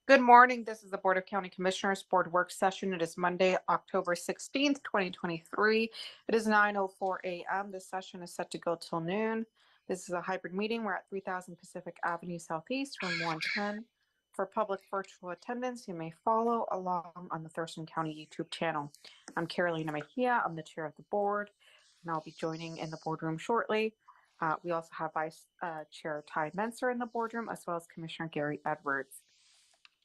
Good morning. This is the Board of County Commissioners Board Work Session. It is Monday, October 16th, 2023. It is 9:04 a.m. This session is set to go till noon. This is a hybrid meeting. We're at 3000 Pacific Avenue Southeast, room 110. For public virtual attendance, you may follow along on the Thurston County YouTube channel. I'm Carolina Mejia. I'm the chair of the board, and I'll be joining in the boardroom shortly. We also have Vice Chair Ty Menser in the boardroom, as well as Commissioner Gary Edwards.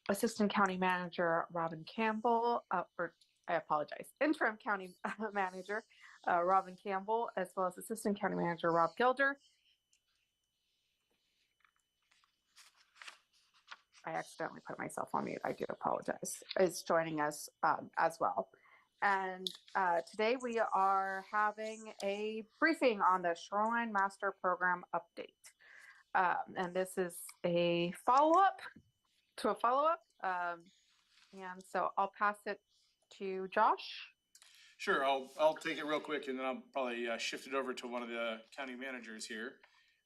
Assistant County Manager Robin Campbell, Interim County Manager Robin Campbell, as well as Assistant County Manager Rob Gilder. I accidentally put myself on mute. I do apologize. Is joining us as well. And today we are having a briefing on the Shoreline Master Program update. And this is a follow-up to a follow-up. And so I'll pass it to Josh. Sure, I'll take it real quick, and then I'll probably shift it over to one of the county managers here.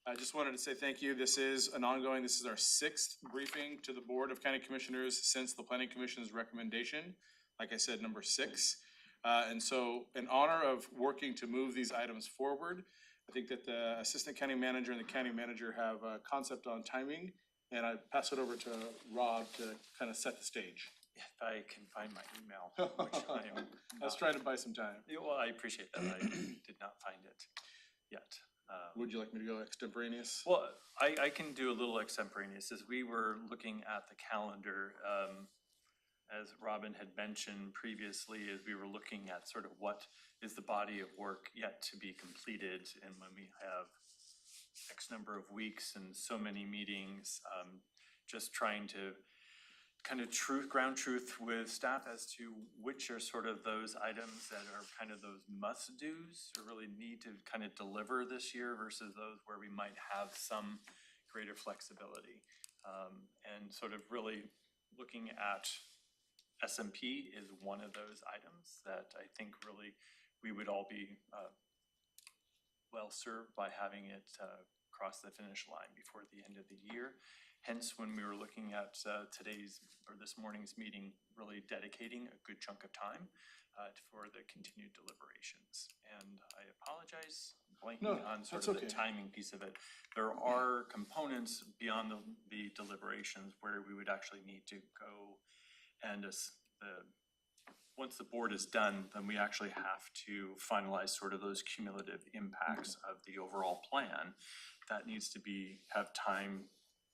I just wanted to say thank you. This is our sixth briefing to the Board of County Commissioners since the Planning Commission's recommendation. Like I said, number 6. And so in honor of working to move these items forward, I think that the Assistant County Manager and the County Manager have a concept on timing, and I pass it over to Rob to kind of set the stage. If I can find my email, which I was trying to buy some time. Yeah, well, I appreciate that. I did not find it yet. Would you like me to go extemporaneous? Well, I can do a little extemporaneous. As we were looking at the calendar, as Robin had mentioned previously, as we were looking at sort of what is the body of work yet to be completed, and when we have X number of weeks and so many meetings, just trying to kind of ground truth with staff as to which are sort of those items that are kind of those must-dos or really need to kind of deliver this year versus those where we might have some greater flexibility. And sort of really looking at SMP is one of those items that I think really we would all be well served by having it cross the finish line before the end of the year. Hence, when we were looking at this morning's meeting, really dedicating a good chunk of time for the continued deliberations. And I apologize, blanking on sort of the timing piece of it. There are components beyond the deliberations where we would actually need to go, and once the board is done, then we actually have to finalize sort of those cumulative impacts of the overall plan. That needs to have time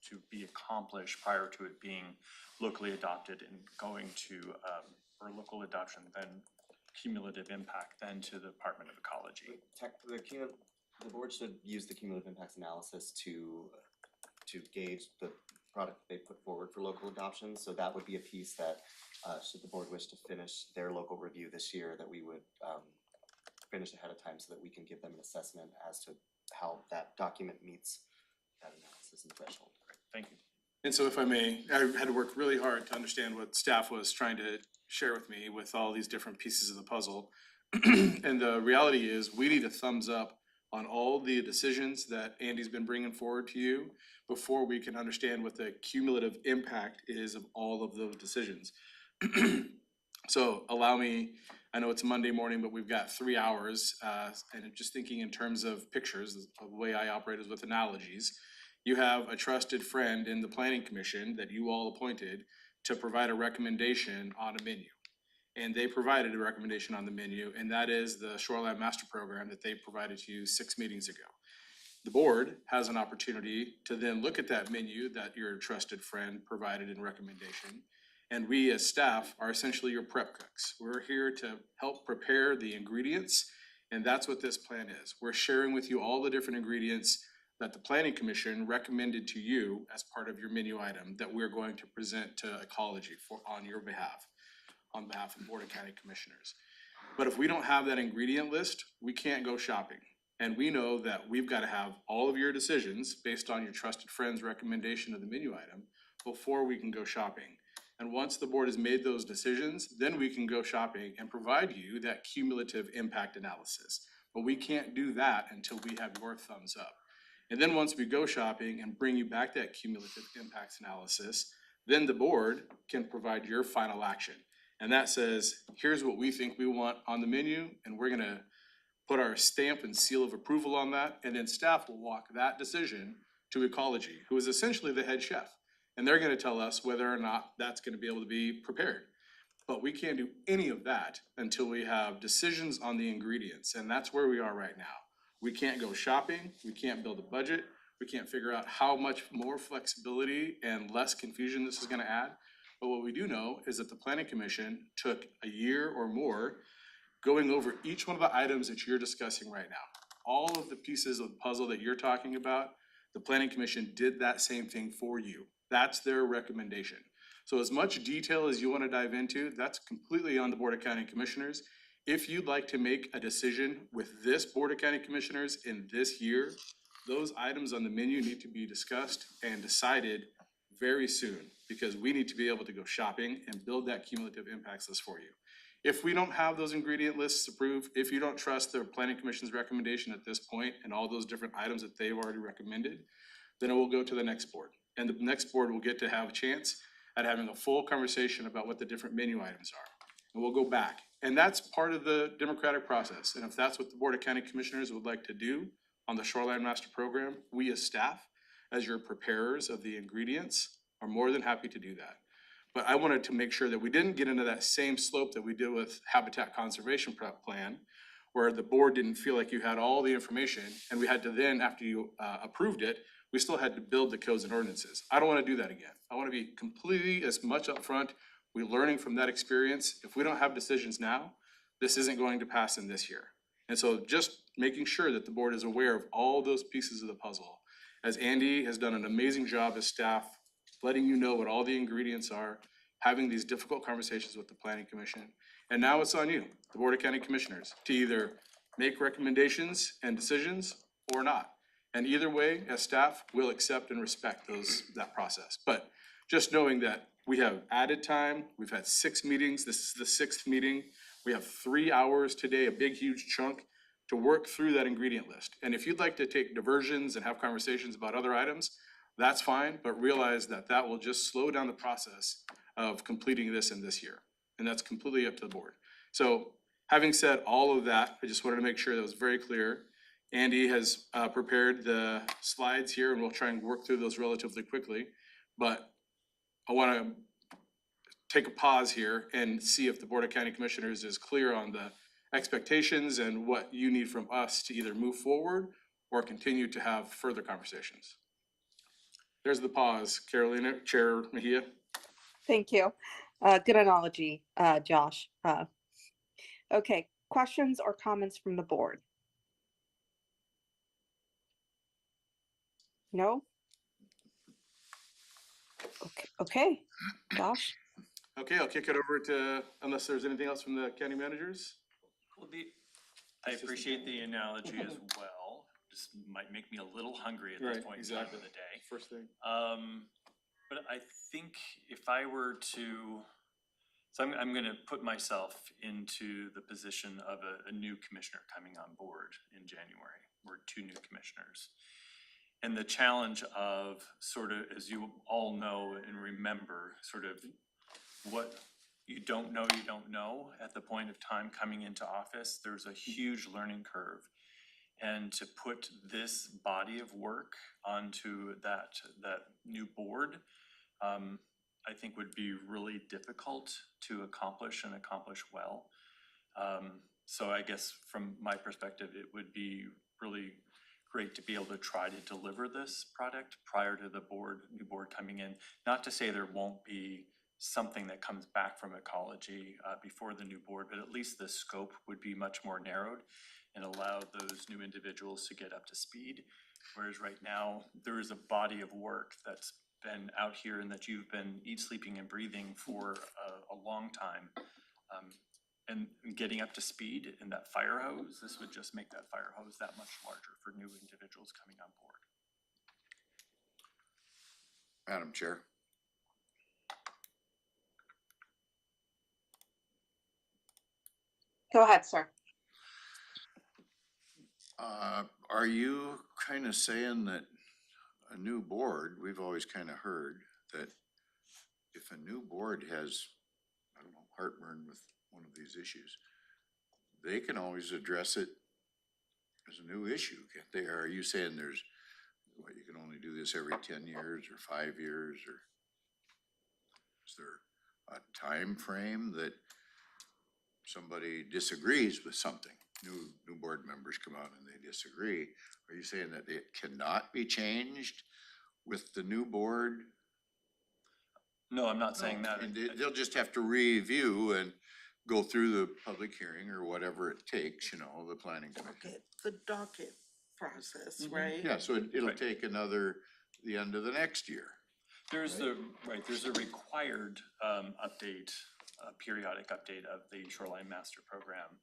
to be accomplished prior to it being locally adopted and going to, or local adoption, then cumulative impact, then to the Department of Ecology. The board should use the cumulative impacts analysis to gauge the product they put forward for local adoption. So that would be a piece that, should the board wish to finish their local review this year, that we would finish ahead of time so that we can give them an assessment as to how that document meets that analysis and threshold. Thank you. And so if I may, I had to work really hard to understand what staff was trying to share with me with all these different pieces of the puzzle. And the reality is we need a thumbs up on all the decisions that Andy's been bringing forward to you before we can understand what the cumulative impact is of all of those decisions. So allow me, I know it's a Monday morning, but we've got 3 hours, and I'm just thinking in terms of pictures, the way I operate is with analogies. You have a trusted friend in the Planning Commission that you all appointed to provide a recommendation on a menu. And they provided a recommendation on the menu, and that is the Shoreline Master Program that they provided to you 6 meetings ago. The board has an opportunity to then look at that menu that your trusted friend provided in recommendation. And we as staff are essentially your prep cooks. We're here to help prepare the ingredients, and that's what this plan is. We're sharing with you all the different ingredients that the Planning Commission recommended to you as part of your menu item that we're going to present to Ecology on your behalf, on behalf of the Board of County Commissioners. But if we don't have that ingredient list, we can't go shopping. And we know that we've got to have all of your decisions based on your trusted friend's recommendation of the menu item before we can go shopping. And once the board has made those decisions, then we can go shopping and provide you that cumulative impact analysis. But we can't do that until we have your thumbs up. And then once we go shopping and bring you back that cumulative impacts analysis, Then the board can provide your final action. And that says, here's what we think we want on the menu, and we're gonna put our stamp and seal of approval on that, and then staff will walk that decision to Ecology, who is essentially the head chef. And they're gonna tell us whether or not that's gonna be able to be prepared. But we can't do any of that until we have decisions on the ingredients, and that's where we are right now. We can't go shopping, we can't build a budget, we can't figure out how much more flexibility and less confusion this is gonna add. But what we do know is that the planning commission took a year or more going over each one of the items that you're discussing right now. All of the pieces of the puzzle that you're talking about, the planning commission did that same thing for you. That's their recommendation. So as much detail as you want to dive into, that's completely on the Board of County Commissioners. If you'd like to make a decision with this Board of County Commissioners in this year, those items on the menu need to be discussed and decided very soon, because we need to be able to go shopping and build that cumulative impacts list for you. If we don't have those ingredient lists approved, if you don't trust the Planning Commission's recommendation at this point and all those different items that they've already recommended, then it will go to the next board. And the next board will get to have a chance at having a full conversation about what the different menu items are. And we'll go back. And that's part of the democratic process. And if that's what the Board of County Commissioners would like to do on the Shoreline Master Program, we as staff, as your preparers of the ingredients, are more than happy to do that. But I wanted to make sure that we didn't get into that same slope that we did with Habitat Conservation Plan, where the board didn't feel like you had all the information, and we had to then, after you approved it, we still had to build the codes and ordinances. I don't wanna do that again. I wanna be completely as much upfront. We're learning from that experience. If we don't have decisions now, this isn't going to pass in this year. And so just making sure that the board is aware of all those pieces of the puzzle. As Andy has done an amazing job as staff, letting you know what all the ingredients are, having these difficult conversations with the Planning Commission. And now it's on you, the Board of County Commissioners, to either make recommendations and decisions or not. And either way, as staff, we'll accept and respect that process. But just knowing that we have added time, we've had 6 meetings, this is the 6th meeting. We have 3 hours today, a big, huge chunk to work through that ingredient list. And if you'd like to take diversions and have conversations about other items, that's fine, but realize that that will just slow down the process of completing this in this year. And that's completely up to the board. So having said all of that, I just wanted to make sure that was very clear. Andy has prepared the slides here, and we'll try and work through those relatively quickly. But I want to take a pause here and see if the Board of County Commissioners is clear on the expectations and what you need from us to either move forward or continue to have further conversations. There's the pause, Carolina, Chair Mejia. Thank you. Good analogy, Josh. Okay, questions or comments from the board? No? Okay, Josh? Okay, I'll kick it over to, unless there's anything else from the county managers. I appreciate the analogy as well. Just might make me a little hungry at this Right, point in exactly. time of the day. First thing. But I think if I were to, so I'm gonna put myself into the position of a new commissioner coming on board in January. We're 2 new commissioners. And the challenge of sort of, as you all know and remember, sort of what you don't know at the point of time coming into office, there's a huge learning curve. And to put this body of work onto that new board, I think would be really difficult to accomplish and accomplish well. So I guess from my perspective, it would be really great to be able to try to deliver this product prior to the new board coming in. Not to say there won't be something that comes back from ecology before the new board, but at least the scope would be much more narrowed and allow those new individuals to get up to speed. Whereas right now, there is a body of work that's been out here and that you've been sleeping and breathing for a long time. And getting up to speed in that fire hose, this would just make that fire hose that much larger for new individuals coming on board. Madam Chair. Go ahead, sir. Are you kind of saying that a new board, we've always kind of heard that if a new board has, I don't know, heartburn with one of these issues, they can always address it as a new issue, can't they? Or are you saying there's, what, you can only do this every 10 years or 5 years, or is there a time frame that somebody disagrees with something? New board members come out and they disagree. Are you saying that it cannot be changed with the new board? No, I'm not saying that. And they'll just have to review and go through the public hearing or whatever it takes, you know, the planning commission. The docket process, Mhm. right? Yeah, so it'll Right. take the end of the next year. There's there's a required update, periodic update of the Shoreline Master Program.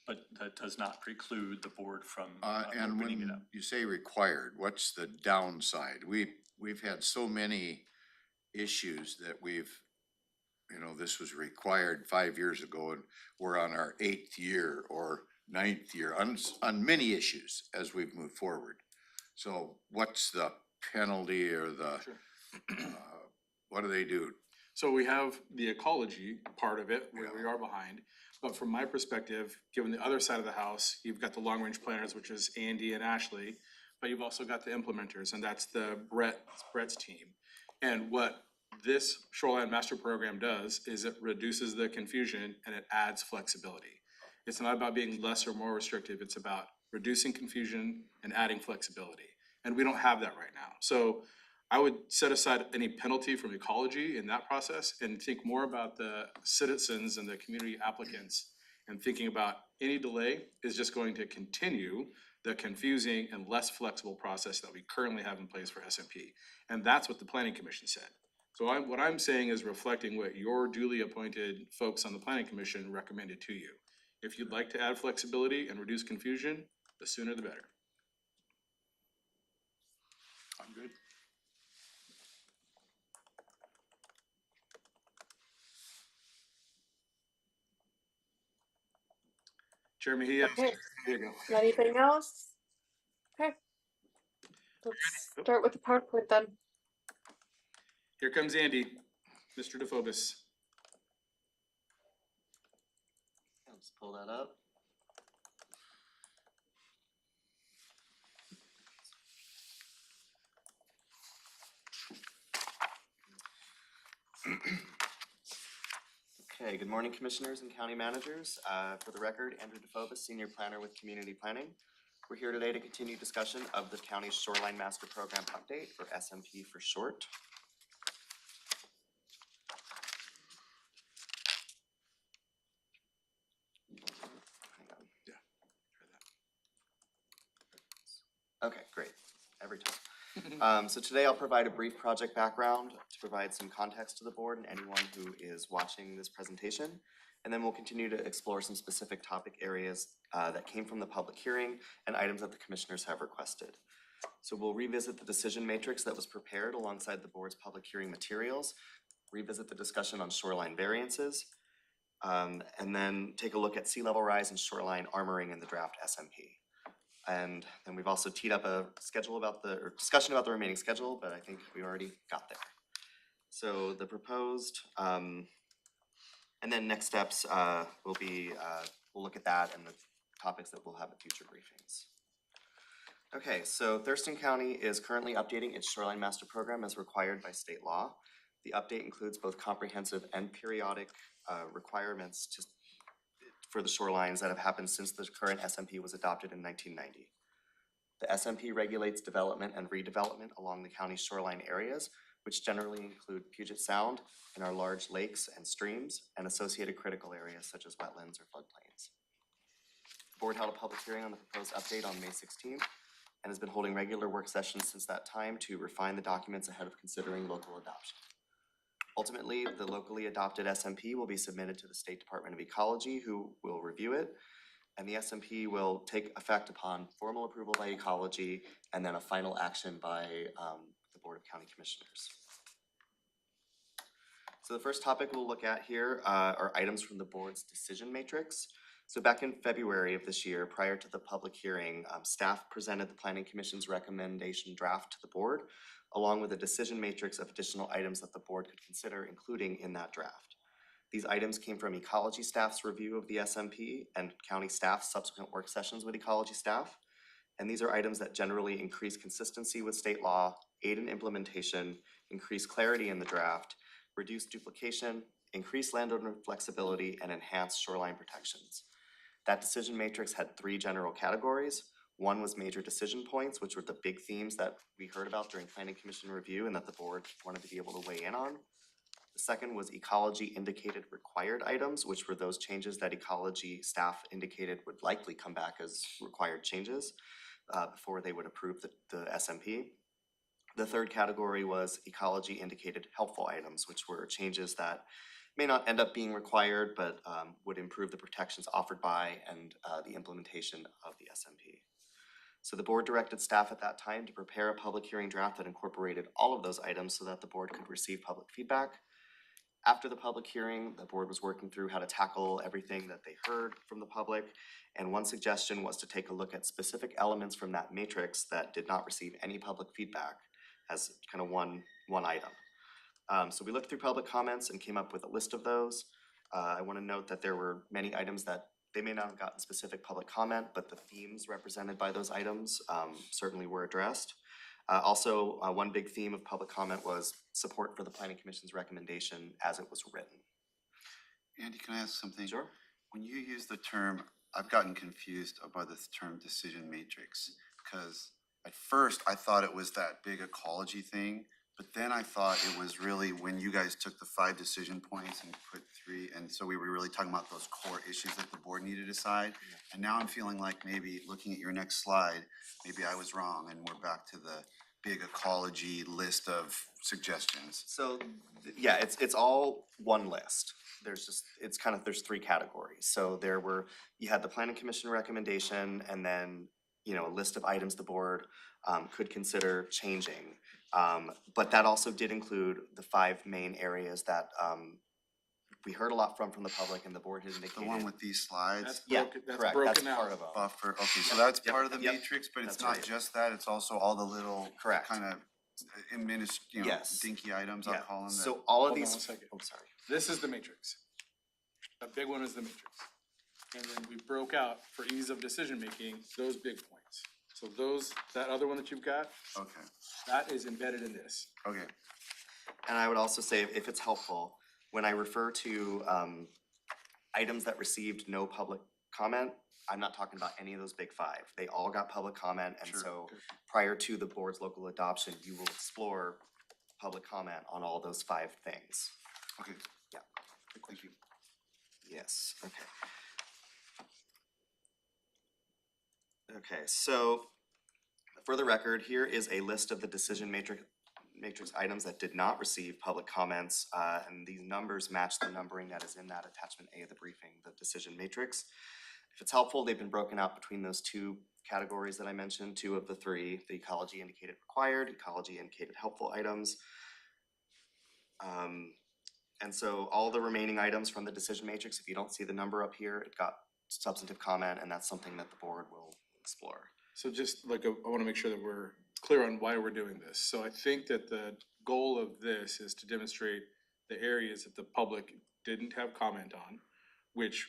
But that does not preclude the board from And opening it when up. you say required, what's the downside? We've had so many issues that you know, this was required 5 years ago and we're on our 8th year or 9th year on many issues as we've moved forward. So what's the penalty or the, Sure. what do they do? So we have the ecology part of it, where we are behind. But from my perspective, given the other side of the house, you've got the long-range planners, which is Andy and Ashley, but you've also got the implementers, and that's Brett's team. And what this Shoreline Master Program does is it reduces the confusion and it adds flexibility. It's not about being less or more restrictive, it's about reducing confusion and adding flexibility. And we don't have that right now. So I would set aside any penalty from ecology in that process and think more about the citizens and the community applicants, and thinking about any delay is just going to continue the confusing and less flexible process that we currently have in place for SMP. And that's what the planning commission said. So what I'm saying is reflecting what your duly appointed folks on the planning commission recommended to you. If you'd like to add flexibility and reduce confusion, the sooner the better. I'm good. Chair Mejia, Okay, there you go. anything else? Okay. Let's start with the PowerPoint then. Here comes Andy, Mr. DeFobis. I'll just pull that up. Okay, good morning, commissioners and county managers. For the record, Andrew DeFobis, Senior Planner with Community Planning. We're here today to continue discussion of the county's Shoreline Master Program update, or SMP for short. Hang on. Yeah. Okay, great, every time. So today I'll provide a brief project background to provide some context to the board and anyone who is watching this presentation. And then we'll continue to explore some specific topic areas that came from the public hearing and items that the commissioners have requested. So we'll revisit the decision matrix that was prepared alongside the board's public hearing materials, revisit the discussion on shoreline variances, and then take a look at sea level rise and shoreline armoring in the draft SMP. And then we've also teed up a schedule or discussion about the remaining schedule, but I think we already got there. So the proposed, and then next steps will be, we'll look at that and the topics that we'll have at future briefings. Okay, so Thurston County is currently updating its Shoreline Master Program as required by state law. The update includes both comprehensive and periodic requirements for the shorelines that have happened since the current SMP was adopted in 1990. The SMP regulates development and redevelopment along the county's shoreline areas, which generally include Puget Sound and our large lakes and streams and associated critical areas such as wetlands or floodplains. The board held a public hearing on the proposed update on May 16th and has been holding regular work sessions since that time to refine the documents ahead of considering local adoption. Ultimately, the locally adopted SMP will be submitted to the State Department of Ecology, who will review it, and the SMP will take effect upon formal approval by Ecology and then a final action by the Board of County Commissioners. So the first topic we'll look at here are items from the board's decision matrix. So back in February of this year, prior to the public hearing, staff presented the Planning Commission's recommendation draft to the board, along with a decision matrix of additional items that the board could consider including in that draft. These items came from ecology staff's review of the SMP and county staff's subsequent work sessions with ecology staff. And these are items that generally increase consistency with state law, aid in implementation, increase clarity in the draft, reduce duplication, increase landowner flexibility, and enhance shoreline protections. That decision matrix had 3 general categories. One was major decision points, which were the big themes that we heard about during planning commission review and that the board wanted to be able to weigh in on. The second was ecology indicated required items, which were those changes that ecology staff indicated would likely come back as required changes before they would approve the SMP. The third category was ecology indicated helpful items, which were changes that may not end up being required, but would improve the protections offered by and the implementation of the SMP. So the board directed staff at that time to prepare a public hearing draft that incorporated all of those items so that the board could receive public feedback. After the public hearing, the board was working through how to tackle everything that they heard from the public. And one suggestion was to take a look at specific elements from that matrix that did not receive any public feedback as kind of one item. So we looked through public comments and came up with a list of those. I want to note that there were many items that they may not have gotten specific public comment, but the themes represented by those items certainly were addressed. Also, one big theme of public comment was support for the Planning Commission's recommendation as it was written. Andy, can I ask something? Sure. When you use the term, I've gotten confused about the term decision matrix, because at first I thought it was that big ecology thing, but then I thought it was really when you guys took the 5 decision points and put 3, and so we were really talking about those core issues that the board needed to decide. And now I'm feeling like maybe looking at your next slide, maybe I was wrong and we're back to the big ecology list of suggestions. So, yeah, it's all one list. There's there's 3 categories. So you had the Planning Commission recommendation and then, a list of items the board could consider changing. But that also did include the 5 main areas that we heard a lot from the public and the board has indicated. The one with these slides, Correct, that's part of them. buffer, okay, so that's Yep, part of the yep, matrix, but it's that's not right. just that, it's also all the little Correct. kind of Yes. dinky items, I'll call them. So all of Hold on these, 1 second. I'm sorry. This is the matrix. A big one is the matrix. And then we broke out, for ease of decision-making, those big points. So that other one that you've got, Okay, that is embedded in this. okay, And I would also say, if it's helpful, when I refer to items that received no public comment, I'm not talking about any of those big 5. They all got public comment, and Sure. so prior to the board's local adoption, you will explore public comment on all those 5 things. okay. Yeah. Thank you. Yes, okay. Okay, so for the record, here is a list of the decision matrix items that did not receive public comments, and these numbers match the numbering that is in that attachment A of the briefing, the decision matrix. If it's helpful, they've been broken out between those 2 categories that I mentioned, 2 of the 3, the ecology indicated required, ecology indicated helpful items. And so all the remaining items from the decision matrix, if you don't see the number up here, it got substantive comment, and that's something that the board will explore. So just I wanna make sure that we're clear on why we're doing this. So I think that the goal of this is to demonstrate the areas that the public didn't have comment on, which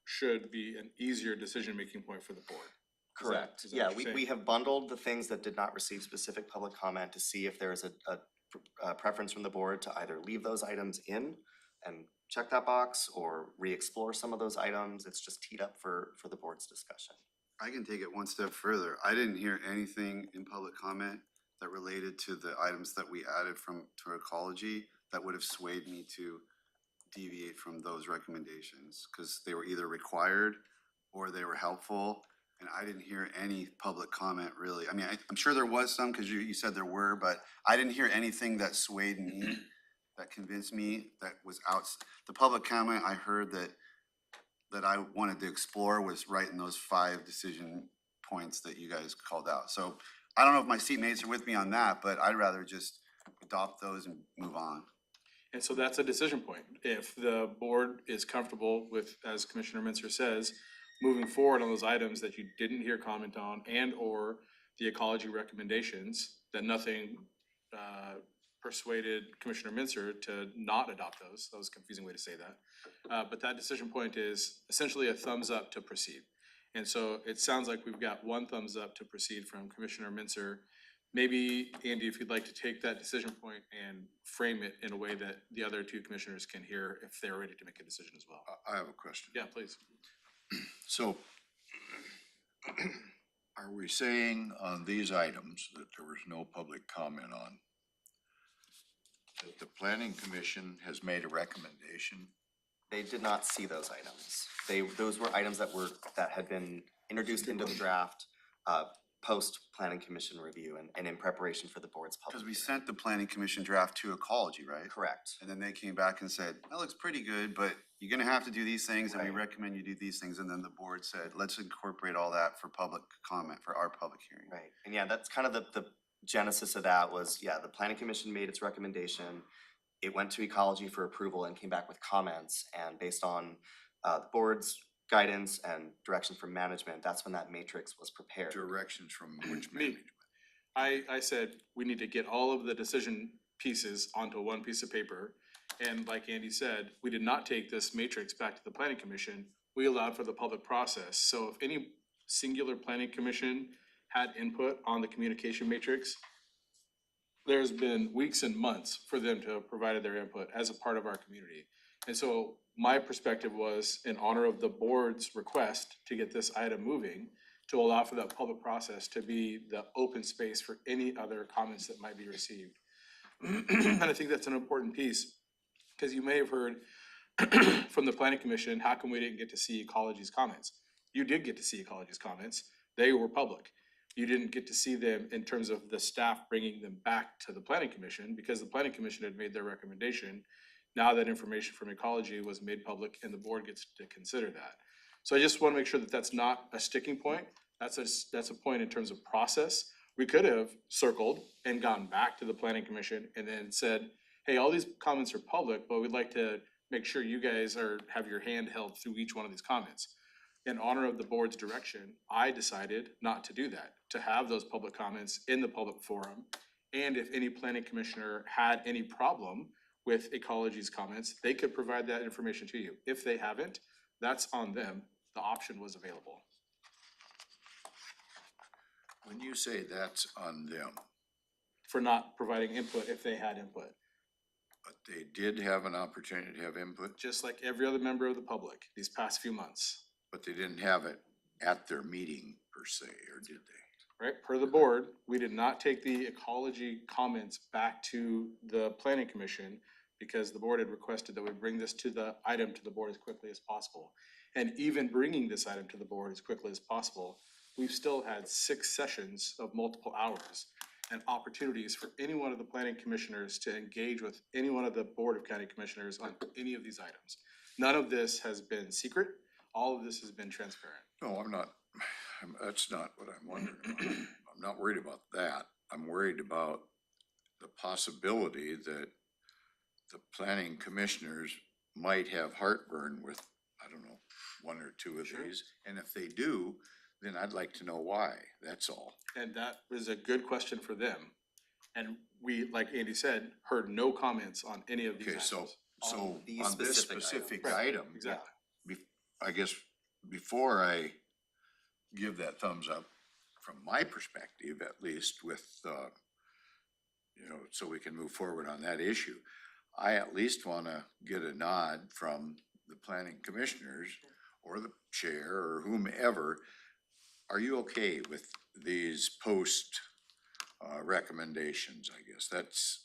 should be an easier decision-making point for the board. Correct. Is that Yeah, what you're we saying? have bundled the things that did not receive specific public comment to see if there is a preference from the board to either leave those items in and check that box or re-explore some of those items. It's just teed up for the board's discussion. I can take it one step further. I didn't hear anything in public comment that related to the items that we added to ecology that would have swayed me to deviate from those recommendations, because they were either required or they were helpful, and I didn't hear any public comment really. I mean, I'm sure there was some, because you said there were, but I didn't hear anything that swayed me, that convinced me, that was out. The public comment I heard that I wanted to explore was right in those 5 decision points that you guys called out. So I don't know if my seatmates are with me on that, but I'd rather just adopt those and move on. And so that's a decision point. If the board is comfortable with, as Commissioner Mintzer says, moving forward on those items that you didn't hear comment on and or the ecology recommendations, that nothing persuaded Commissioner Minzer to not adopt those. That was a confusing way to say that. But that decision point is essentially a thumbs up to proceed. And so it sounds like we've got one thumbs up to proceed from Commissioner Minzer. Maybe, Andy, if you'd like to take that decision point and frame it in a way that the other two commissioners can hear if they're ready to make a decision as well. I have a question. Yeah, please. So are we saying on these items that there was no public comment on? That the planning commission has made a recommendation? They did not see those items. Those were items that had been introduced into the draft, post planning commission review and in preparation for the board's public. Because we hearing. sent the planning commission draft to ecology, right? Correct. And then they came back and said, that looks pretty good, but you're gonna have to do these things and we Right. recommend you do these things. And then the board said, let's incorporate all that for public comment, for our public hearing. Right, and yeah, that's kind of the genesis of that was, yeah, the planning commission made its recommendation. It went to ecology for approval and came back with comments, and based on the board's guidance and direction from management, that's when that matrix was prepared. Directions from which Me. management? I said we need to get all of the decision pieces onto one piece of paper. And like Andy said, we did not take this matrix back to the planning commission. We allowed for the public process. So if any singular planning commission had input on the communication matrix, there's been weeks and months for them to have provided their input as a part of our community. And so my perspective was, in honor of the board's request to get this item moving, to allow for that public process to be the open space for any other comments that might be received. And I think that's an important piece, because you may have heard from the planning commission, how come we didn't get to see ecology's comments? You did get to see ecology's comments. They were public. You didn't get to see them in terms of the staff bringing them back to the planning commission, because the planning commission had made their recommendation. Now that information from ecology was made public and the board gets to consider that. So I just want to make sure that that's not a sticking point. That's a point in terms of process. We could have circled and gone back to the planning commission and then said, hey, all these comments are public, but we'd like to make sure you guys have your hand held through each one of these comments. In honor of the board's direction, I decided not to do that, to have those public comments in the public forum. And if any planning commissioner had any problem with ecology's comments, they could provide that information to you. If they haven't, that's on them. The option was available. When you say that's on them, For not providing input if they had input, but they did have an opportunity to have input, just like every other member of the public these past few months, but they didn't have it at their meeting per se, or did they? right? Per the board, we did not take the ecology comments back to the planning commission because the board had requested that we bring this to the item to the board as quickly as possible. And even bringing this item to the board as quickly as possible, we've still had 6 sessions of multiple hours and opportunities for any one of the planning commissioners to engage with any one of the Board of County Commissioners on any of these items. None of this has been secret. All of this has been transparent. No, I'm not, that's not what I'm wondering about. I'm not worried about that. I'm worried about the possibility that the planning commissioners might have heartburn with, I don't know, 1 or 2 of Sure. these. And if they do, then I'd like to know why, that's all. And that was a good question for them. And we, like Andy said, heard no comments on any of these Okay, items. so these on this specific specific items. item, Exactly. I guess before I give that thumbs up, from my perspective, at least with, so we can move forward on that issue, I at least wanna get a nod from the planning commissioners or the chair or whomever. Are you okay with these post recommendations, I guess?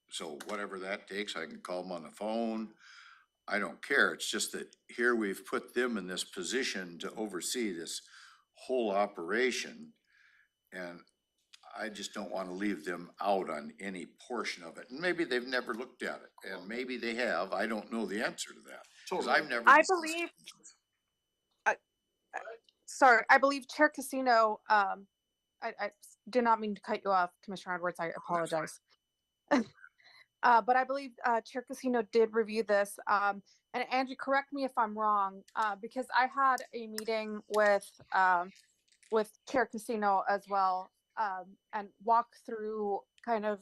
So whatever that takes, I can call them on the phone. I don't care. It's just that here we've put them in this position to oversee this whole operation. And I just don't want to leave them out on any portion of it. And maybe they've never looked at it, and maybe they have. I don't know the answer to that. Because Totally. I've never. I believe, sorry, I believe Chair Casino, I did not mean to cut you off, Commissioner Edwards, I apologize. But I believe Chair Casino did review this. And Angie, correct me if I'm wrong, because I had a meeting with Chair Casino as well, and walk through kind of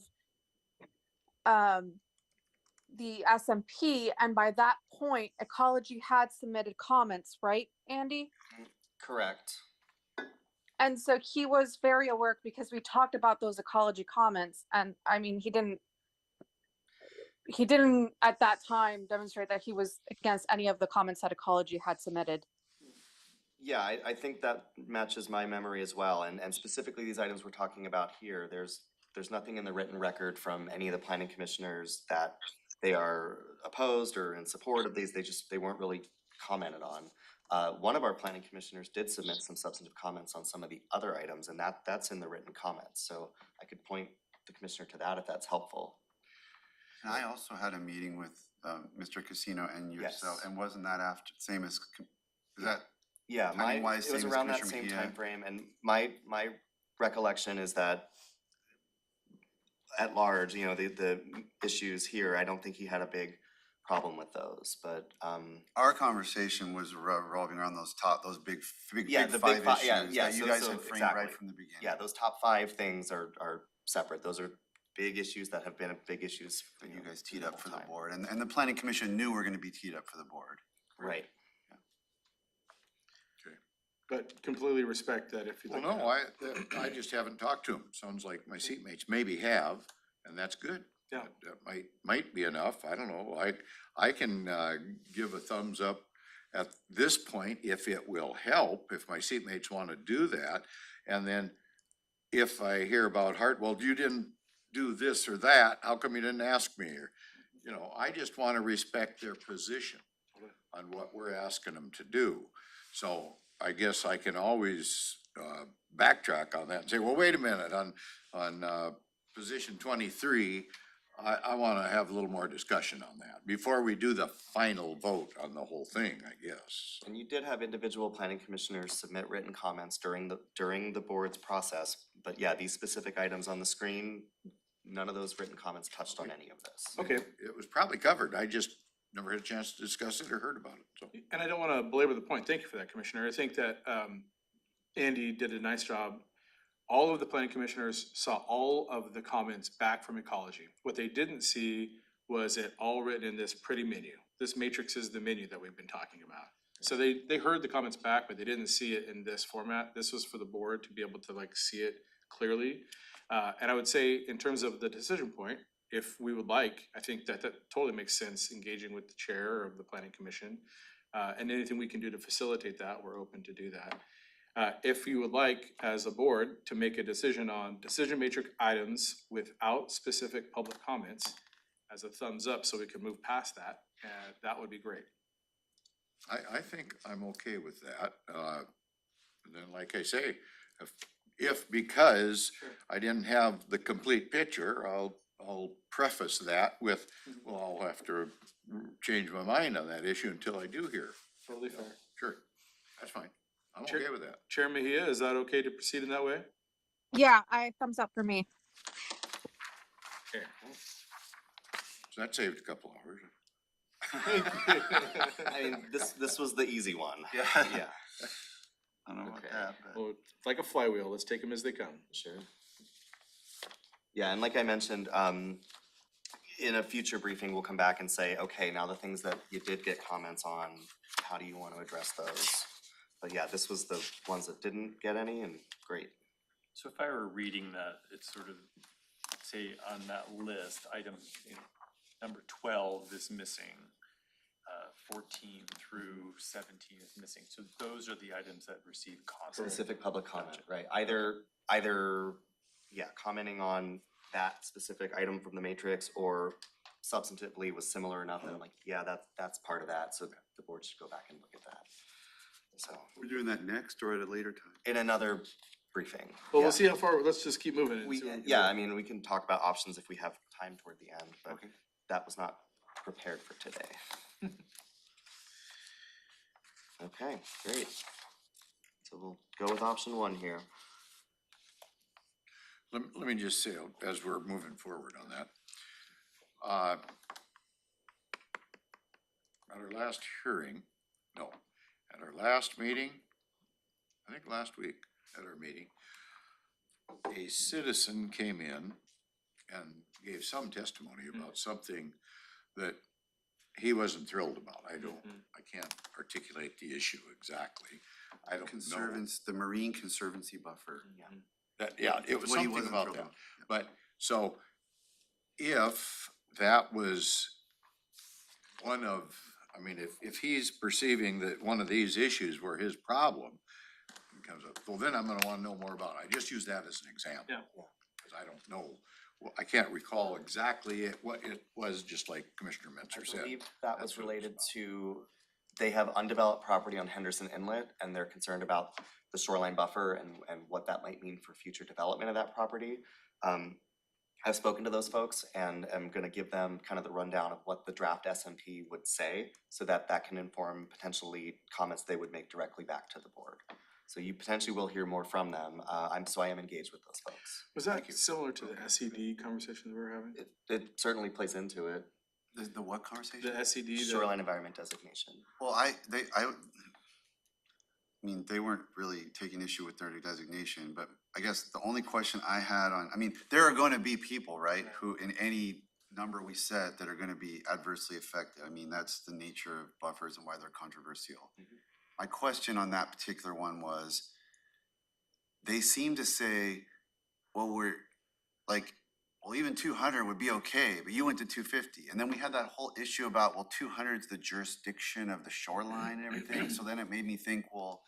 the SMP, and by that point, ecology had submitted comments, right, Andy? Correct. And so he was very alert because we talked about those ecology comments, and I mean, he didn't at that time demonstrate that he was against any of the comments that ecology had submitted. Yeah, I think that matches my memory as well, and specifically these items we're talking about here, there's nothing in the written record from any of the planning commissioners that they are opposed or in support of these, they weren't really commented on. One of our planning commissioners did submit some substantive comments on some of the other items, and that's in the written comments, so I could point the commissioner to that if that's helpful. And I also had a meeting with Mr. Casino and yourself, Yes. and wasn't that after, same as, is that? Yeah, Timing-wise, it was same as around that Commissioner same Mejia? timeframe, and my recollection is that at large, you know, the issues here, I don't think he had a big problem with those, but, Our conversation was revolving around those big Yeah, the big five fi- yeah, issues yeah, that you so- guys so had framed right exactly. from the beginning. yeah, those top 5 things are separate. Those are big issues that have been big issues. That you know, guys teed the up for whole the time. board, and the planning commission knew we're gonna be teed up for the board. Right. But completely respect that if you'd Well, like. no, I just haven't talked to him. Sounds like my seatmates maybe have, and that's good. Yeah. That might be enough. I don't know. I can, give a thumbs up at this point if it will help, if my seatmates want to do that. And then if I hear about well, you didn't do this or that, how come you didn't ask me? Or, you know, I just want to respect their position on what we're asking them to do. So I guess I can always, backtrack on that and say, well, wait a minute, on position 23, I wanna have a little more discussion on that before we do the final vote on the whole thing, I guess. And you did have individual planning commissioners submit written comments during the board's process, but yeah, these specific items on the screen, none of those written comments touched on any of this. Okay, It was probably covered. I just never had a chance to discuss it or heard about it, so. and I don't wanna belabor the point. Thank you for that, Commissioner. I think that, Andy did a nice job. All of the planning commissioners saw all of the comments back from ecology. What they didn't see was it all written in this pretty menu. This matrix is the menu that we've been talking about. So they heard the comments back, but they didn't see it in this format. This was for the board to be able to like see it clearly. And I would say in terms of the decision point, if we would like, I think that totally makes sense, engaging with the chair of the planning commission. And anything we can do to facilitate that, we're open to do that. If you would like, as a board, to make a decision on decision matrix items without specific public comments as a thumbs up, so we can move past that, that would be great. I think I'm okay with that. And then, like I say, if because I didn't have the complete picture, I'll preface that with, well, I'll have to change my mind on that issue until I do hear. Totally fair. Sure, that's fine. I'm Sure. okay with that. Chair Mejia, is that okay to proceed in that way? Yeah, thumbs up for me. Okay. So that saved a couple hours. I mean, this was the easy one. Yeah. Yeah, I don't know about Okay. that, but. Well, it's like a flywheel, let's take them as they come. sure. Yeah, and like I mentioned, in a future briefing, we'll come back and say, okay, now the things that you did get comments on, how do you want to address those? But yeah, this was the ones that didn't get any, and great. So if I were reading that, it's sort of, say, on that list, item, number 12 is missing, 14 through 17 is missing. So those are the items that receive comments. Specific public comment, Gotcha. right? Either, yeah, commenting on that specific item from the matrix, or substantively was similar enough and like, yeah, that's part of that, so the board should go back and look at that. So, We're doing that next or at a later time? in another briefing. Well, yeah. we'll see how far, let's just keep moving. And We, see what we can yeah, do. I mean, we can talk about options if we have time toward the end, but Okay. that was not prepared for today. Okay, great. So we'll go with option 1 here. Let me just say, as we're moving forward on that. At our last hearing, no, at our last meeting, I think last week at our meeting, a citizen came in and gave some testimony about something that he wasn't thrilled about. I can't articulate the issue exactly. I don't know. Conservance, the Marine Conservancy Buffer. That, yeah, it was What he something wasn't about thrilled that. about. But, so, if that was one of, I mean, if he's perceiving that one of these issues were his problem, it comes up, well, then I'm gonna wanna know more about it. I just use that as an example. Yeah. Cause I don't know, well, I can't recall exactly what it was, just like Commissioner Mentzer I said. believe that That's was what it was related about. to, they have undeveloped property on Henderson Inlet and they're concerned about the shoreline buffer and what that might mean for future development of that property. I've spoken to those folks and am gonna give them kind of the rundown of what the draft SMP would say so that that can inform potentially comments they would make directly back to the board. So you potentially will hear more from them. I am engaged with those folks. Was that similar to the SED conversation that we were having? It certainly plays into it. The what conversation? The SED, the. Shoreline environment designation. Well, I mean, they weren't really taking issue with their designation, but I guess the only question I had on, I mean, there are gonna be people, right, who in any number we set that are gonna be adversely affected. I mean, that's the nature of buffers and why they're controversial. My question on that particular one was, they seem to say, well, we're like, well, even 200 would be okay, but you went to 250. And then we had that whole issue about, well, 200 is the jurisdiction of the shoreline and everything. So then it made me think, well,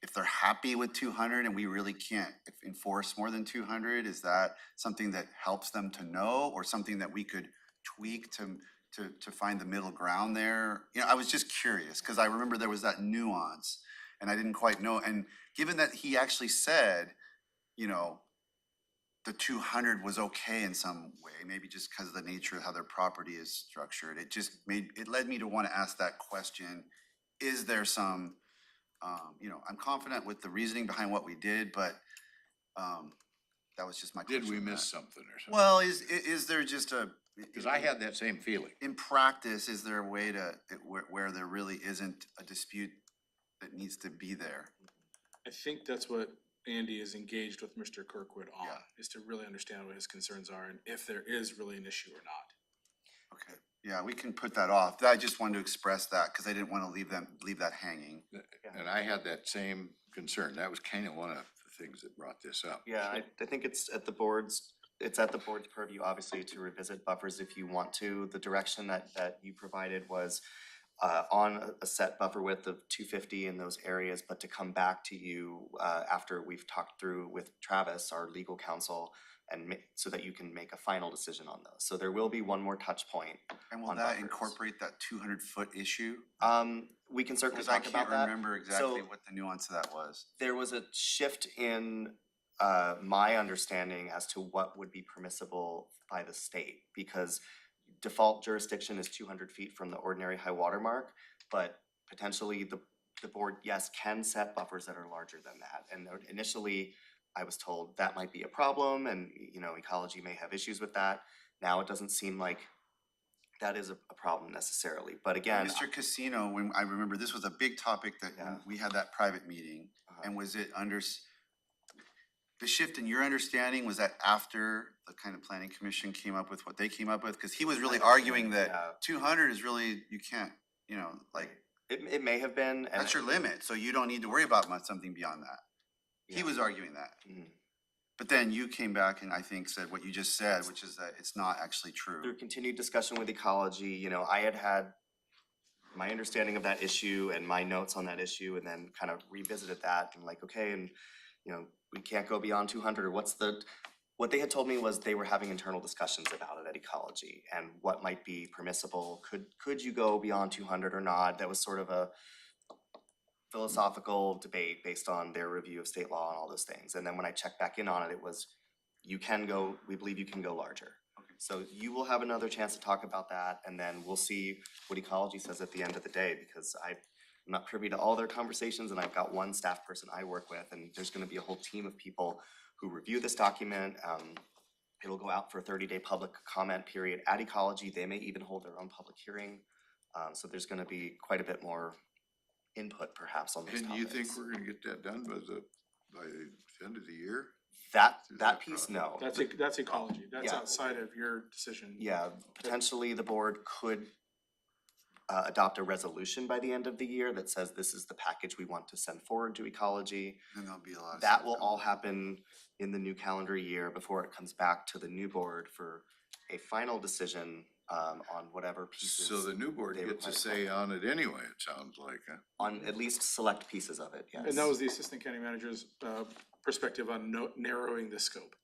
if they're happy with 200 and we really can't enforce more than 200, is that something that helps them to know or something that we could tweak to find the middle ground there? You know, I was just curious because I remember there was that nuance and I didn't quite know. And given that he actually said, you know, the 200 was okay in some way, maybe just because of the nature of how their property is structured. It led me to want to ask that question. Is there some, you know, I'm confident with the reasoning behind what we did, but that was just my question. Did we on miss that. something or something? Well, is there just a? Cause I had that same feeling. In practice, is there a way to, where there really isn't a dispute that needs to be there? I think that's what Andy is engaged with Mr. Kirkwood on, Yeah. is to really understand what his concerns are and if there is really an issue or not. Okay, yeah, we can put that off. I just wanted to express that because I didn't want to leave that hanging. And I had that same concern. That was kind of one of the things that brought this up. Yeah, I think it's at the board's purview, obviously, to revisit buffers if you want to. The direction that you provided was on a set buffer width of 250 in those areas, but to come back to you after we've talked through with Travis, our legal counsel, and so that you can make a final decision on those. So there will be one more touch point. And will on that buffers. Incorporate that 200-foot issue? We can certainly Because I talk can't about that. remember exactly So- what the nuance of that was. There was a shift in my understanding as to what would be permissible by the state, because default jurisdiction is 200 feet from the ordinary high water mark, but potentially the board, yes, can set buffers that are larger than that. And initially, I was told that might be a problem and, you know, ecology may have issues with that. Now it doesn't seem like that is a problem necessarily, but again. Mr. Casino, when I remember this was a big topic that when Yeah. we had that private meeting, and was it the shift in your understanding, was that after the kind of planning commission came up with what they came up with? Because he was really arguing Yeah. that 200 is really, you can't, you know, like, It may have been. and- that's your limit, so you don't need to worry about something beyond that. He Yeah. was arguing that. Mhm. But then you came back and I think said what you just said, which is that it's not actually true. Through continued discussion with ecology, you know, I had my understanding of that issue and my notes on that issue, and then kind of revisited that and like, okay, and you know, we can't go beyond 200, or what they had told me was they were having internal discussions about it at ecology and what might be permissible. Could you go beyond 200 or not? That was sort of a philosophical debate based on their review of state law and all those things. And then when I checked back in on it, it was, we believe you can go larger. Okay. So you will have another chance to talk about that, and then we'll see what ecology says at the end of the day, because I'm not privy to all their conversations, and I've got one staff person I work with, and there's gonna be a whole team of people who review this document. It'll go out for a 30-day public comment period at ecology. They may even hold their own public hearing. So there's gonna be quite a bit more input perhaps on those And topics. you think we're gonna get that done by the end of the year? That piece, no. That's ecology, that's Yeah. outside of your decision. Yeah, potentially the board could adopt a resolution by the end of the year that says this is the package we want to send forward to ecology. And there'll be a lot of. That stuff will going all on. happen in the new calendar year before it comes back to the new board for a final decision on whatever pieces. So the new board they gets a require. say on it anyway, it sounds like, huh? On at least select pieces of it, yes. And that was the assistant county manager's perspective on narrowing the scope.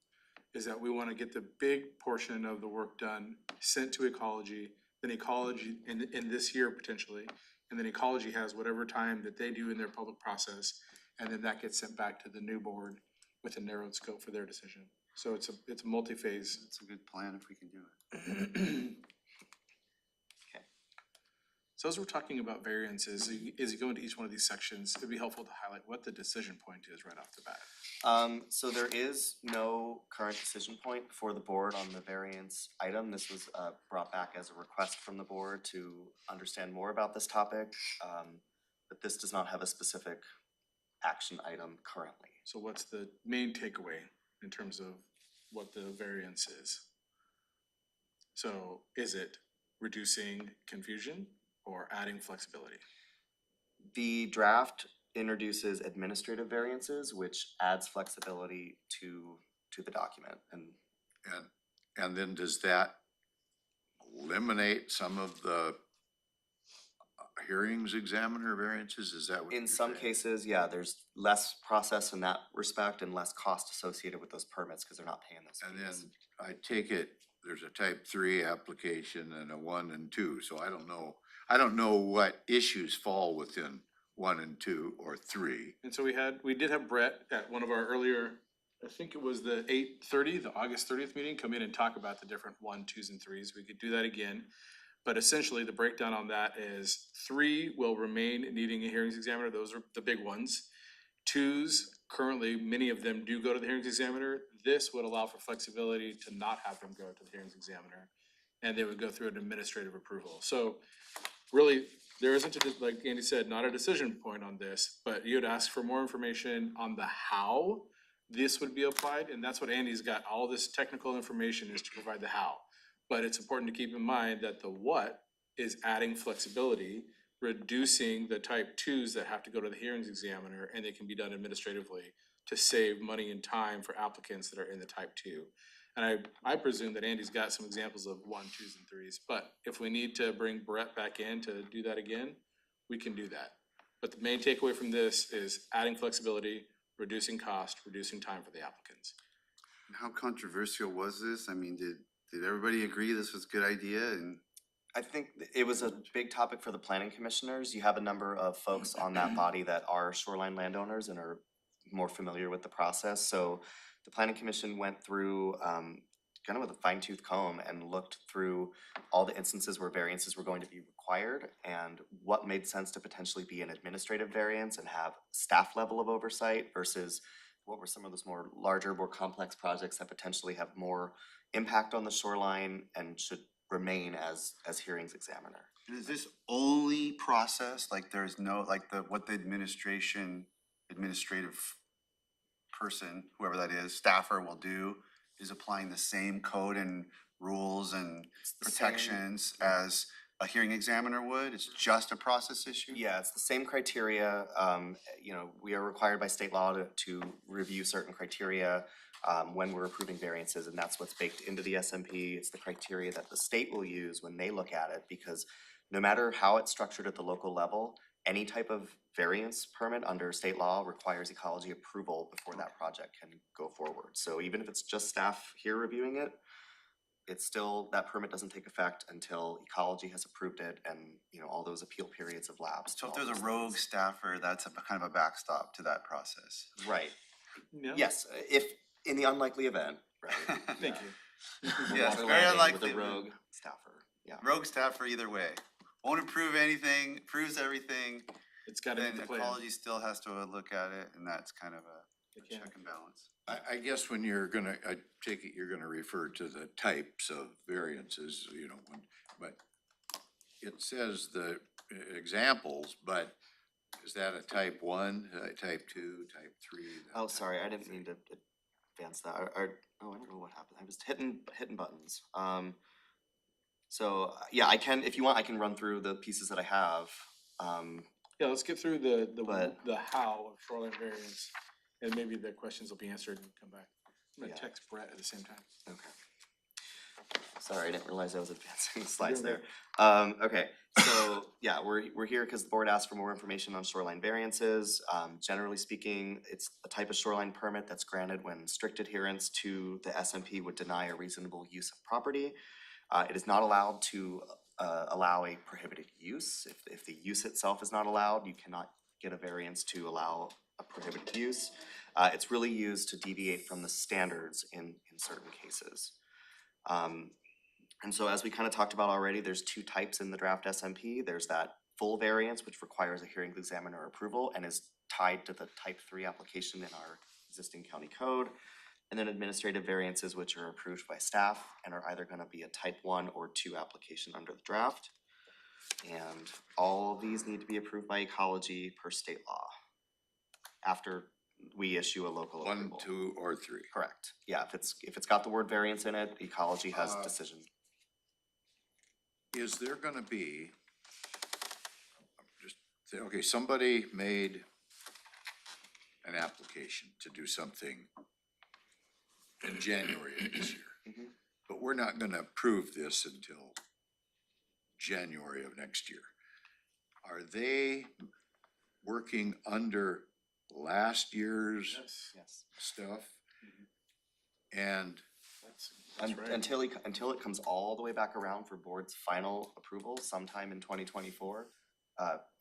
Is that we wanna get the big portion of the work done, sent to ecology, then ecology, in this year potentially, and then ecology has whatever time that they do in their public process, and then that gets sent back to the new board with a narrowed scope for their decision. So it's a multi-phase. It's a good plan if we can do it. Okay. So as we're talking about variances, as you go into each one of these sections, it'd be helpful to highlight what the decision point is right off the bat. So there is no current decision point before the board on the variance item. This was brought back as a request from the board to understand more about this topic. But this does not have a specific action item currently. So what's the main takeaway in terms of what the variance is? So is it reducing confusion or adding flexibility? The draft introduces administrative variances, which adds flexibility to the document. And then does that eliminate some of the hearings examiner variances? Is that what you're In some saying? cases, yeah, there's less process in that respect and less cost associated with those permits because they're not paying those And fees. then I take it, there's a type 3 application and a 1 and 2, so I don't know what issues fall within 1 and 2 or 3. And so we did have Brett at one of our earlier, I think it was the the August 30th meeting, come in and talk about the different 1, 2s, and 3s. We could do that again. But essentially, the breakdown on that is 3 will remain needing a hearings examiner. Those are the big ones. 2s, currently, many of them do go to the hearings examiner. This would allow for flexibility to not have them go to the hearings examiner. And they would go through an administrative approval. So really, there isn't, like Andy said, not a decision point on this, but you'd ask for more information on the how this would be applied. And that's what Andy's got, all this technical information is to provide the how. But it's important to keep in mind that the what is adding flexibility, reducing the type 2s that have to go to the hearings examiner, and they can be done administratively to save money and time for applicants that are in the type 2. And I presume that Andy's got some examples of 1, 2s, and 3s, but if we need to bring Brett back in to do that again, we can do that. But the main takeaway from this is adding flexibility, reducing cost, reducing time for the applicants. How controversial was this? I mean, did everybody agree this was a good idea? And I think it was a big topic for the planning commissioners. You have a number of folks on that body that are shoreline landowners and are more familiar with the process. So the planning commission went through kind of with a fine tooth comb and looked through all the instances where variances were going to be required and what made sense to potentially be an administrative variance and have staff level of oversight versus what were some of those more larger, more complex projects that potentially have more impact on the shoreline and should remain as hearings examiner. is this only process, like there's no, like what the administrative person, whoever that is, staffer will do, is applying the same code and rules and the same- protections as a hearing examiner would? It's just a process issue? Yeah, it's the same criteria. We are required by state law to review certain criteria when we're approving variances, and that's what's baked into the SMP. It's the criteria that the state will use when they look at it, because no matter how it's structured at the local level, any type of variance permit under state law requires ecology approval before that project can go forward. So even if it's just staff here reviewing it, it's still, that permit doesn't take effect until ecology has approved it and, all those appeal periods have lapsed. So if all there's a those rogue things. staffer, that's a kind of a backstop to that process. Right, Yeah. yes, if, in the unlikely event, right? Thank you. Yes, Water very landing unlikely with a event. rogue staffer, yeah. Rogue staffer either way. Won't approve anything, approves everything, It's gotta then be the plan. ecology still has to look at it, and that's kind of a They can't. check and balance. I guess when I take it you're gonna refer to the types of variances, but it says the examples, but is that a type 1, type 2, type 3? Oh, sorry, I didn't mean to advance that. Oh, I don't know what happened. I was hitting buttons. So, yeah, I can, if you want, I can run through the pieces that I have. Yeah, let's get through But- the how of shoreline variance, and maybe the questions will be answered and come back. I'm gonna Yeah. text Brett at the same time. Okay. Sorry, I didn't realize I was advancing the slides You're there. Okay, so, yeah, we're here because the board asked for more information on shoreline variances. Generally speaking, it's a type of shoreline permit that's granted when strict adherence to the SMP would deny a reasonable use of property. It is not allowed to allow a prohibited use. If the use itself is not allowed, you cannot get a variance to allow a prohibited use. It's really used to deviate from the standards in certain cases. And so as we kind of talked about already, there's two types in the draft SMP. There's that full variance, which requires a hearing examiner approval and is tied to the type 3 application in our existing county code. And then administrative variances, which are approved by staff and are either gonna be a type 1 or 2 application under the draft. And all of these need to be approved by ecology per state law after we issue a local approval. 1, 2, or 3. Correct. Yeah, if it's got the word variance in it, ecology has decision. Is there gonna be, okay, somebody made an application to do something in January of this year. Mhm. But we're not gonna approve this until January of next year. Are they working under last year's Yes. stuff? And That's right. Until it comes all the way back around for board's final approval sometime in 2024,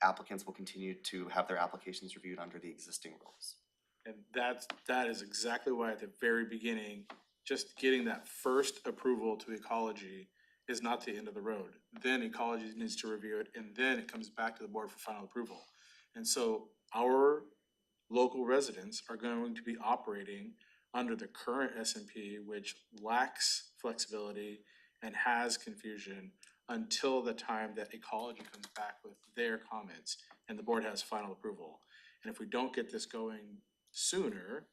applicants will continue to have their applications reviewed under the existing rules. And that is exactly why at the very beginning, just getting that first approval to ecology is not the end of the road. Then ecology needs to review it, and then it comes back to the board for final approval. And so our local residents are going to be operating under the current SMP, which lacks flexibility and has confusion until the time that ecology comes back with their comments and the board has final approval. And if we don't get this going sooner,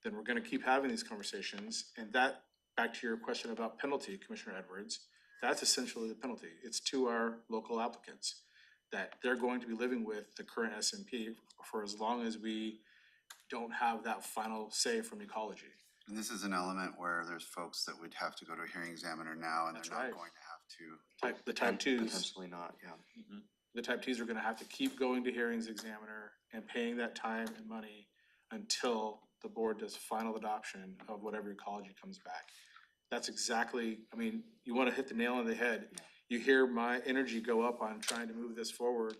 then we're gonna keep having these conversations. And that, back to your question about penalty, Commissioner Edwards, that's essentially the penalty. It's to our local applicants, that they're going to be living with the current SMP for as long as we don't have that final say from ecology. And this is an element where there's folks that would have to go to a hearing examiner now, and That's they're not right. going to have to. The type twos, Potentially not, yeah. the type twos are gonna have to keep going to hearings examiner and paying that time and money until the board does final adoption of whatever ecology comes back. That's exactly, I mean, you wanna hit the nail on the head. Yeah. You hear my energy go up on trying to move this forward.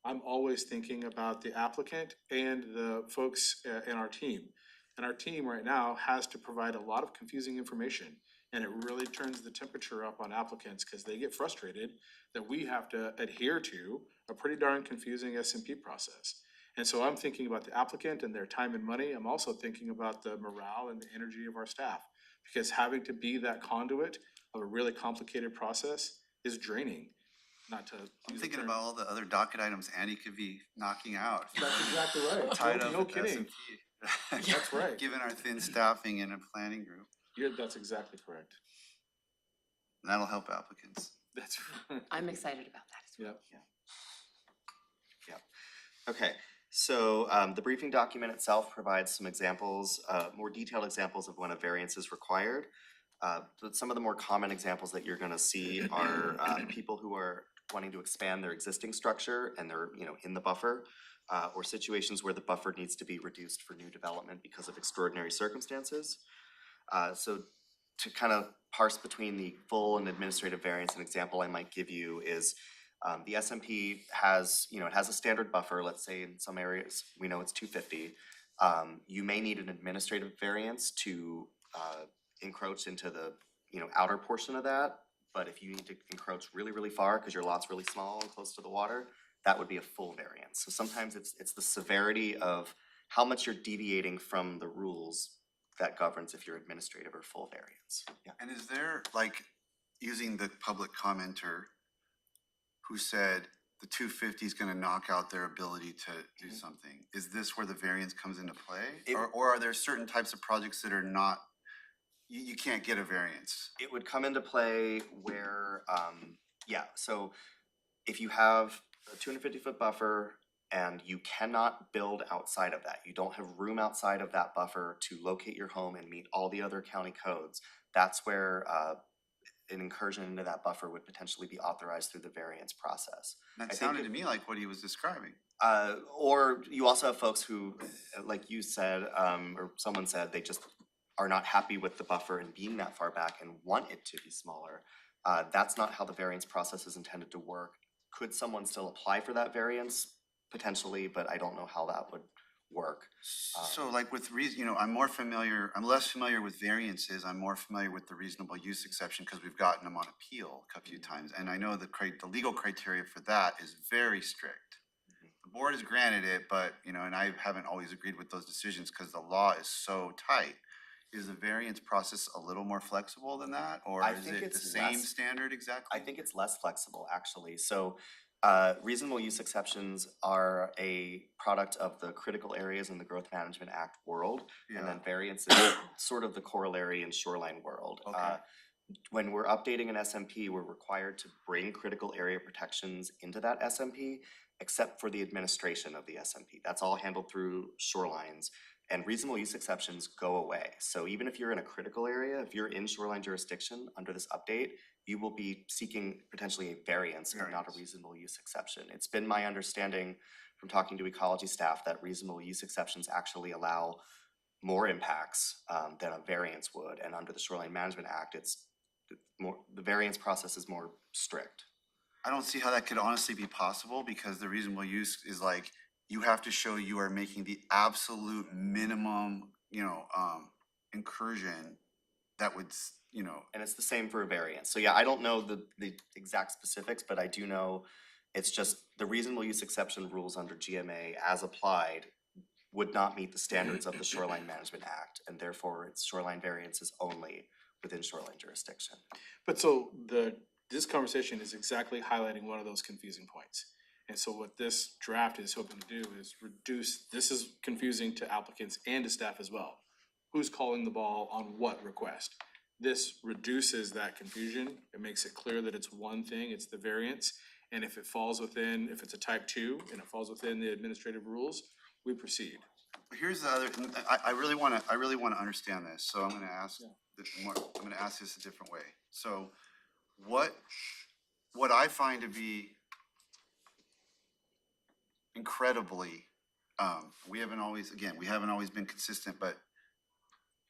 I'm always thinking about the applicant and the folks in our team. And our team right now has to provide a lot of confusing information. And it really turns the temperature up on applicants because they get frustrated that we have to adhere to a pretty darn confusing SMP process. And so I'm thinking about the applicant and their time and money. I'm also thinking about the morale and the energy of our staff. Because having to be that conduit of a really complicated process is draining, not to I'm use the thinking term. about all the other docket items Andy could be knocking out. That's exactly right. Tied No- up no with kidding. S&P. That's right. Given our thin staffing in a planning group, That's exactly correct. and that'll help applicants. That's. I'm excited about that as well. Yep. Okay, so the briefing document itself provides some examples, more detailed examples of when a variance is required. But some of the more common examples that you're gonna see are people who are wanting to expand their existing structure and they're, in the buffer, or situations where the buffer needs to be reduced for new development because of extraordinary circumstances. So to kind of parse between the full and administrative variance, an example I might give you is the SMP has, it has a standard buffer. Let's say in some areas, we know it's 250. You may need an administrative variance to encroach into the, outer portion of that. But if you need to encroach really, really far because your lot's really small and close to the water, that would be a full variance. So sometimes it's the severity of how much you're deviating from the rules that governs if you're administrative or full variance. Yeah. And is there, like, using the public commenter who said the 250 is gonna knock out their ability to do something. Is this where the variance comes into play? It- Or are there certain types of projects that are not, you can't get a variance? It would come into play where, yeah, so if you have a 250-foot buffer and you cannot build outside of that, you don't have room outside of that buffer to locate your home and meet all the other county codes, that's where an incursion into that buffer would potentially be authorized through the variance process. That think sounded if- to me like what he was describing. Or you also have folks who, like you said, or someone said, they just are not happy with the buffer and being that far back and want it to be smaller. That's not how the variance process is intended to work. Could someone still apply for that variance? Potentially, but I don't know how that would work. So like with I'm less familiar with variances, I'm more familiar with the reasonable use exception because we've gotten them on appeal a few times. And I know the legal criteria for that is very strict. The board has granted it, but, and I haven't always agreed with those decisions because the law is so tight. Is the variance process a little more flexible than that, or I is think it the it's same less- standard exactly? I think it's less flexible, actually. So reasonable use exceptions are a product of the critical areas in the Growth Management Act world. And Yeah. then variance is sort of the corollary in shoreline world. Okay. When we're updating an SMP, we're required to bring critical area protections into that SMP, except for the administration of the SMP. That's all handled through shorelines. And reasonable use exceptions go away. So even if you're in a critical area, if you're in shoreline jurisdiction under this update, you will be seeking potentially a variance and not a Variance. reasonable use exception. It's been my understanding from talking to ecology staff that reasonable use exceptions actually allow more impacts than a variance would. And under the Shoreline Management Act, the variance process is more strict. I don't see how that could honestly be possible because the reasonable use is like, you have to show you are making the absolute minimum, incursion that would, And it's the same for a variance. So yeah, I don't know the exact specifics, but I do know it's just the reasonable use exception rules under GMA as applied would not meet the standards of the Shoreline Management Act, and therefore it's shoreline variances only within shoreline jurisdiction. But so this conversation is exactly highlighting one of those confusing points. And so what this draft is hoping to do is reduce, this is confusing to applicants and to staff as well. Who's calling the ball on what request? This reduces that confusion. It makes it clear that it's one thing, it's the variance. And if it falls within, if it's a type 2 and it falls within the administrative rules, we proceed. here's the other, I really wanna understand this, so I'm gonna ask this a different way. So what I find to be incredibly, we haven't always been consistent, but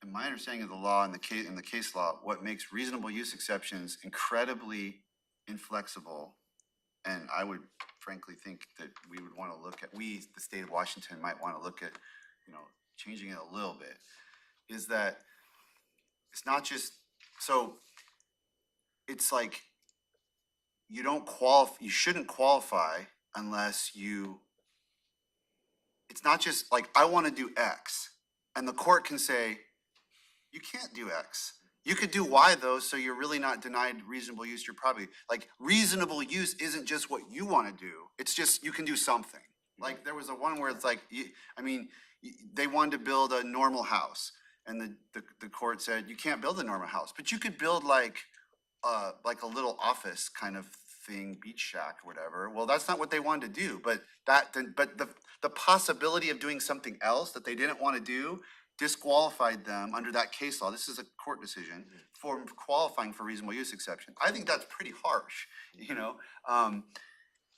in my understanding of the law and the case law, what makes reasonable use exceptions incredibly inflexible, and I would frankly think that we would want to look at, the state of Washington might want to look at, changing it a little bit, is that it's not just, so it's like you shouldn't qualify unless it's not just like, I want to do X, and the court can say, you can't do X. You could do Y though, so you're really not denied reasonable use. You're probably, like, reasonable use isn't just what you want to do. It's just, you can do something. Like, there was a one where it's like, they wanted to build a normal house, and the court said, you can't build a normal house, but you could build like a little office kind of thing, beach shack or whatever. Well, that's not what they wanted to do, but the possibility of doing something else that they didn't want to do disqualified them under that case law. This is a court decision for qualifying for reasonable use exception. I think that's pretty harsh,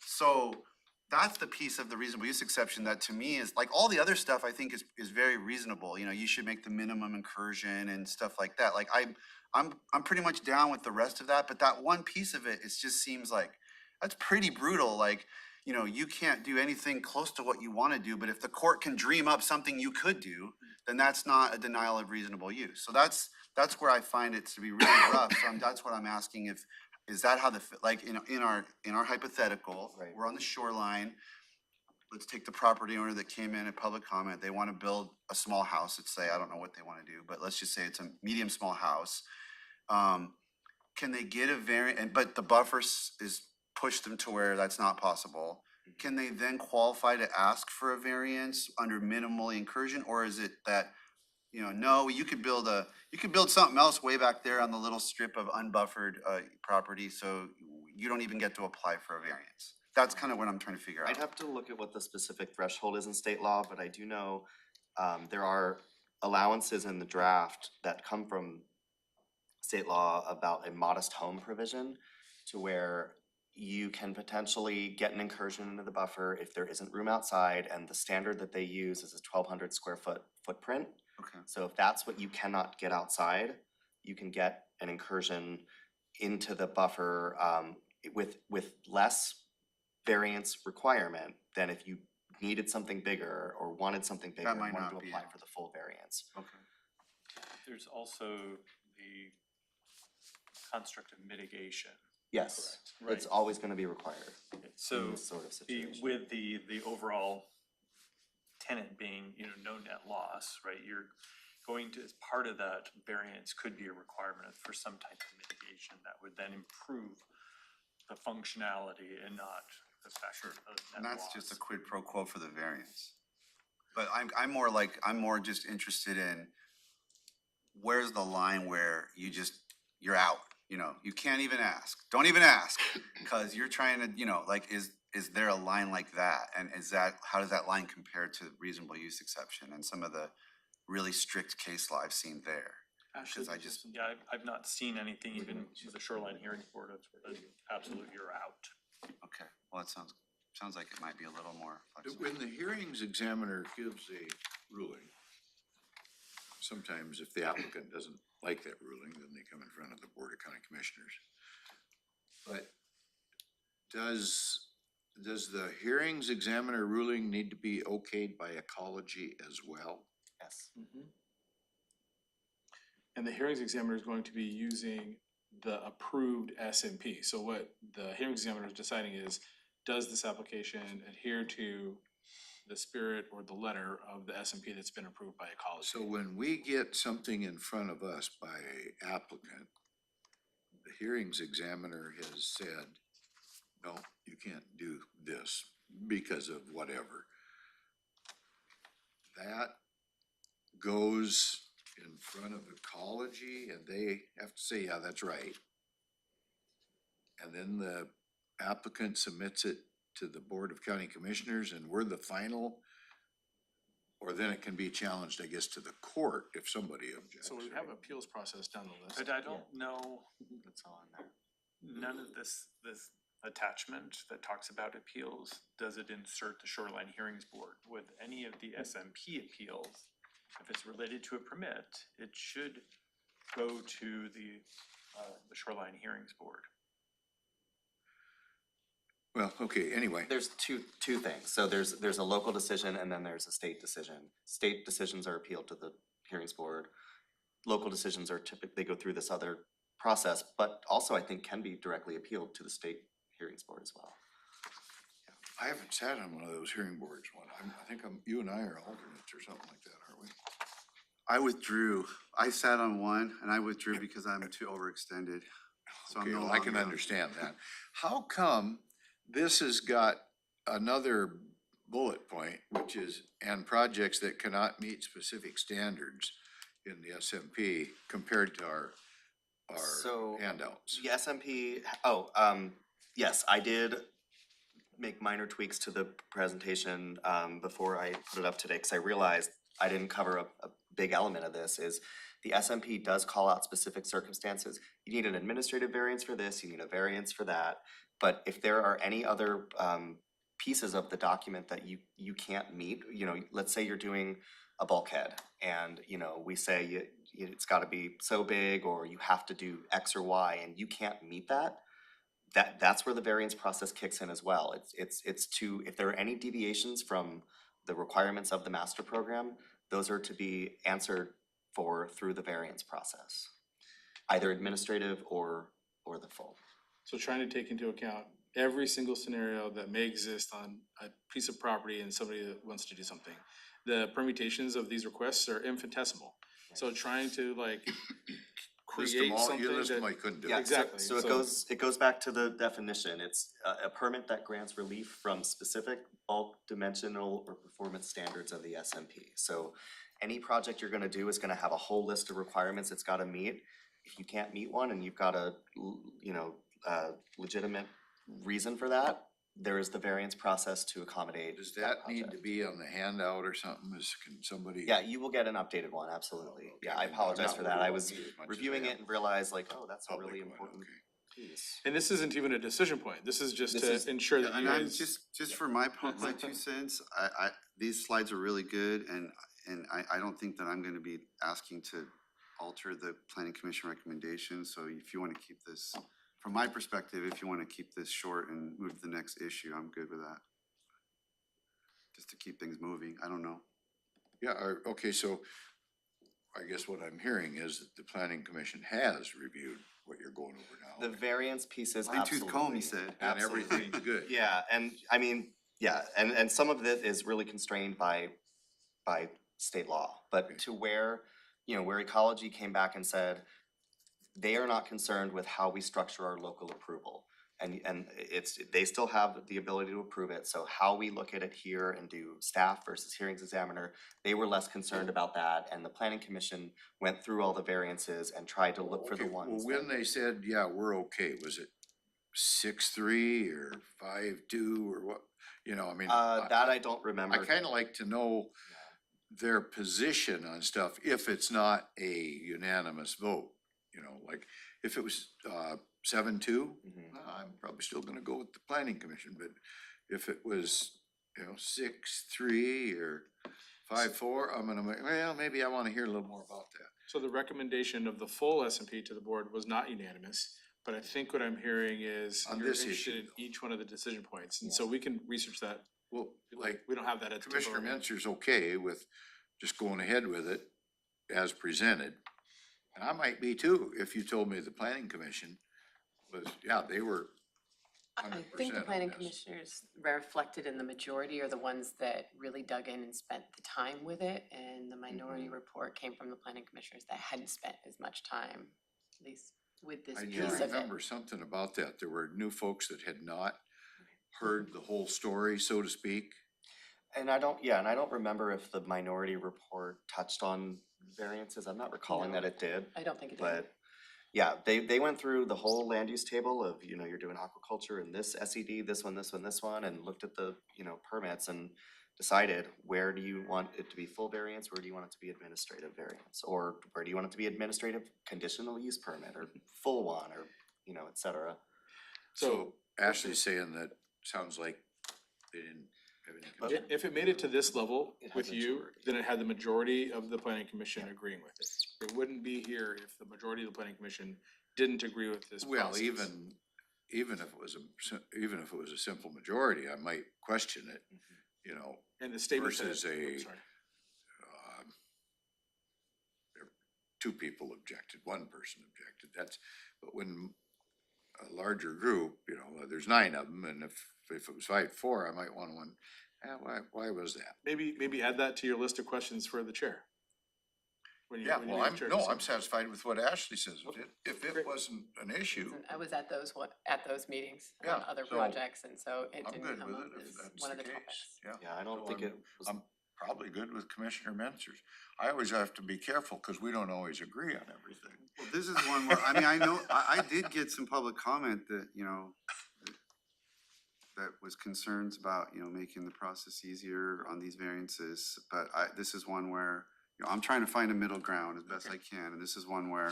so that's the piece of the reasonable use exception that to me is like, all the other stuff I think is very reasonable. You should make the minimum incursion and stuff like that. Like I'm pretty much down with the rest of that, but that one piece of it just seems like that's pretty brutal. Like, you can't do anything close to what you want to do, but if the court can dream up something you could do, then that's not a denial of reasonable use. So that's where I find it to be really rough. So that's what I'm asking, is that how in our hypothetical, Right. We're on the shoreline. Let's take the property owner that came in at public comment. They want to build a small house. Let's say, I don't know what they want to do, but let's just say it's a medium small house. Can they get a variance? But the buffer is push them to where that's not possible, can they then qualify to ask for a variance under minimal incursion, or is it that, you know, no, you could build something else way back there on the little strip of unbuffered property, so you don't even get to apply for a variance? That's kind of what I'm trying to figure out. I'd have to look at what the specific threshold is in state law, but I do know there are allowances in the draft that come from state law about a modest home provision, to where you can potentially get an incursion into the buffer if there isn't room outside, and the standard that they use is a 1,200 square foot footprint. Okay. So if that's what you cannot get outside, you can get an incursion into the buffer with less variance requirement than if you needed something bigger or wanted something bigger and might wanted not to be apply enough. for the full variance. Okay. There's also the construct of mitigation. Yes, Correct, it's right. always gonna be required in So this sort of the, situation. with the overall tenant being, you know, no net loss, right? You're going to, as part of that variance could be a requirement for some type of mitigation that would then improve the functionality and not affect the net And that's just a loss. quid pro quo for the variance. But I'm more just interested in where's the line where you're out, you know, you can't even ask, don't even ask, because you're trying to, you know, like, is there a line like that? And how does that line compare to reasonable use exception and some of the really strict case law I've seen there? Because I just, Yeah, I've not seen anything even with the Shoreline Hearings Board of absolute you're out. okay, well, it sounds like it might be a little more flexible. When the hearings examiner gives a ruling, sometimes if the applicant doesn't like that ruling, then they come in front of the Board of County Commissioners. But does the hearings examiner ruling need to be okayed by ecology as well? Yes. And the hearings examiner is going to be using the approved SMP. So what the hearing examiner is deciding is, does this application adhere to the spirit or the letter of the SMP that's been approved by ecology? So when we get something in front of us by an applicant, the hearings examiner has said, no, you can't do this because of whatever. That goes in front of ecology and they have to say, yeah, that's right. And then the applicant submits it to the Board of County Commissioners and we're the final, or then it can be challenged, I guess, to the court if somebody objects. So we have appeals process down the list. But I don't know, That's all in there. none of this attachment that talks about appeals, does it insert the Shoreline Hearings Board? With any of the SMP appeals, if it's related to a permit, it should go to the Shoreline Hearings Board. Well, okay, anyway. There's two things. So there's a local decision and then there's a state decision. State decisions are appealed to the hearings board. Local decisions are typically, they go through this other process, but also I think can be directly appealed to the state hearings board as well. I haven't sat on one of those hearing boards. I think you and I are alternates or something like that, aren't we? I withdrew. I sat on one and I withdrew because I'm too overextended. So Okay, I'm no well, I can longer- understand that. How come this has got another bullet point, which is, and projects that cannot meet specific standards in the SMP compared to our So, handouts? The SMP, yes, I did make minor tweaks to the presentation before I put it up today, because I realized I didn't cover a big element of this, is the SMP does call out specific circumstances. You need an administrative variance for this, you need a variance for that. But if there are any other pieces of the document that you can't meet, you know, let's say you're doing a bulkhead and, you know, we say it's gotta be so big or you have to do X or Y and you can't meet that, that's where the variance process kicks in as well. It's to, if there are any deviations from the requirements of the master program, those are to be answered for through the variance process, either administrative or the full. So trying to take into account every single scenario that may exist on a piece of property and somebody that wants to do something. The permutations of these requests are infinitesimal. So trying to like create List them all, something you list them, that. I couldn't do Yeah, it. Exactly, So it goes back to the definition. It's a permit that grants relief from specific bulk dimensional or performance standards of the SMP. So any project you're gonna do is gonna have a whole list of requirements it's gotta meet. If you can't meet one and you've got a, legitimate reason for that, there is the variance process to accommodate Does that need to project. be on the handout or something? Can somebody? Yeah, you will get an updated one, absolutely. Okay, Yeah, I then I'm apologize not for worried that. I about was me as much as reviewing I it am and realized like, oh, that's a public really one, important okay. piece. And this isn't even a decision point. This is just This to is- ensure that you And I'm guys. just for my 2 cents, these slides are really good, and I don't think that I'm gonna be asking to alter the planning commission recommendation, so if you wanna keep this, from my perspective, if you wanna keep this short and move to the next issue, I'm good with that. Just to keep things moving, I don't know. Yeah, okay, so I guess what I'm hearing is that the planning commission has reviewed what you're going over now. The variance pieces, Fine tooth absolutely. comb, he said. And Absolutely. everything's good. Yeah, and I mean, yeah, and some of it is really constrained by state law, but to where, where ecology came back and said, they are not concerned with how we structure our local approval. And they still have the ability to approve it, so how we look at it here and do staff versus hearings examiner, they were less concerned about that, and the planning commission went through all the variances and tried to look for the Okay, ones well, when that. they said, yeah, we're okay, was it 6-3 or 5-2 or what? I mean. That I don't I remember. kinda like to know their position on stuff if it's not a unanimous vote, like if it was 7-2, Mhm. I'm probably still gonna go with the planning commission, but if it was, 6-3 or 5-4, I'm gonna, well, maybe I wanna hear a little more about that. So the recommendation of the full SMP to the board was not unanimous, but I think what I'm hearing is On you're this interested issue, in though. each one of the decision points, and so we can research that. Well, like We don't have that at the tip of Commissioner our- Mentzer's okay with just going ahead with it as presented. And I might be too, if you told me the planning commission was, yeah, they were I 100% think the on planning this. commissioners reflected in the majority are the ones that really dug in and spent the time with it. And the minority report came from the planning commissioners that hadn't spent as much time, at least with this I do piece of it. remember something about that. There were new folks that had not heard the whole story, so to speak. And I don't remember if the minority report touched on variances. I'm not recalling No. that it did. I don't think it did. But yeah, they went through the whole land use table of, you're doing aquaculture in this SED, this one, and looked at the, permits and decided where do you want it to be full variance, where do you want it to be administrative variance, or where do you want it to be administrative conditional use permit or full one, or, et cetera. So Ashley's saying that sounds like they didn't have any But- concern. If it made it to this level It had with you, majority. then it had the majority of the planning commission agreeing with it. It wouldn't be here if the majority of the planning commission didn't agree with this Well, process. even if it was a simple majority, I might question it, And the statement said. versus oops, sorry. two people objected, one person objected, but when a larger group, there's 9 of them, and if it was 5-4, I might want one, why was that? Maybe add that to your list of questions for the chair. When you- Yeah, when you well, leave chair I'm decision. satisfied with what Ashley says, Okay, if it great. wasn't an issue, I was at those meetings on Yeah, other so projects, and so it I'm didn't good come with up it if as that's one of the the case, topics. yeah. Yeah, I don't So think it was. I'm probably good with Commissioner Mentzer's. I always have to be careful, cause we don't always agree on everything. Well, this is one where, I know, I did get some public comment that, that was concerns about, making the process easier on these variances, but this is one where, I'm trying to find a middle ground as best I can, and this is one where,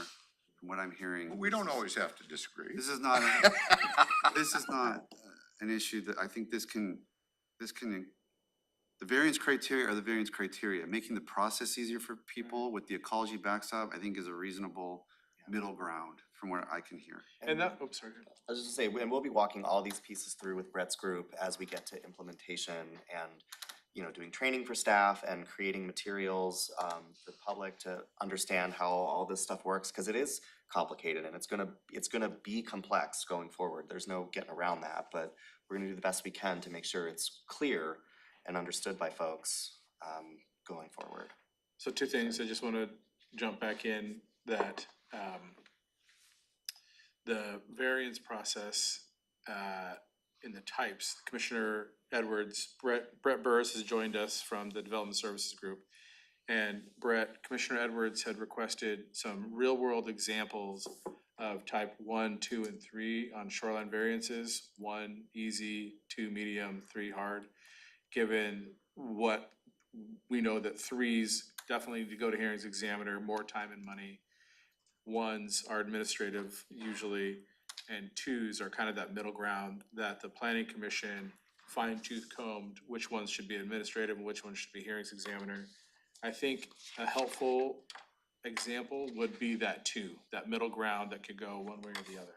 from what I'm hearing. But we don't always have to disagree. This is not, this is not an issue that I think this can, the variance criteria are the variance criteria. Making the process easier for people with the ecology backstop, I think is a reasonable middle ground from where I can hear. And that, oops, sorry. I was just gonna say, and we'll be walking all these pieces through with Brett's group as we get to implementation and, doing training for staff and creating materials, for the public to understand how all this stuff works, cause it is complicated and it's gonna be complex going forward. There's no getting around that, but we're gonna do the best we can to make sure it's clear and understood by folks, going forward. So two things, I just wanna jump back in that, the variance process, in the types, Commissioner Edwards, Brett Burris has joined us from the Development Services Group. And Commissioner Edwards had requested some real-world examples of type 1, 2, and 3 on shoreline variances. 1 easy, 2 medium, 3 hard. Given what we know that 3s definitely need to go to hearings examiner, more time and money. 1s are administrative usually, and 2s are kind of that middle ground that the planning commission fine-tooth combed which ones should be administrative and which ones should be hearings examiner. I think a helpful example would be that 2, that middle ground that could go one way or the other.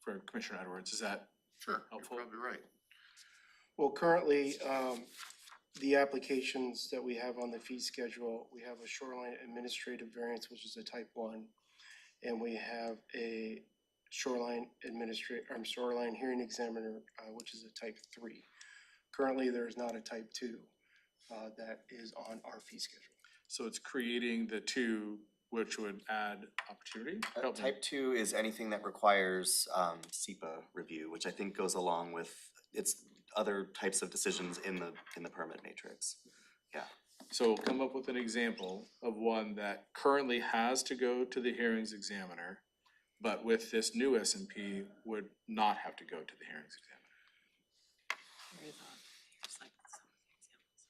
For Commissioner Edwards, is that Sure, helpful? you're probably right. Well, currently, the applications that we have on the fee schedule, we have a shoreline administrative variance, which is a type 1. And we have a shoreline hearing examiner, which is a type 3. Currently, there is not a type 2 that is on our fee schedule. So it's creating the 2, which would add opportunity? Help me. Type 2 is anything that requires SEPA review, which I think goes along with its other types of decisions in the permit matrix. Yeah. So we'll come up with an example of one that currently has to go to the hearings examiner, but with this new SMP would not have to go to the hearings examiner. Here's like some examples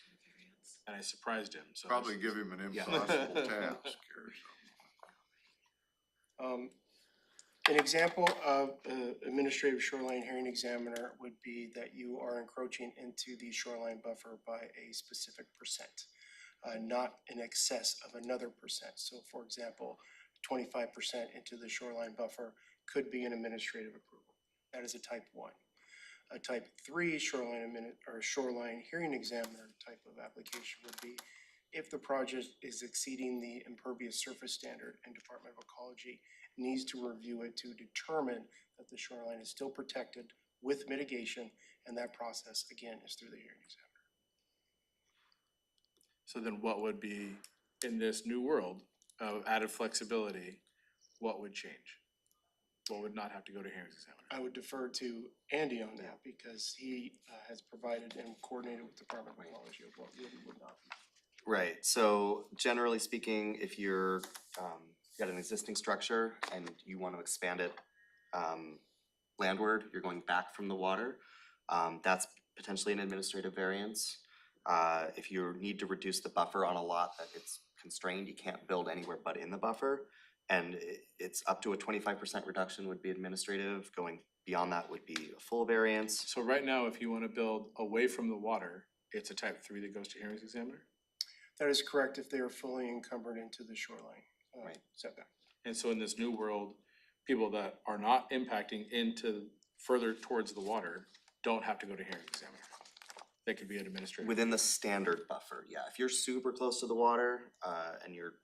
of variance. And I surprised him, so. Probably give him an Yeah. impossible task or something. An example of administrative shoreline hearing examiner would be that you are encroaching into the shoreline buffer by a specific percent, not in excess of another percent. So for example, 25% into the shoreline buffer could be an administrative approval. That is a type 1. A type 3 shoreline hearing examiner type of application would be if the project is exceeding the impervious surface standard and Department of Ecology needs to review it to determine that the shoreline is still protected with mitigation, and that process, again, is through the hearing examiner. So then what would be, in this new world of added flexibility, what would change? What would not have to go to hearings examiner? I would defer to Andy on that because he has provided and coordinated with Department of Ecology of what would and would not be. Right, so generally speaking, if you're got an existing structure and you want to expand it landward, you're going back from the water, that's potentially an administrative variance. If you need to reduce the buffer on a lot that it's constrained, you can't build anywhere but in the buffer, and it's up to a 25% reduction would be administrative. Going beyond that would be a full variance. So right now, if you want to build away from the water, it's a type 3 that goes to hearings examiner? That is correct if they are fully encumbered into the shoreline Right. setback. And so in this new world, people that are not impacting into further towards the water don't have to go to hearing examiner. They could be an administrative. Within the standard buffer, yeah. If you're super close to the water, and you're,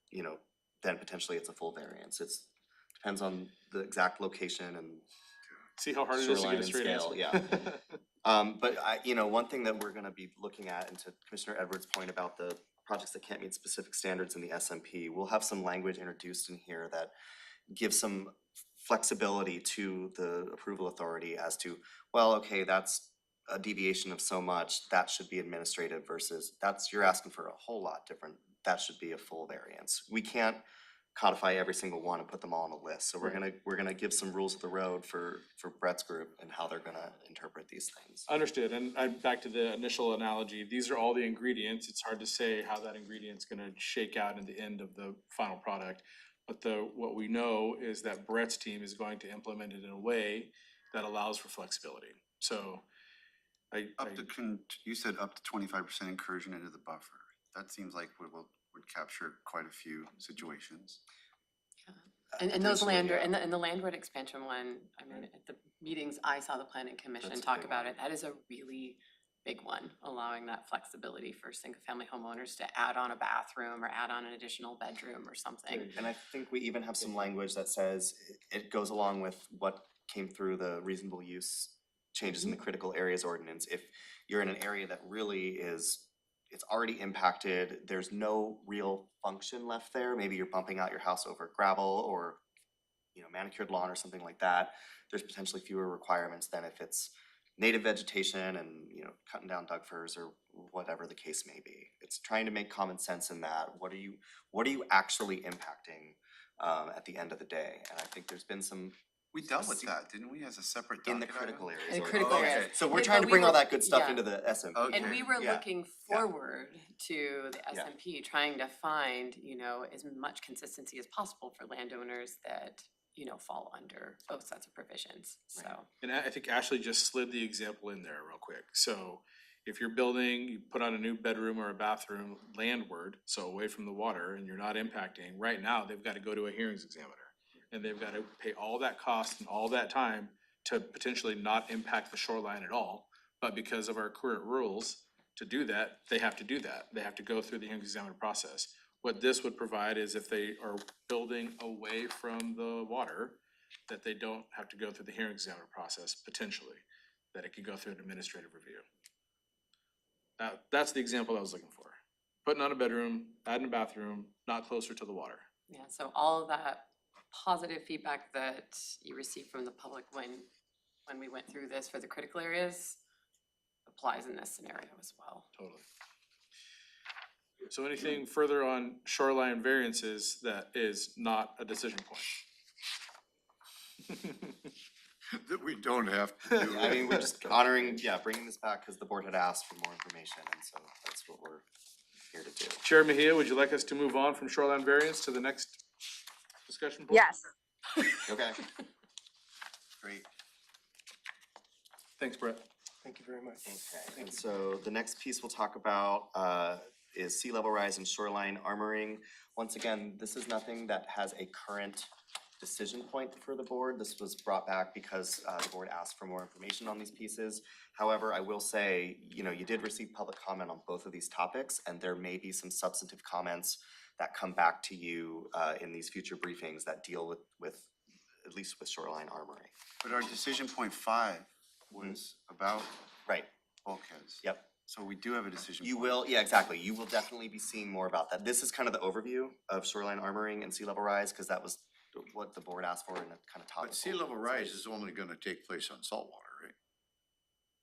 then potentially it's a full variance. Depends on the exact location and See how hard it is to shoreline get a and straight scale, answer? yeah. But one thing that we're gonna be looking at, and to Commissioner Edwards' point about the projects that can't meet specific standards in the SMP, we'll have some language introduced in here that gives some flexibility to the approval authority as to, well, okay, that's a deviation of so much, that should be administrative versus you're asking for a whole lot different, that should be a full variance. We can't codify every single one and put them all on a list, so we're gonna give some rules of the road for Brett's group and how they're gonna interpret these things. Understood, and back to the initial analogy, these are all the ingredients. It's hard to say how that ingredient's gonna shake out in the end of the final product. But what we know is that Brett's team is going to implement it in a way that allows for flexibility. So You said up to 25% incursion into the buffer. That seems like would capture quite a few situations. And those Potentially, landward, yeah. and the landward expansion one, I mean, at the meetings, I saw the planning commission That's a talk big about one. it. That is a really big one, allowing that flexibility for single-family homeowners to add on a bathroom or add on an additional bedroom or something. And I think we even have some language that says it goes along with what came through the reasonable use changes in the critical areas ordinance. If you're in an area that really it's already impacted, there's no real function left there, maybe you're bumping out your house over gravel or manicured lawn or something like that, there's potentially fewer requirements than if it's native vegetation and, cutting down Doug firs or whatever the case may be. It's trying to make common sense in that. What are you actually impacting at the end of the day? And I think there's been some We dealt with that, didn't we, as a separate in the docket item? critical areas. In or- critical okay. areas. So we're Yeah, trying but to we bring all were- that good stuff yeah. into the SMP. Okay. And we were Yeah. looking forward to the Yeah. SMP, trying to find, as much consistency as possible for landowners that, fall under both sets of provisions, so. And I think Ashley just slid the example in there real quick. So if you're building, you put on a new bedroom or a bathroom landward, so away from the water, and you're not impacting, right now, they've got to go to a hearings examiner. And they've got to pay all that cost and all that time to potentially not impact the shoreline at all. But because of our current rules, to do that, they have to do that. They have to go through the hearings examiner process. What this would provide is if they are building away from the water, that they don't have to go through the hearing examiner process, potentially, that it could go through an administrative review. That's the example I was looking for. Putting on a bedroom, adding a bathroom, not closer to the water. Yeah, so all of that positive feedback that you received from the public when we went through this for the critical areas applies in this scenario as well. Totally. So anything further on shoreline variances that is not a decision point? That we don't have to do. I mean, we're just honoring, bringing this back because the board had asked for more information, and so that's what we're here to do. Chair Mejia, would you like us to move on from shoreline variance to the next discussion point? Yes. Okay. Great. Thanks, Brett. Thank you very much. Okay, and so the next piece we'll talk about is sea level rise and shoreline armoring. Once again, this is nothing that has a current decision point for the board. This was brought back because the board asked for more information on these pieces. However, I will say, you did receive public comment on both of these topics, and there may be some substantive comments that come back to you in these future briefings that deal with at least with shoreline armoring. But our decision point 5 was about Right, bulkheads. yep. So we do have a decision point. You will, yeah, exactly. You will definitely be seeing more about that. This is kind of the overview of shoreline armoring and sea level rise, because that was what the board asked for and it kind of taught. But sea level rise is only gonna take place on saltwater, right?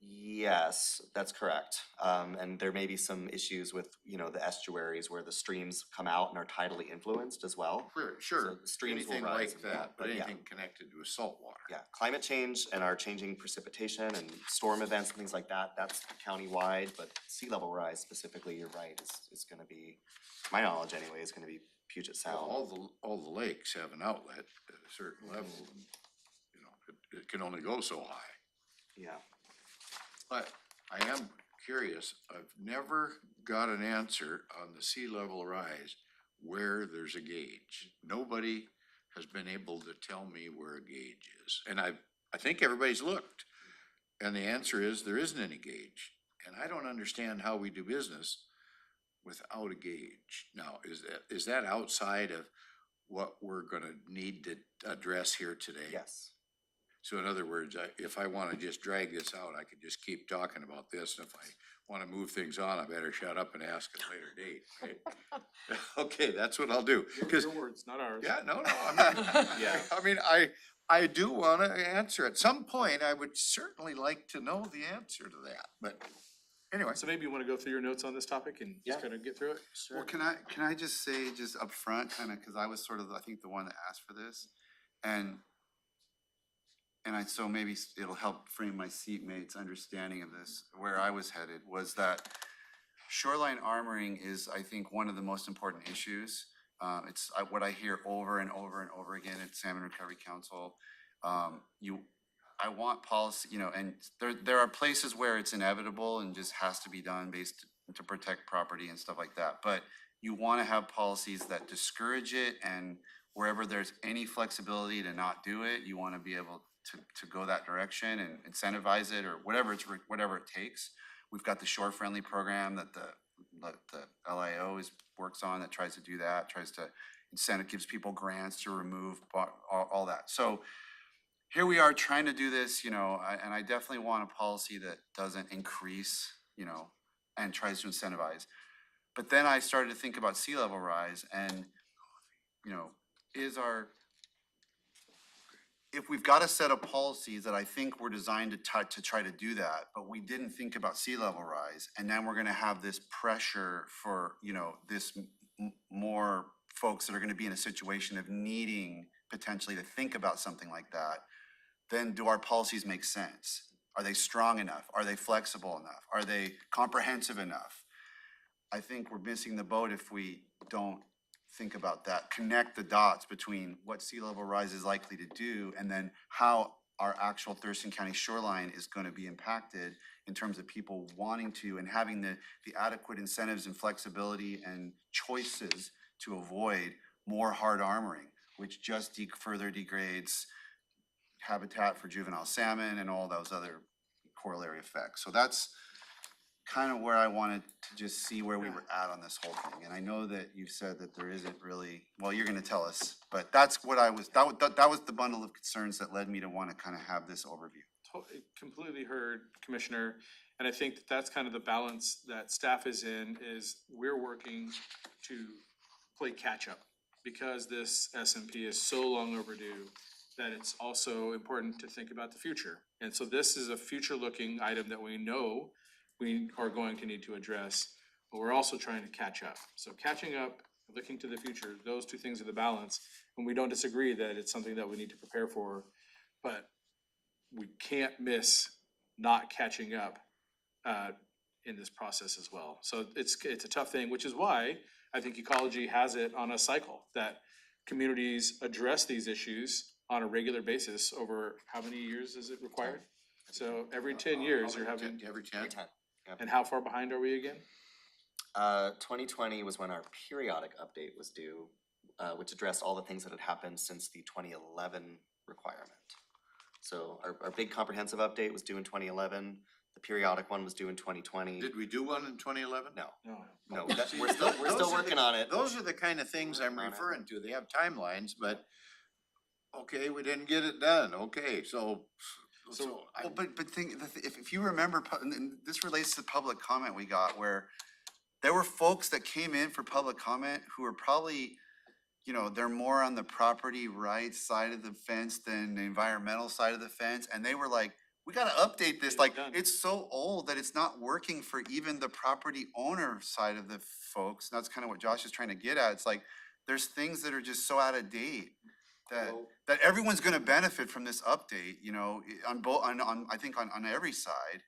Yes, that's correct. And there may be some issues with, the estuaries where the streams come out and are tidally influenced as well. Sure, the streams will anything rise like and fall, that, but but yeah. anything connected to saltwater. Yeah, climate change and our changing precipitation and storm events and things like that, that's countywide, but sea level rise specifically, you're right, is gonna be, to my knowledge anyway, is gonna be Puget Sound. All the lakes have an outlet at a certain level, and, it can only go so high. Yeah. But I am curious, I've never got an answer on the sea level rise where there's a gauge. Nobody has been able to tell me where a gauge is, and I think everybody's looked. And the answer is there isn't any gauge, and I don't understand how we do business without a gauge. Now, is that outside of what we're gonna need to address here today? Yes. So in other words, if I wanna just drag this out, I could just keep talking about this, and if I wanna move things on, I better shut up and ask at a later date, right? Okay, that's what I'll do, cause, Your words, not ours. yeah, no, I mean, I do wanna answer. At some point, I would certainly like to know the answer to that, but anyway. So maybe you want to go through your notes on this topic and just Yeah. kind of get through it? Sure. Well, can I just say just up front, kind of, because I was sort of, I think, the one that asked for this, and so maybe it'll help frame my seatmates' understanding of this. Where I was headed was that shoreline armoring is, I think, one of the most important issues. It's what I hear over and over and over again at Salmon Recovery Council. I want policy, and there are places where it's inevitable and just has to be done based to protect property and stuff like that. But you want to have policies that discourage it, and wherever there's any flexibility to not do it, you want to be able to go that direction and incentivize it or whatever it takes. We've got the shore friendly program that the LIO works on that tries to do that, tries to gives people grants to remove all that. So here we are trying to do this, and I definitely want a policy that doesn't increase, and tries to incentivize. But then I started to think about sea level rise and, if we've got a set of policies that I think were designed to try to do that, but we didn't think about sea level rise, and then we're gonna have this pressure for, you know, this more folks that are gonna be in a situation of needing potentially to think about something like that, then do our policies make sense? Are they strong enough? Are they flexible enough? Are they comprehensive enough? I think we're missing the boat if we don't think about that, connect the dots between what sea level rise is likely to do and then how our actual Thurston County shoreline is going to be impacted in terms of people wanting to and having the adequate incentives and flexibility and choices to avoid more hard armoring, which just further degrades habitat for juvenile salmon and all those other corollary effects. So that's kind of where I wanted to just see where we were at on this whole thing. And I know that you said that there isn't really, well, you're gonna tell us, but that's what that was the bundle of concerns that led me to want to kind of have this overview. Completely heard, Commissioner, and I think that that's kind of the balance that staff is in, is we're working to play catch-up because this SMP is so long overdue that it's also important to think about the future. And so this is a future-looking item that we know we are going to need to address, but we're also trying to catch up. So catching up, looking to the future, those two things are the balance, and we don't disagree that it's something that we need to prepare for, but we can't miss not catching up in this process as well. So it's a tough thing, which is why I think ecology has it on a cycle, that communities address these issues on a regular basis over how many years is it required? So every 10 years you're having, Every 10? Yep. and how far behind are we again? 2020 was when our periodic update was due, which addressed all the things that had happened since the 2011 requirement. So our big comprehensive update was due in 2011. The periodic one was due in 2020. Did we do one in 2011? No, No. no, we're still working on it. Those are the kind of things I'm Working on it. referring to. They have timelines, but, okay, we didn't get it done. Okay, so Well, but think, if you remember, and this relates to the public comment we got, where there were folks that came in for public comment who were probably, you know, they're more on the property rights side of the fence than the environmental side of the fence, and they were like, we gotta update this, like, done. it's so old that it's not working for even the property owner side of the folks. And that's kind of what Josh is trying to get at. It's like, there's things that are just so out of date that Well- that everyone's gonna benefit from this update, you know, on both, I think on every side,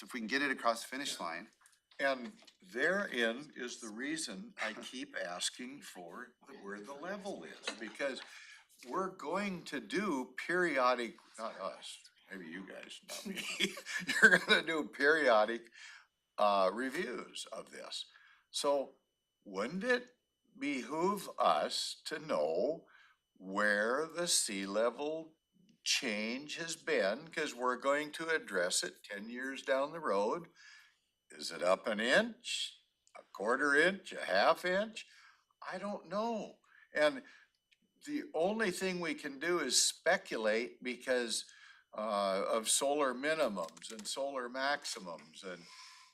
if we can get it across the finish line. And therein is the reason I keep asking for where the level is, because we're going to do periodic, not us, maybe you guys, not me. You're gonna do periodic reviews of this. So wouldn't it behoove us to know where the sea level change has been? Because we're going to address it 10 years down the road. Is it up an inch, a quarter inch, a half inch? I don't know. And the only thing we can do is speculate because of solar minimums and solar maximums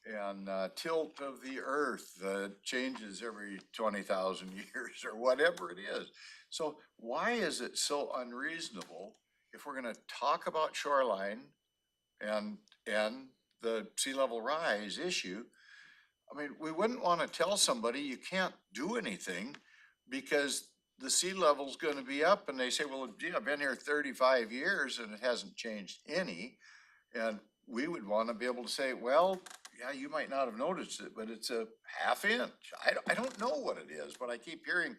and tilt of the earth that changes every 20,000 years or whatever it is. So why is it so unreasonable if we're gonna talk about shoreline and the sea level rise issue? I mean, we wouldn't wanna tell somebody you can't do anything because the sea level's gonna be up and they say, well, gee, I've been here 35 years and it hasn't changed any. And we would wanna be able to say, well, yeah, you might not have noticed it, but it's a half inch. I don't know what it is, but I keep hearing,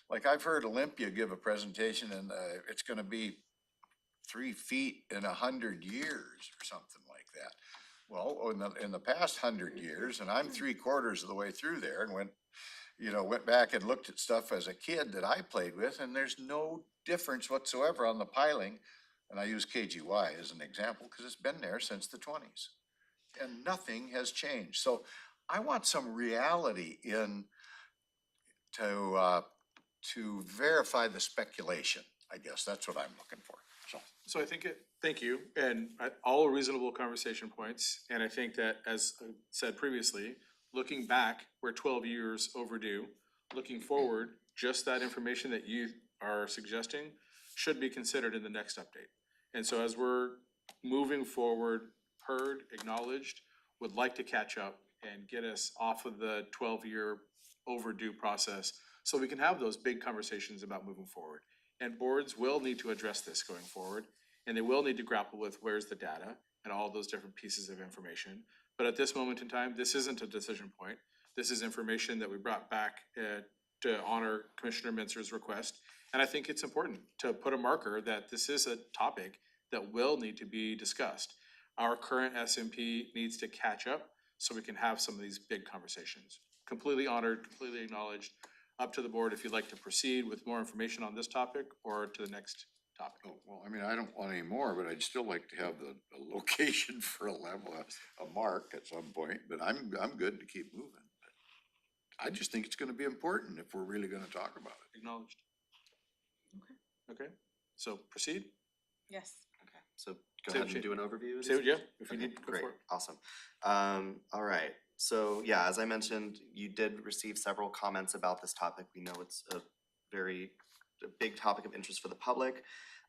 like I've heard Olympia give a presentation and it's gonna be 3 feet in 100 years or something like that. Well, in the past 100 years, and I'm 3/4 of the way through there and went back and looked at stuff as a kid that I played with, and there's no difference whatsoever on the piling. And I use KGY as an example because it's been there since the 20s. And nothing has changed. So I want some reality in to verify the speculation. I guess that's what I'm looking for. So I think thank you, and all reasonable conversation points, and I think that, as I said previously, looking back, we're 12 years overdue. Looking forward, just that information that you are suggesting should be considered in the next update. And so as we're moving forward, heard, acknowledged, would like to catch up and get us off of the 12-year overdue process so we can have those big conversations about moving forward. And boards will need to address this going forward, and they will need to grapple with where's the data and all those different pieces of information. But at this moment in time, this isn't a decision point. This is information that we brought back to honor Commissioner Mintzer's request. And I think it's important to put a marker that this is a topic that will need to be discussed. Our current SMP needs to catch up so we can have some of these big conversations. Completely honored, completely acknowledged. Up to the board if you'd like to proceed with more information on this topic or to the next topic. Oh, well, I mean, I don't want any more, but I'd still like to have a location for a level, a mark at some point, but I'm good to keep moving. I just think it's gonna be important if we're really gonna talk about it. Acknowledged. Okay, so proceed. Yes. Okay, so go Say ahead what and you- do an overview. Say, yeah, if you Okay, need, go great, for it. awesome. All right, so yeah, as I mentioned, you did receive several comments about this topic. We know it's a big topic of interest for the public.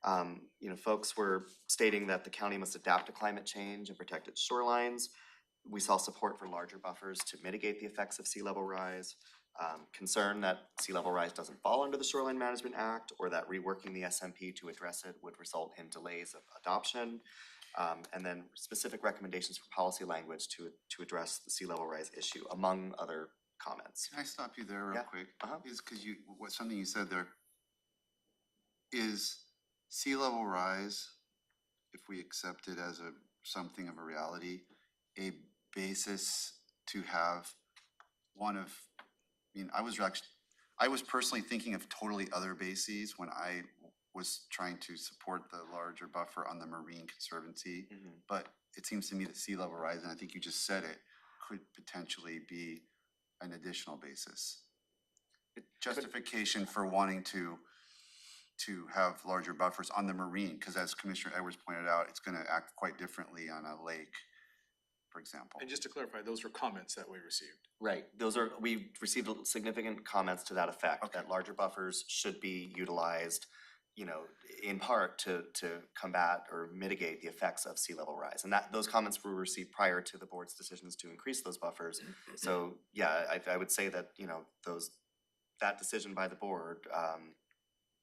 You know, folks were stating that the county must adapt to climate change and protect its shorelines. We saw support for larger buffers to mitigate the effects of sea level rise. Concern that sea level rise doesn't fall under the Shoreline Management Act, or that reworking the SMP to address it would result in delays of adoption. And then specific recommendations for policy language to address the sea level rise issue, among other comments. Can I stop you there real Yeah, quick? uh-huh. Is, cause something you said there, is sea level rise, if we accept it as something of a reality, a basis to have one of, I mean, I was personally thinking of totally other bases when I was trying to support the larger buffer on the Marine Conservancy. But it seems to me that sea level rise, and I think you just said it, could potentially be an additional basis. Justification for wanting to have larger buffers on the marine, because as Commissioner Edwards pointed out, it's gonna act quite differently on a lake, for example. And just to clarify, those were comments that we received. Right, we received significant comments to that effect, Okay. that larger buffers should be utilized, you know, in part to combat or mitigate the effects of sea level rise. And those comments were received prior to the board's decisions to increase those buffers. So, yeah, I would say that, you know, that decision by the board,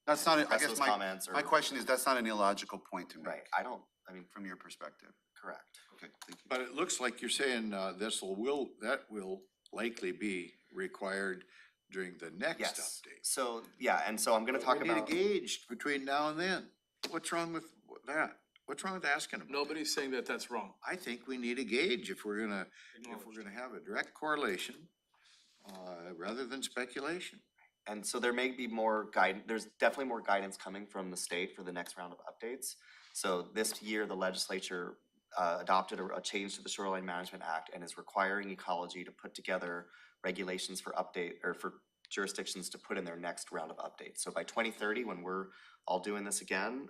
That's not, I press guess those comments my or- question is, that's not an illogical point to make. right, I mean, From your perspective. correct. Okay, thank you. But it looks like you're saying, that will likely be required during the next Yes, update. so, yeah, and so I'm gonna talk We about. need a gauge between now and then. What's wrong with that? What's wrong with asking them? Nobody's saying that that's wrong. I think we need a gauge if we're gonna have a direct correlation, rather than speculation. And so there may be more there's definitely more guidance coming from the state for the next round of updates. So this year, the legislature adopted a change to the Shoreline Management Act and is requiring ecology to put together regulations for update, or for jurisdictions to put in their next round of updates. So by 2030, when we're all doing this again,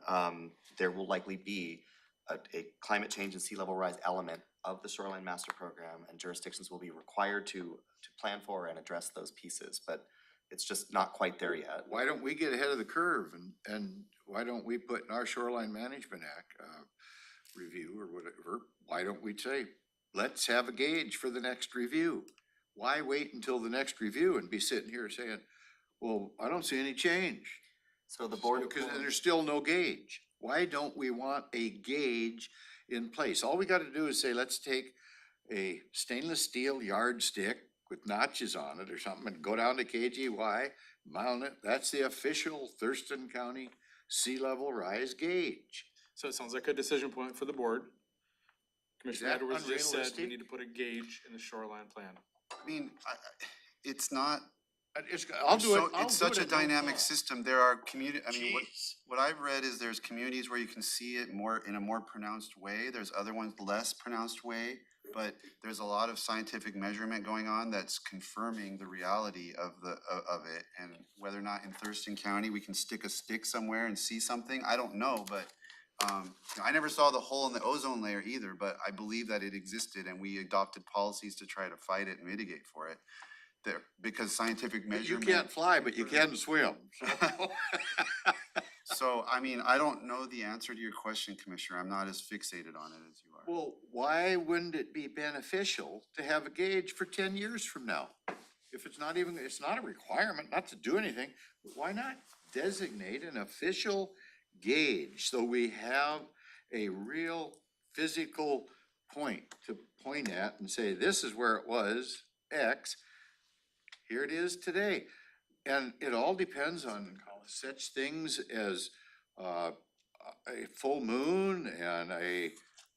there will likely be a climate change and sea level rise element of the Shoreline Master Program, and jurisdictions will be required to plan for and address those pieces, but it's just not quite there yet. Why don't we get ahead of the curve and why don't we put in our Shoreline Management Act, review or whatever, why don't we say, let's have a gauge for the next review? Why wait until the next review and be sitting here saying, well, I don't see any change? So the board. Because there's still no gauge. Why don't we want a gauge in place? All we gotta do is say, let's take a stainless steel yardstick with notches on it or something and go down to KGY, mount it. That's the official Thurston County sea level rise gauge. So it sounds like a decision point for the board. Commissioner that Edwards just said we unrealistic? need to put a gauge in the shoreline plan. I mean, it's not, I'll do it. it's such a dynamic system. There are I mean, what I've read is there's communities where you can see it in a more pronounced way. There's other ones less pronounced way, but there's a lot of scientific measurement going on that's confirming the reality of it. And whether or not in Thurston County we can stick a stick somewhere and see something, I don't know, but I never saw the hole in the ozone layer either, but I believe that it existed and we adopted policies to try to fight it and mitigate for it. Because scientific You measurement. can't fly, but you can swim. So, I mean, I don't know the answer to your question, Commissioner. I'm not as fixated on it as you are. Well, why wouldn't it be beneficial to have a gauge for 10 years from now? If it's not even, it's not a requirement not to do anything, but why not designate an official gauge so we have a real physical point to point at and say, this is where it was, X, here it is today. And it all depends on such things as a full moon and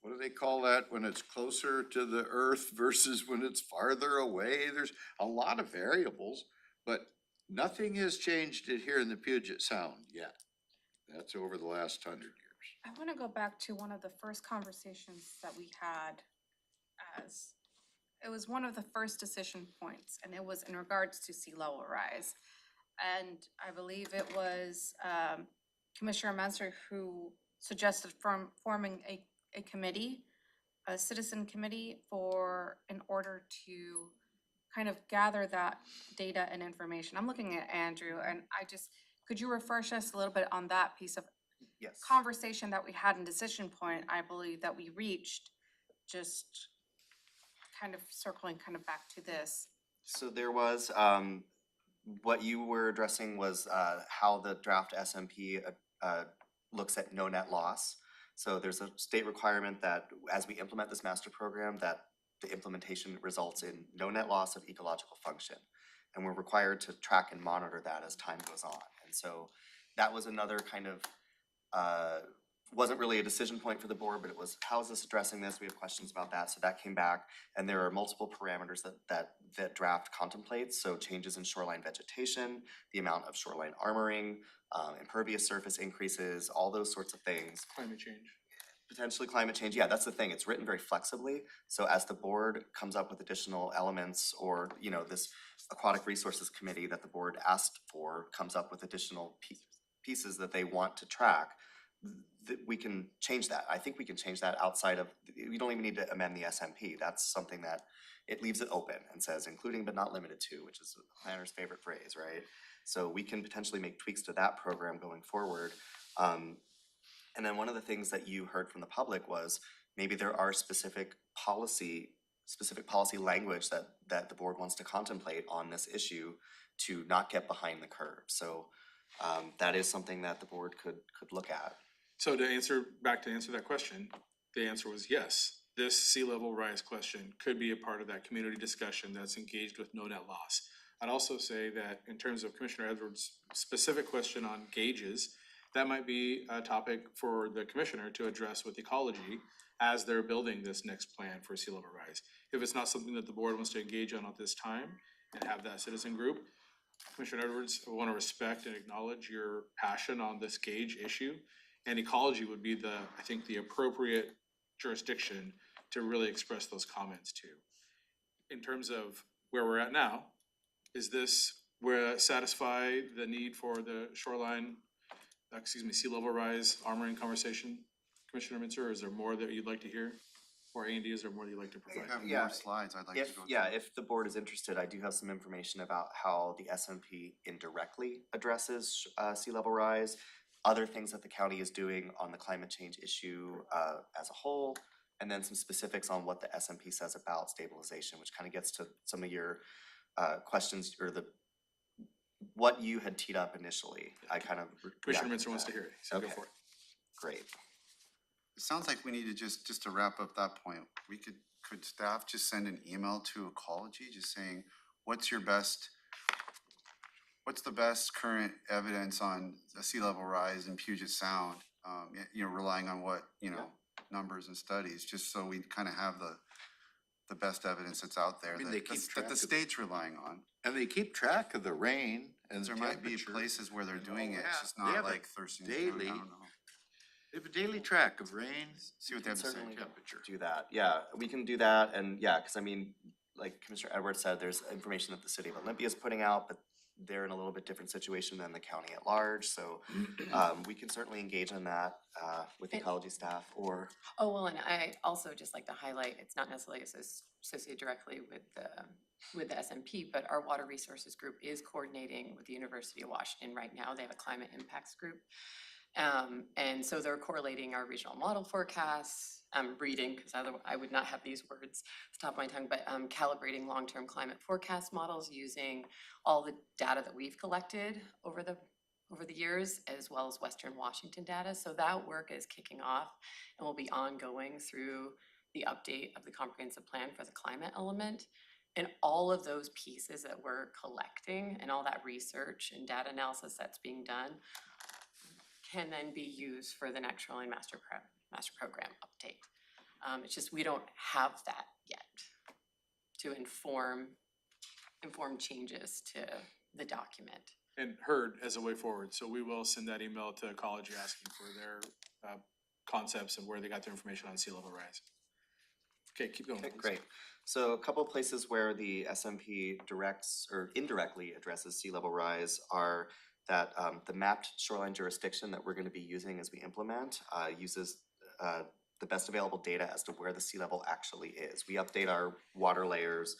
what do they call that when it's closer to the earth versus when it's farther away? There's a lot of variables, but nothing has changed it here in the Puget Sound yet. That's over the last 100 years. I want to go back to one of the first conversations that we had as, it was one of the first decision points, and it was in regards to sea level rise. And I believe it was Commissioner Menser who suggested forming a committee, a citizen committee in order to kind of gather that data and information. I'm looking at Andrew, and could you refresh us a little bit on that piece of Yes. conversation that we had in decision point, I believe that we reached, just kind of circling kind of back to this. So there was, what you were addressing was how the draft SMP looks at no net loss. So there's a state requirement that as we implement this master program, that the implementation results in no net loss of ecological function. And we're required to track and monitor that as time goes on. And so that was another kind of, wasn't really a decision point for the board, but it was, how is this addressing this? We have questions about that. So that came back, and there are multiple parameters that draft contemplates. So changes in shoreline vegetation, the amount of shoreline armoring, impervious surface increases, all those sorts of things. Climate change. Potentially climate change, yeah, that's the thing, it's written very flexibly, so as the board comes up with additional elements, or, you know, this aquatic resources committee that the board asked for comes up with additional pieces that they want to track, we can change that. I think we can change that outside of, we don't even need to amend the SMP, that's something that, it leaves it open and says including but not limited to, which is the planner's favorite phrase, right? So we can potentially make tweaks to that program going forward. And then one of the things that you heard from the public was maybe there are specific policy language that the board wants to contemplate on this issue to not get behind the curve. So that is something that the board could look at. So to answer that question, the answer was yes. This sea level rise question could be a part of that community discussion that's engaged with no net loss. I'd also say that in terms of Commissioner Edwards' specific question on gauges, that might be a topic for the commissioner to address with ecology as they're building this next plan for sea level rise. If it's not something that the board wants to engage on at this time and have that citizen group, Commissioner Edwards, I want to respect and acknowledge your passion on this gauge issue, and ecology would be I think the appropriate jurisdiction to really express those comments to. In terms of where we're at now, is this where satisfy the need for the sea level rise armoring conversation, Commissioner Mintzer, or is there more that you'd like to hear? Or Andy, is there more that you'd like to I provide? have Yeah, more slides I'd like to go through. If the board is interested, I do have some information about how the SMP indirectly addresses sea level rise, other things that the county is doing on the climate change issue as a whole, and then some specifics on what the SMP says about stabilization, which kind of gets to some of your questions or what you had teed up initially. I kind of Commissioner Mintzer wants to hear it, so go for it. Great. It sounds like we need to just to wrap up that point, could staff just send an email to ecology just saying, what's the best current evidence on a sea level rise in Puget Sound? Relying on what, numbers and studies, just so we kind of have the best evidence that's out there that the state's relying on. And they keep track of the rain and There might be temperature. places where they're doing it, Yeah, it's just they not have like it Thurston. daily. County, I don't know. They have a daily track of rain, See what they have to say. Certainly temperature. do that. Yeah, we can do that. And yeah, because I mean, like Commissioner Edwards said, there's information that the city of Olympia is putting out, but they're in a little bit different situation than the county at large. So we can certainly engage in that with ecology staff or. Oh, well, and I also just like to highlight, it's not necessarily associated directly with the SMP, but our water resources group is coordinating with the University of Washington right now. They have a climate impacts group And so they're correlating our regional model forecasts, reading, because otherwise I would not have these words off the top of my tongue, but calibrating long-term climate forecast models using all the data that we've collected over the years, as well as Western Washington data. So that work is kicking off and will be ongoing through the update of the comprehensive plan for the climate element. And all of those pieces that we're collecting and all that research and data analysis that's being done can then be used for the next Shoreline Master Program update. It's just, we don't have that yet to inform changes to the document. And heard as a way forward, so we will send that email to ecology asking for their concepts and where they got their information on sea level rise. Okay, keep going. Okay, please. great. So a couple of places where the SMP directs or indirectly addresses sea level rise are that the mapped shoreline jurisdiction that we're going to be using as we implement uses the best available data as to where the sea level actually is. We update our water layers,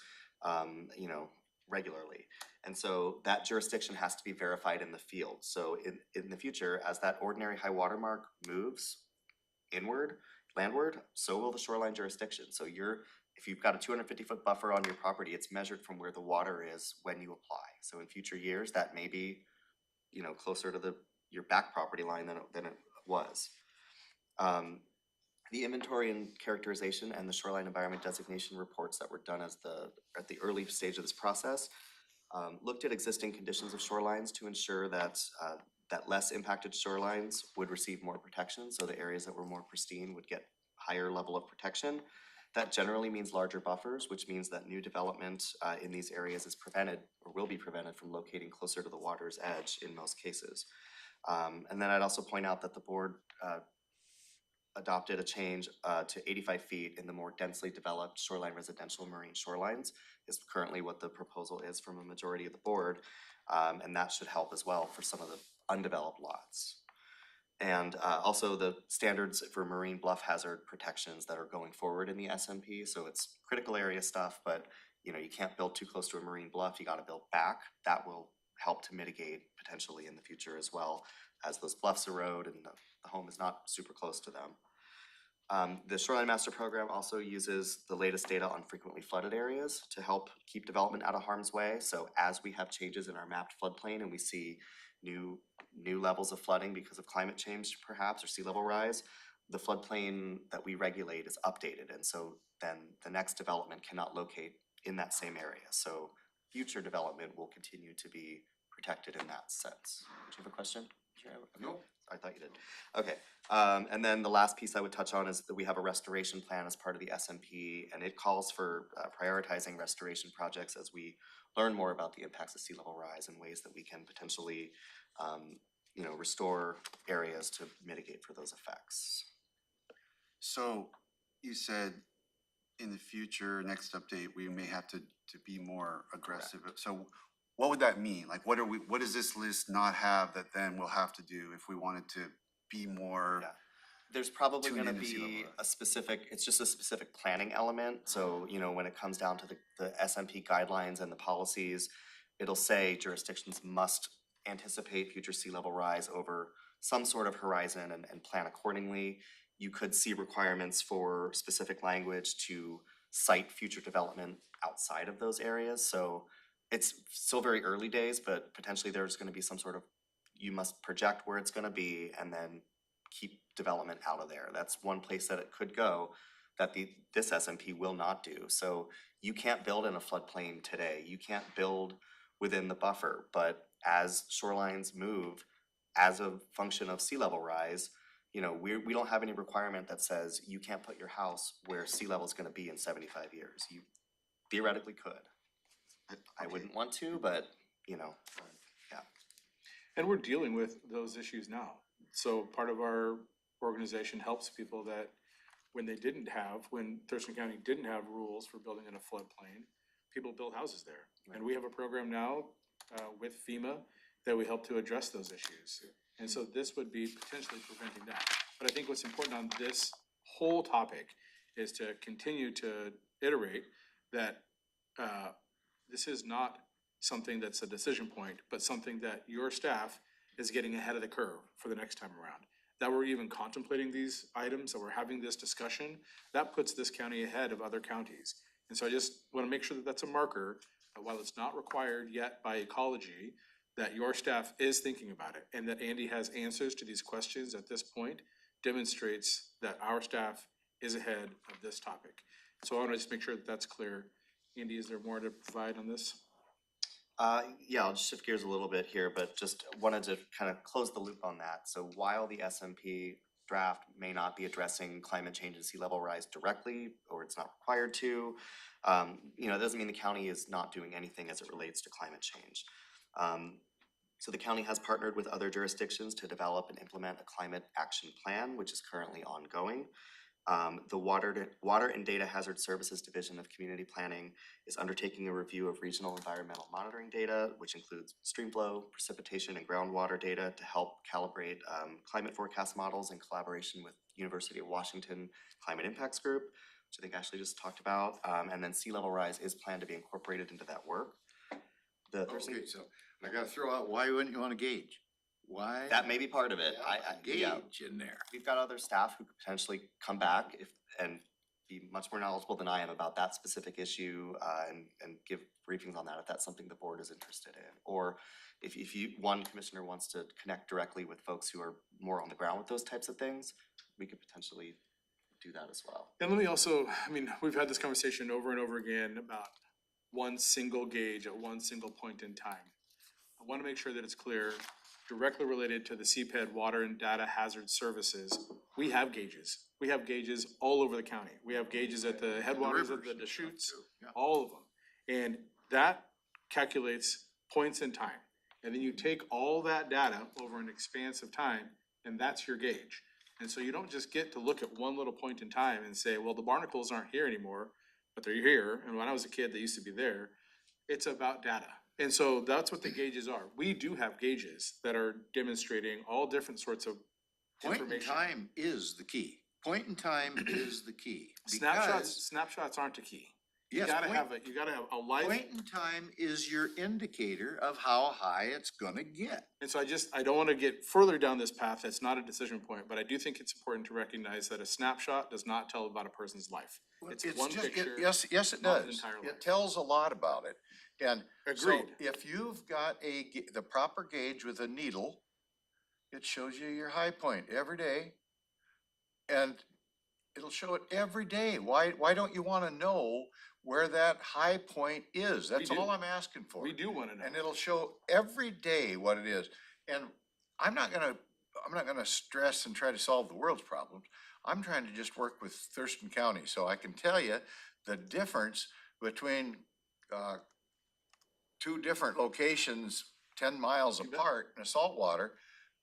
regularly. And so that jurisdiction has to be verified in the field. So in the future, as that ordinary high water mark moves inward, landward, so will the shoreline jurisdiction. So if you've got a 250-foot buffer on your property, it's measured from where the water is when you apply. So in future years, that may be, closer to your back property line than it was. The inventory and characterization and the shoreline environment designation reports that were done at the early stage of this process looked at existing conditions of shorelines to ensure that less impacted shorelines would receive more protection. So the areas that were more pristine would get higher level of protection. That generally means larger buffers, which means that new development in these areas is prevented or will be prevented from locating closer to the water's edge in most cases. And then I'd also point out that the board adopted a change to 85 feet in the more densely developed shoreline residential marine shorelines is currently what the proposal is from a majority of the board. And that should help as well for some of the undeveloped lots. And also the standards for marine bluff hazard protections that are going forward in the SMP. So it's critical area stuff, but you can't build too close to a marine bluff. You got to build back. That will help to mitigate potentially in the future as well as those bluffs erode and the home is not super close to them. The Shoreline Master Program also uses the latest data on frequently flooded areas to help keep development out of harm's way. So as we have changes in our mapped floodplain and we see new levels of flooding because of climate change perhaps or sea level rise, the floodplain that we regulate is updated. And so then the next development cannot locate in that same area. So future development will continue to be protected in that sense. Do you have a question? Nope. I thought you did. Okay, and then the last piece I would touch on is that we have a restoration plan as part of the SMP, and it calls for prioritizing restoration projects as we learn more about the impacts of sea level rise and ways that we can potentially, restore areas to mitigate for those effects. So you said in the future, next update, we may have to be more aggressive. So what would that mean? Like, what does this list not have that then we'll have to do if we wanted to be more? Yeah. There's probably tuned gonna into sea level be rise? it's just a specific planning element. So, when it comes down to the SMP guidelines and the policies, it'll say jurisdictions must anticipate future sea level rise over some sort of horizon and plan accordingly. You could see requirements for specific language to cite future development outside of those areas. So it's still very early days, but potentially there's going to be some sort of, you must project where it's going to be and then keep development out of there. That's one place that it could go that this SMP will not do. So you can't build in a floodplain today. You can't build within the buffer, but as shorelines move as a function of sea level rise, we don't have any requirement that says you can't put your house where sea level is going to be in 75 years. You theoretically could. I wouldn't want to, but yeah. And we're dealing with those issues now. So part of our organization helps people that when Thurston County didn't have rules for building in a floodplain, people build houses there. Right. And we have a program now with FEMA that we help to address those issues. And so this would be potentially preventing that. But I think what's important on this whole topic is to continue to iterate that this is not something that's a decision point, but something that your staff is getting ahead of the curve for the next time around. That we're even contemplating these items, that we're having this discussion, that puts this county ahead of other counties. And so I just want to make sure that that's a marker, that while it's not required yet by ecology, that your staff is thinking about it, and that Andy has answers to these questions at this point demonstrates that our staff is ahead of this topic. So I want to just make sure that that's clear. Andy, is there more to provide on this? Yeah, I'll just shift gears a little bit here, but just wanted to kind of close the loop on that. So while the SMP draft may not be addressing climate change and sea level rise directly, or it's not required to, it doesn't mean the county is not doing anything as it relates to climate change. So the county has partnered with other jurisdictions to develop and implement a climate action plan, which is currently ongoing. The Water and Data Hazard Services Division of Community Planning is undertaking a review of regional environmental monitoring data, which includes stream flow, precipitation, and groundwater data to help calibrate climate forecast models in collaboration with University of Washington Climate Impacts Group, which I think Ashley just talked about. And then sea level rise is planned to be incorporated into that work. Okay, so I gotta throw out, why wouldn't you wanna gauge? Why? That may be part of it. Gauge in there. We've got other staff who could potentially come back and be much more knowledgeable than I am about that specific issue, and give briefings on that if that's something the board is interested in. Or if one commissioner wants to connect directly with folks who are more on the ground with those types of things, we could potentially do that as well. And let me also, we've had this conversation over and over again about one single gauge at one single point in time. I want to make sure that it's clear, directly related to the CPED Water and Data Hazard Services, we have gauges. We have gauges all over the county. We have gauges at the headwaters of the Deschutes, all of them. And that calculates points in time. And then you take all that data over an expanse of time, and that's your gauge. And so you don't just get to look at one little point in time and say, well, the barnacles aren't here anymore, but they're here. And when I was a kid, they used to be there. It's about data. And so that's what the gauges are. We do have gauges that are demonstrating all different sorts of Point in information. time is the key. Point in time is the key. Snapshots aren't the key. You Yes, gotta point- have a life. Point in time is your indicator of how high it's gonna get. And so I don't wanna get further down this path. That's not a decision point, but I do think it's important to recognize that a snapshot does not tell about a person's life. It's one just- picture. Yes, it not an does. entire life. It tells a lot about it. And so Agreed. if you've got the proper gauge with a needle, it shows you your high point every day. And it'll show it every day. Why don't you wanna know where that high point is? That's We do. all I'm asking for. We do wanna know. And it'll show every day what it is. And I'm not gonna stress and try to solve the world's problems. I'm trying to just work with Thurston County, so I can tell you the difference between, two different locations 10 miles You bet. apart in a saltwater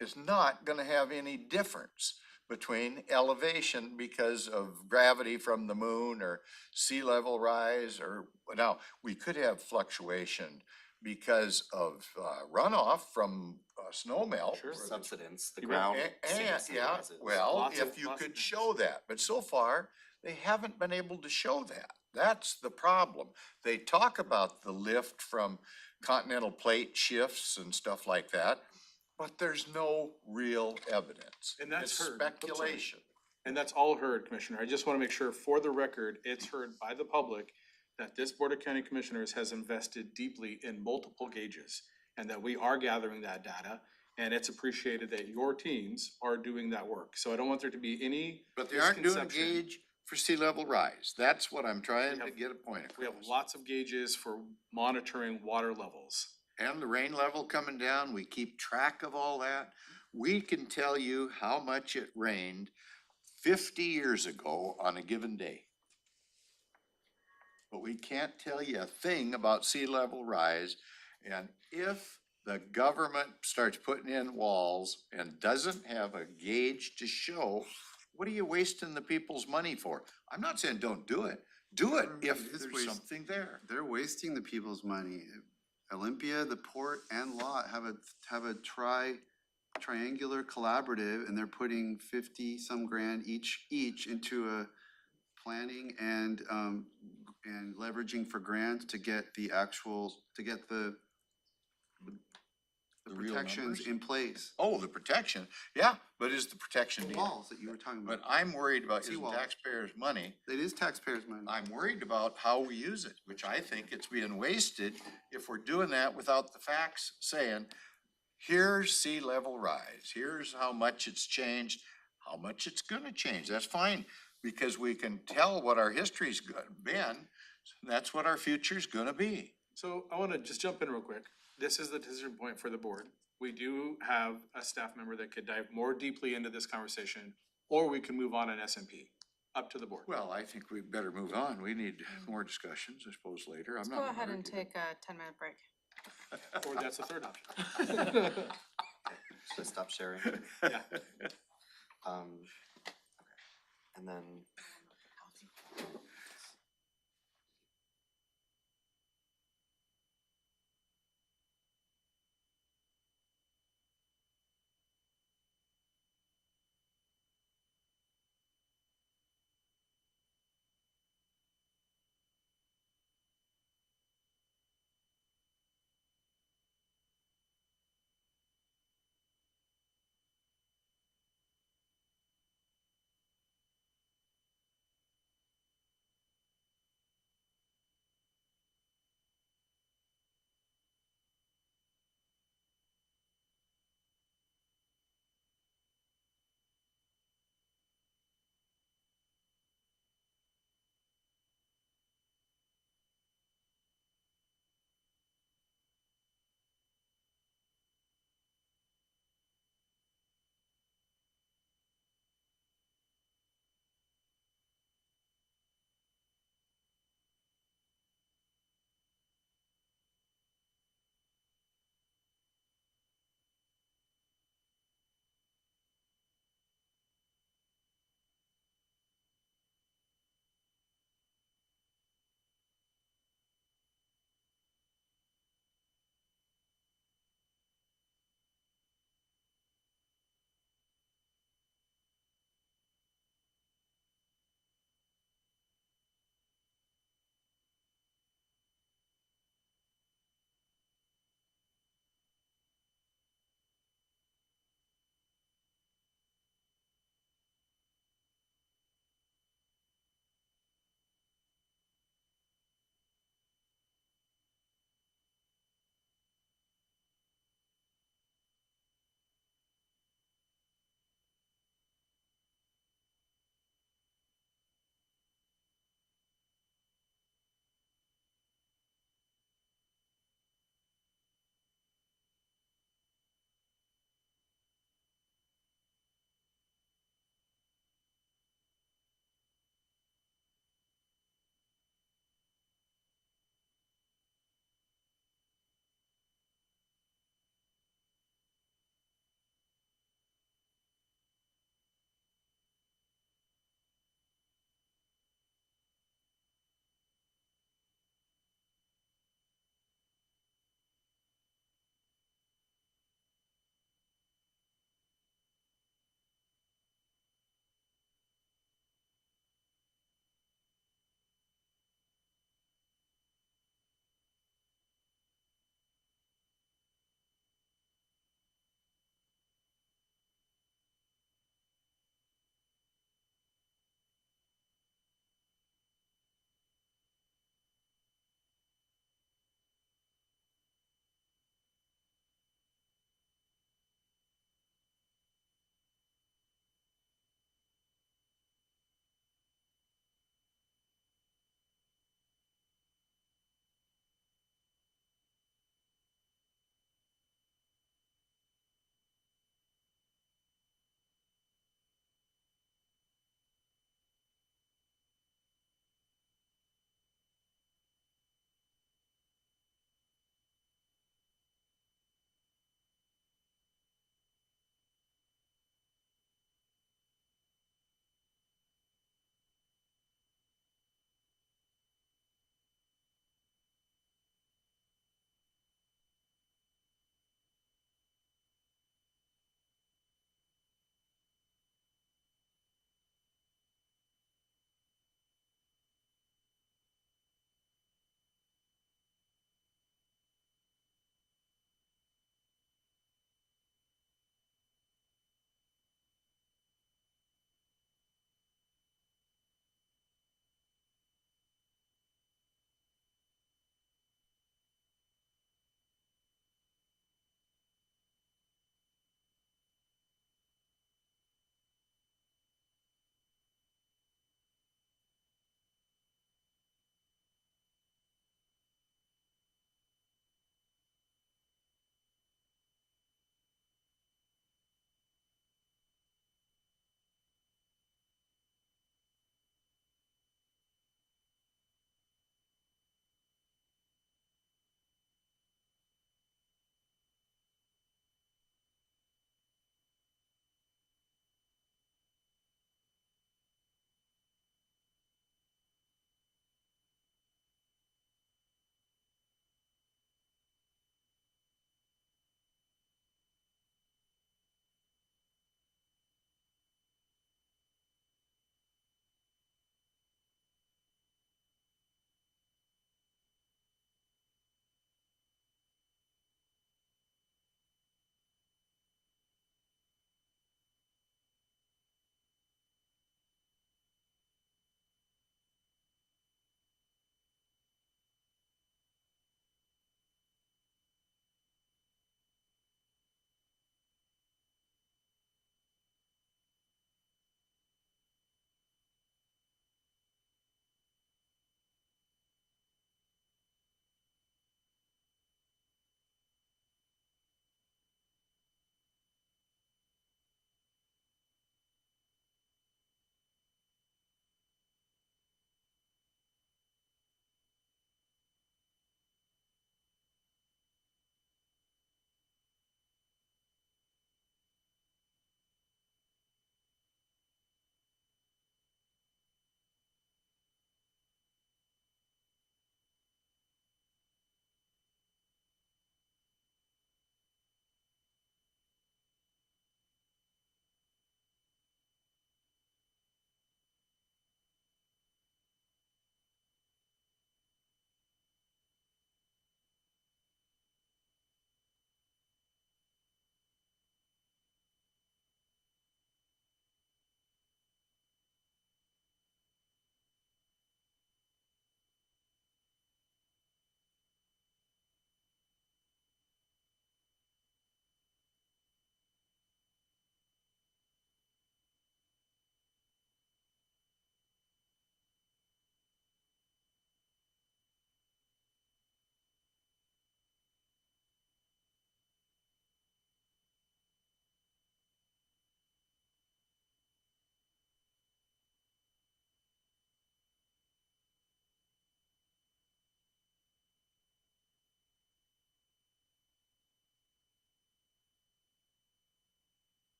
is not gonna have any difference between elevation because of gravity from the moon or sea level rise, or, now, we could have fluctuation because of runoff from snow melt. Sure. Subsidence, the You ground. And, sea yeah, rises. well, Lots of if you could things. show that, but so far, they haven't been able to show that. That's the problem. They talk about the lift from continental plate shifts and stuff like that, but there's no real evidence. And that's It's heard. I'm sorry. speculation. And that's all heard, Commissioner. I just want to make sure for the record, it's heard by the public that this Board of County Commissioners has invested deeply in multiple gauges and that we are gathering that data. And it's appreciated that your teams are doing that work. So I don't want there to be any But they aren't doing a misconception. gauge for sea level rise. That's what I'm trying to have- get a point across. We have lots of gauges for monitoring water levels. And the rain level coming down, we keep track of all that. We can tell you how much it rained 50 years ago on a given day. But we can't tell you a thing about sea level rise. And if the government starts putting in walls and doesn't have a gauge to show, what are you wasting the people's money for? I'm not saying don't do it. Do it if It is there's waste- something there. They're wasting the people's money. Olympia, the port, and Lot have a triangular collaborative, and they're putting 50-some grand each into a planning and leveraging for grants to get the The real protection's numbers? in place. Oh, the protection, yeah, but is the protection The needed? walls that you were talking But about. I'm worried about using Seawall. taxpayers' money. It is taxpayers' money. I'm worried about how we use it, which I think it's being wasted if we're doing that without the facts saying, here's sea level rise, here's how much it's changed, how much it's gonna change. That's fine, because we can tell what our history's been, that's what our future's gonna be. So I wanna just jump in real quick. This is the decision point for the board. We do have a staff member that could dive more deeply into this conversation, or we can move on in SMP, up to the board. Well, I think we better move on. We need more discussions, I suppose, later. I'm Let's not go gonna ahead and argue. take a 10-minute break. Or that's the third option. Should I stop sharing? Yeah. Okay. And then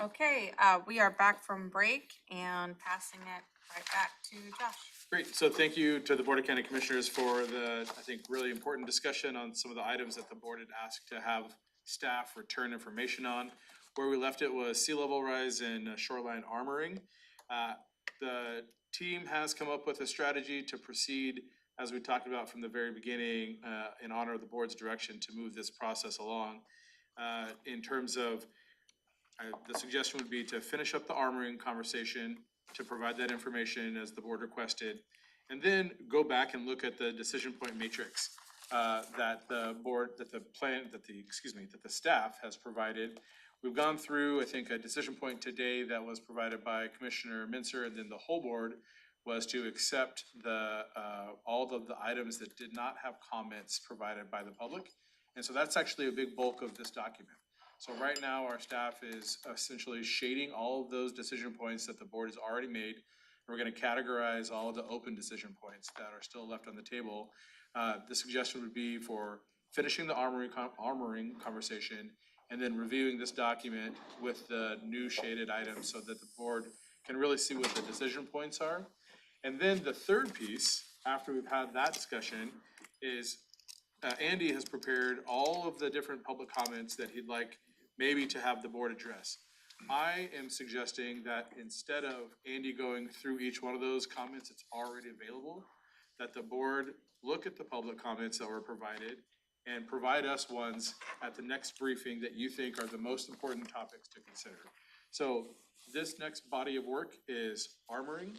Okay, we are back from break and passing it right back to Josh. Great, so thank you to the Board of County Commissioners for the, I think, really important discussion on some of the items that the board had asked to have staff return information on. Where we left it was sea level rise and shoreline armoring. The team has come up with a strategy to proceed, as we talked about from the very beginning, in honor of the board's direction to move this process along. In terms of, the suggestion would be to finish up the armoring conversation, to provide that information as the board requested, and then go back and look at the decision point matrix that the board, that the staff has provided. We've gone through, I think, a decision point today that was provided by Commissioner Mincer, and then the whole board was to accept the all of the items that did not have comments provided by the public. And so that's actually a big bulk of this document. So right now, our staff is essentially shading all of those decision points that the board has already made. We're gonna categorize all of the open decision points that are still left on the table. The suggestion would be for finishing the armoring conversation and then reviewing this document with the new shaded items so that the board can really see what the decision points are. And then the third piece, after we've had that discussion, is Andy has prepared all of the different public comments that he'd like maybe to have the board address. I am suggesting that instead of Andy going through each one of those comments, it's already available, that the board look at the public comments that were provided and provide us ones at the next briefing that you think are the most important topics to consider. So this next body of work is armoring,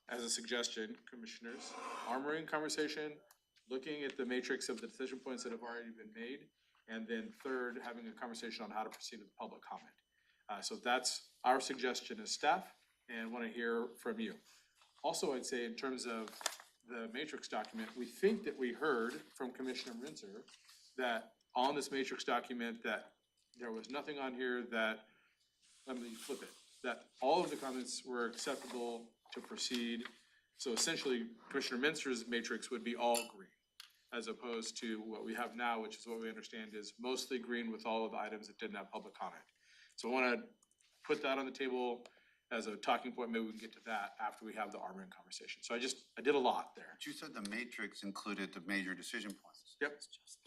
as a suggestion, commissioners, armoring conversation, looking at the matrix of the decision points that have already been made, and then third, having a conversation on how to proceed with public comment. So that's our suggestion as staff, and want to hear from you. Also, I'd say in terms of the matrix document, we think that we heard from Commissioner Mincer that on this matrix document that there was nothing on here that, let me flip it, that all of the comments were acceptable to proceed. So essentially, Commissioner Mincer's matrix would be all green, as opposed to what we have now, which is what we understand is mostly green with all of the items that didn't have public comment. So I wanna put that on the table as a talking point. Maybe we can get to that after we have the armoring conversation. So I did a lot there. But you said the matrix included the major decision points. Yep.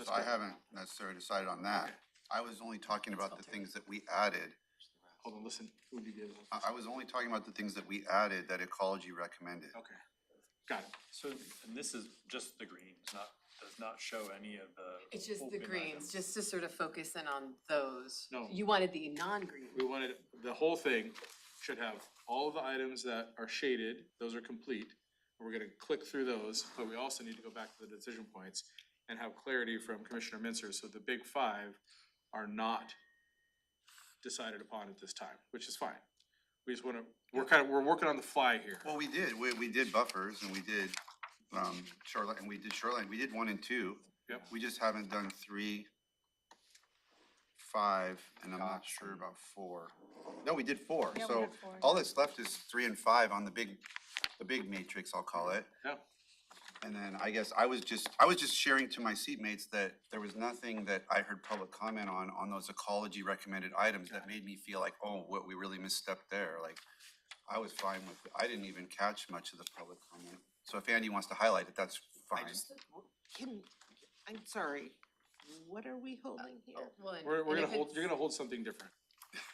So I haven't necessarily decided on that. Okay. I was only talking about the things that we added. Hold on, listen, who did you give? I was only talking about the things that we added that ecology recommended. Okay, got it. So, and this is just the greens, does not show any of the. It's just the open greens, items. just to sort of focus in on those. No. You wanted the non-green. We wanted, the whole thing should have all of the items that are shaded, those are complete. We're gonna click through those, but we also need to go back to the decision points and have clarity from Commissioner Mincer, so the big five are not decided upon at this time, which is fine. We just wanna, we're working on the fly here. Well, we did buffers and we did, shoreline, and we did shoreline, we did 1 and 2. Yep. We just haven't done 3, 5, and I'm not sure about 4. No, we did 4, Yeah, we so did 4, all that's left is 3 and 5 on the big matrix, I'll call it. Yeah. And then I guess I was just sharing to my seatmates that there was nothing that I heard public comment on those ecology recommended items that made me feel like, oh, what, we really misstepped there. Like, I was fine with it. I didn't even catch much of the public comment. So if Andy wants to highlight it, that's fine. I'm sorry, what are we holding here? Well, and- We're and gonna if hold, it's- you're gonna hold something different.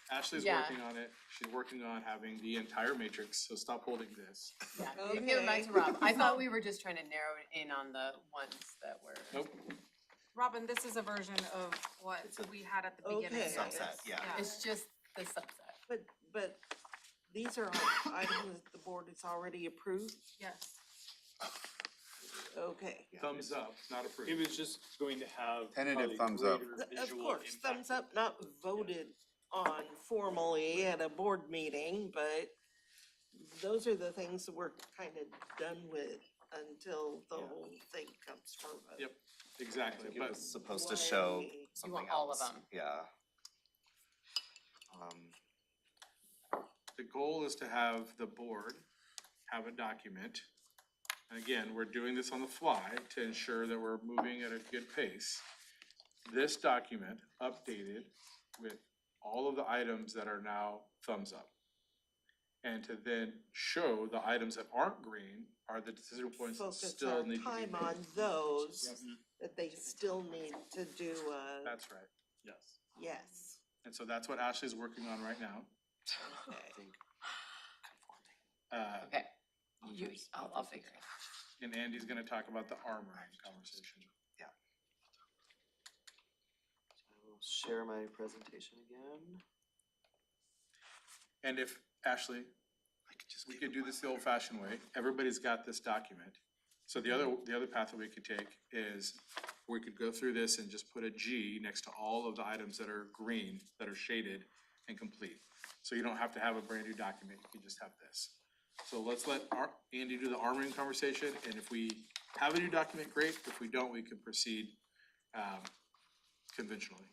Ashley's Yeah. working on it, she's working on having the entire matrix, so stop holding this. Yeah, you can give it back to Rob. I thought we were just trying to narrow it in on the ones that were. Nope, Robin, this is a version of what we had at the beginning. Okay. Subset, yeah. It's just the subset. But these are all items that the board has already approved? Yes. Okay. thumbs up, not approved. It was just going to have. Tentative probably thumbs up. greater Of visual course, impact. thumbs up, not voted on formally at a board meeting, but those are the things that we're kind of done with until the whole thing comes for a vote. Yep, I exactly, think it but was supposed to Why show we- something want all of else. them. Yeah. the goal is to have the board have a document. And again, we're doing this on the fly to ensure that we're moving at a good pace. This document updated with all of the items that are now thumbs up. And to then show the items that aren't green are the decision points that Focus still our need to be time made. on those, Yep. that they still need to do That's right. Yes. yes. And so that's what Ashley's working on right now. Okay, I'll figure it out. And Andy's gonna talk about the armoring conversation. I will share my presentation again. And if, Ashley, we could do this the old fashioned way, everybody's got this document. So the other path that we could take is we could go through this and just put a G next to all of the items that are green, that are shaded and complete. So you don't have to have a brand new document, you can just have this. So let's let Andy do the armoring conversation, and if we have a new document, great. If we don't, we can proceed conventionally.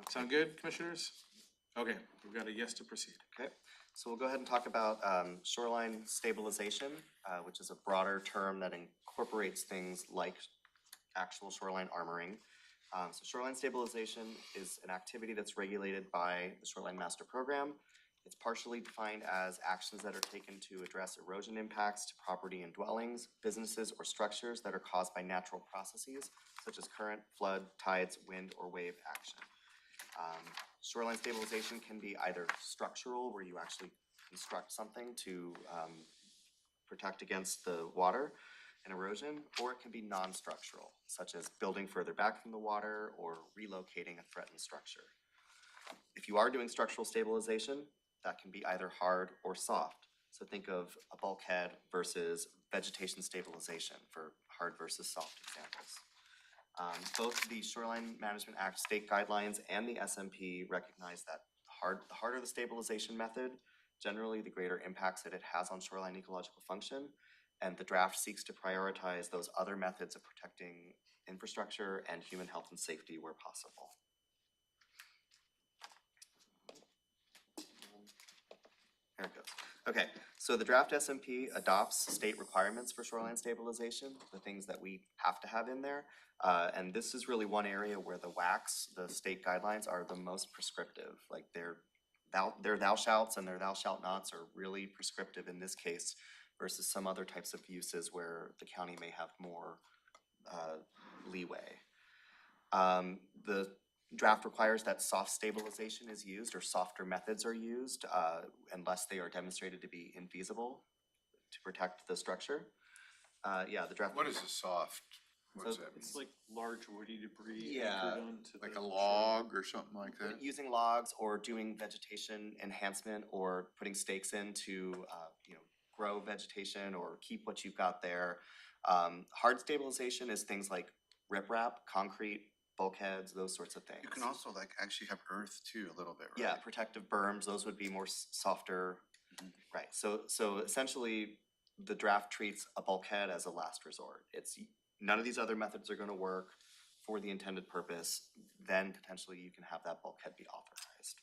Sound good, commissioners? Okay, we've got a yes to proceed. Okay, so we'll go ahead and talk about shoreline stabilization, which is a broader term that incorporates things like actual shoreline armoring. So shoreline stabilization is an activity that's regulated by the Shoreline Master Program. It's partially defined as actions that are taken to address erosion impacts to property and dwellings, businesses, or structures that are caused by natural processes such as current, flood, tides, wind, or wave action. Shoreline stabilization can be either structural, where you actually construct something to protect against the water and erosion, or it can be non-structural, such as building further back from the water or relocating a threatened structure. If you are doing structural stabilization, that can be either hard or soft. So think of a bulkhead versus vegetation stabilization for hard versus soft examples. Both the Shoreline Management Act state guidelines and the SMP recognize that the harder the stabilization method, generally the greater impacts that it has on shoreline ecological function, and the draft seeks to prioritize those other methods of protecting infrastructure and human health and safety where possible. There it goes. Okay, so the draft SMP adopts state requirements for shoreline stabilization, the things that we have to have in there. And this is really one area where the WACs, the state guidelines, are the most prescriptive. Like their thou shalts and their thou shalt nots are really prescriptive in this case versus some other types of uses where the county may have more leeway. The draft requires that soft stabilization is used or softer methods are used unless they are demonstrated to be infeasible to protect the structure. Yeah, the draft. What is a soft? What's So that mean? It's like large woody debris Yeah. anchored onto Like the a shore. log or something like that? Using logs or doing vegetation enhancement or putting stakes in to, grow vegetation or keep what you've got there. Hard stabilization is things like riprap, concrete, bulkheads, those sorts of things. You can also like actually have earth too, a little bit, right? Yeah, protective berms, those would be more softer. Right, so essentially, the draft treats a bulkhead as a last resort. It's, none of these other methods are gonna work for the intended purpose, then potentially you can have that bulkhead be authorized.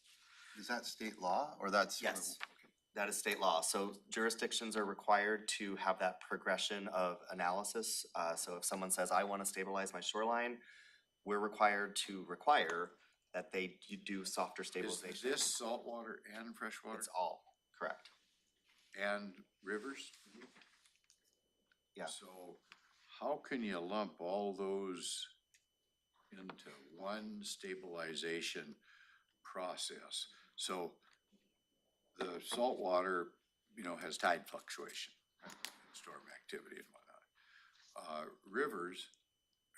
Is that state law or that's? Yes, that is state law. So jurisdictions are required to have that progression of analysis. So if someone says, I wanna stabilize my shoreline, we're required to require that you do softer Is stabilization. this saltwater and freshwater It's all, correct. and rivers? Yeah. So how can you lump all those into one stabilization process? So the saltwater, has tide fluctuation, storm activity and whatnot. Rivers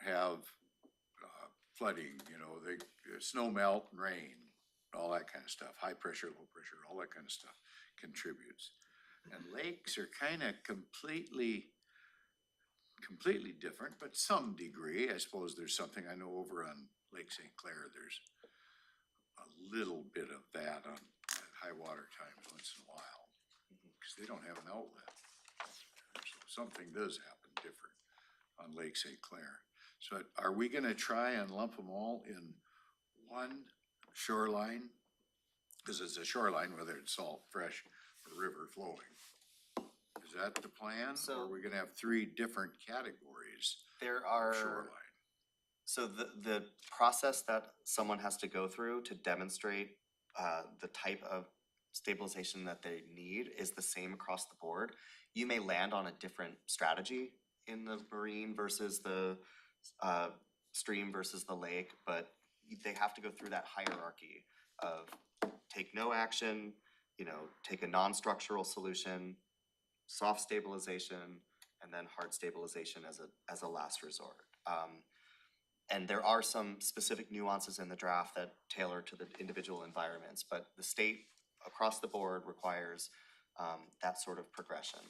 have flooding, they snow melt and rain, all that kind of stuff, high pressure, low pressure, all that kind of stuff contributes. And lakes are kind of completely different, but some degree. I suppose there's something, I know over on Lake St. Clair, there's a little bit of that on at high water times once in a while, because they don't have an outlet. So something does happen different on Lake St. Clair. So are we gonna try and lump them all in one shoreline? Because it's a shoreline, whether it's salt, fresh, or river flowing. Is that the plan? So- Or are we gonna have three different categories There of are, shoreline? So the process that someone has to go through to demonstrate the type of stabilization that they need is the same across the board. You may land on a different strategy in the marine versus the stream versus the lake, but they have to go through that hierarchy of take no action, you know, take a non-structural solution, soft stabilization, and then hard stabilization as a last resort. And there are some specific nuances in the draft that tailor to the individual environments, but the state across the board requires that sort of progression.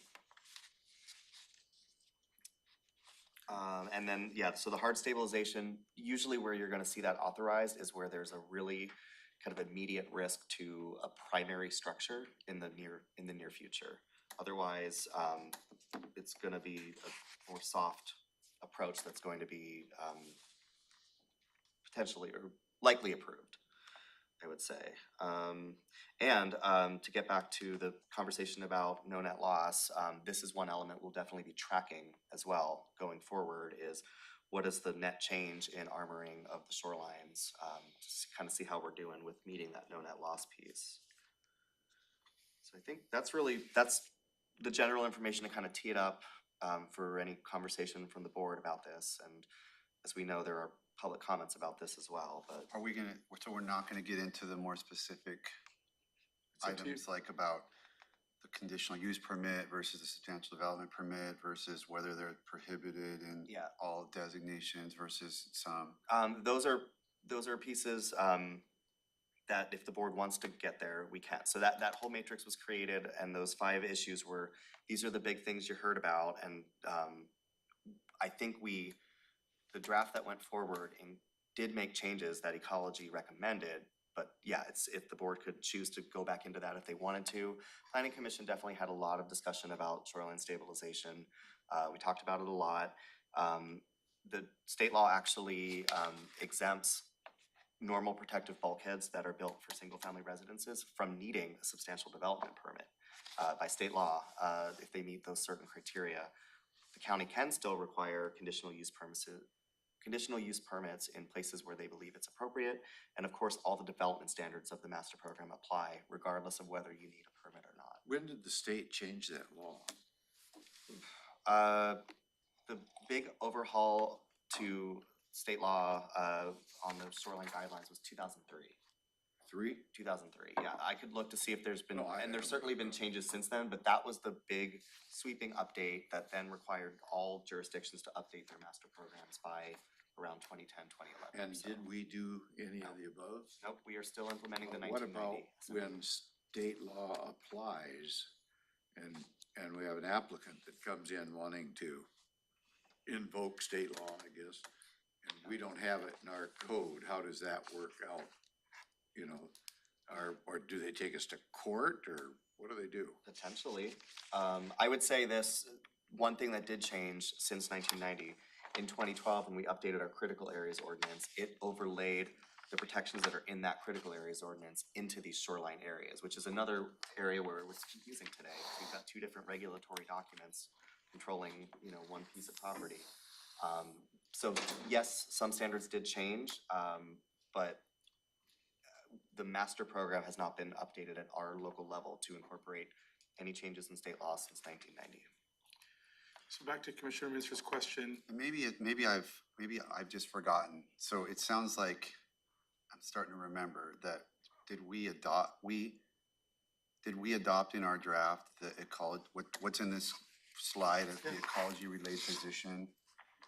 And then, yeah, so the hard stabilization, usually where you're gonna see that authorized is where there's a really kind of immediate risk to a primary structure in the near future. Otherwise, it's gonna be a more soft approach that's going to be potentially or likely approved, I would say. And to get back to the conversation about no net loss, this is one element we'll definitely be tracking as well going forward is what is the net change in armoring of the shorelines, to kind of see how we're doing with meeting that no net loss piece. So I think that's the general information to kind of tee it up for any conversation from the board about this. And as we know, there are public comments about this as well, but. Are we gonna, so we're not gonna get into the more specific It's up to you. items like about the conditional use permit versus the substantial development permit versus whether they're prohibited in Yeah. all designations versus some? Those are pieces that if the board wants to get there, we can. So that whole matrix was created and those 5 issues were, these are the big things you heard about. And I think the draft that went forward and did make changes that ecology recommended. But yeah, it's if the board could choose to go back into that if they wanted to. Planning Commission definitely had a lot of discussion about shoreline stabilization. We talked about it a lot. The state law actually exempts normal protective bulkheads that are built for single-family residences from needing a substantial development permit by state law if they meet those certain criteria. The county can still require conditional use permits in places where they believe it's appropriate. And of course, all the development standards of the master program apply regardless of whether you need a permit or not. When did the state change that law? The big overhaul to state law on the shoreline guidelines was 2003. 2003, yeah. I could look to see if there's been, and there's certainly been changes since then, but that was the big sweeping update that then required all jurisdictions to update their master programs by around 2010, 2011. And So, did we do any of the above? nope, we are still implementing the What about 1990. when state law applies and we have an applicant that comes in wanting to invoke state law, I guess, and we don't have it in our code, how does that work out? You know, or do they take us to court or what do they do? Potentially. I would say this, one thing that did change since 1990, in 2012, when we updated our critical areas ordinance, it overlaid the protections that are in that critical areas ordinance into these shoreline areas, which is another area where it was confusing today. We've got 2 different regulatory documents controlling, one piece of property. So yes, some standards did change, but the master program has not been updated at our local level to incorporate any changes in state law since 1990. So back to Commissioner Muenster's question. Maybe I've just forgotten. So it sounds like I'm starting to remember that did we adopt in our draft the ecology, what's in this slide of the ecology related position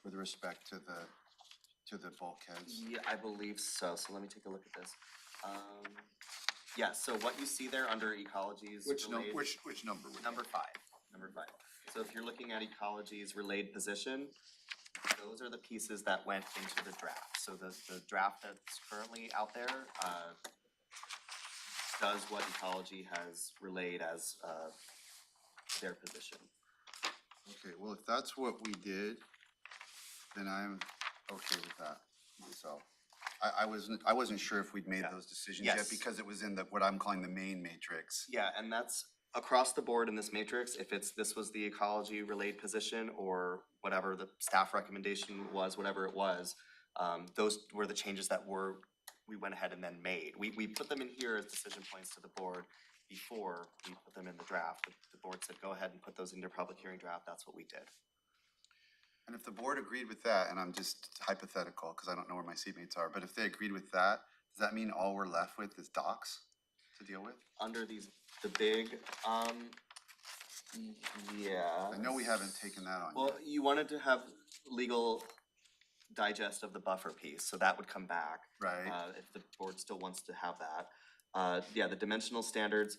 with respect to the bulkheads? Yeah, I believe so. So let me take a look at this. Yeah, so what you see there under ecology's Which relayed- number? Number 5. So if you're looking at ecology's relayed position, those are the pieces that went into the draft. So the draft that's currently out there does what ecology has relayed as their position. Okay, well, if that's what we did, then I'm okay with that myself. I wasn't sure if we'd made those decisions yet Yes. because it was in what I'm calling the main matrix. Yeah, and that's across the board in this matrix. If this was the ecology relayed position or whatever the staff recommendation was, whatever it was, Those were the changes that we went ahead and then made. We put them in here as decision points to the board before we put them in the draft. The board said, go ahead and put those in your public hearing draft, that's what we did. And if the board agreed with that, and I'm just hypothetical, because I don't know where my seatmates are, but if they agreed with that, does that mean all we're left with is docs to deal with? Under the big, yeah. I know we haven't taken that on Well, yet. you wanted to have legal digest of the buffer piece, so that would come back. Right. If the board still wants to have that. Yeah, the dimensional standards,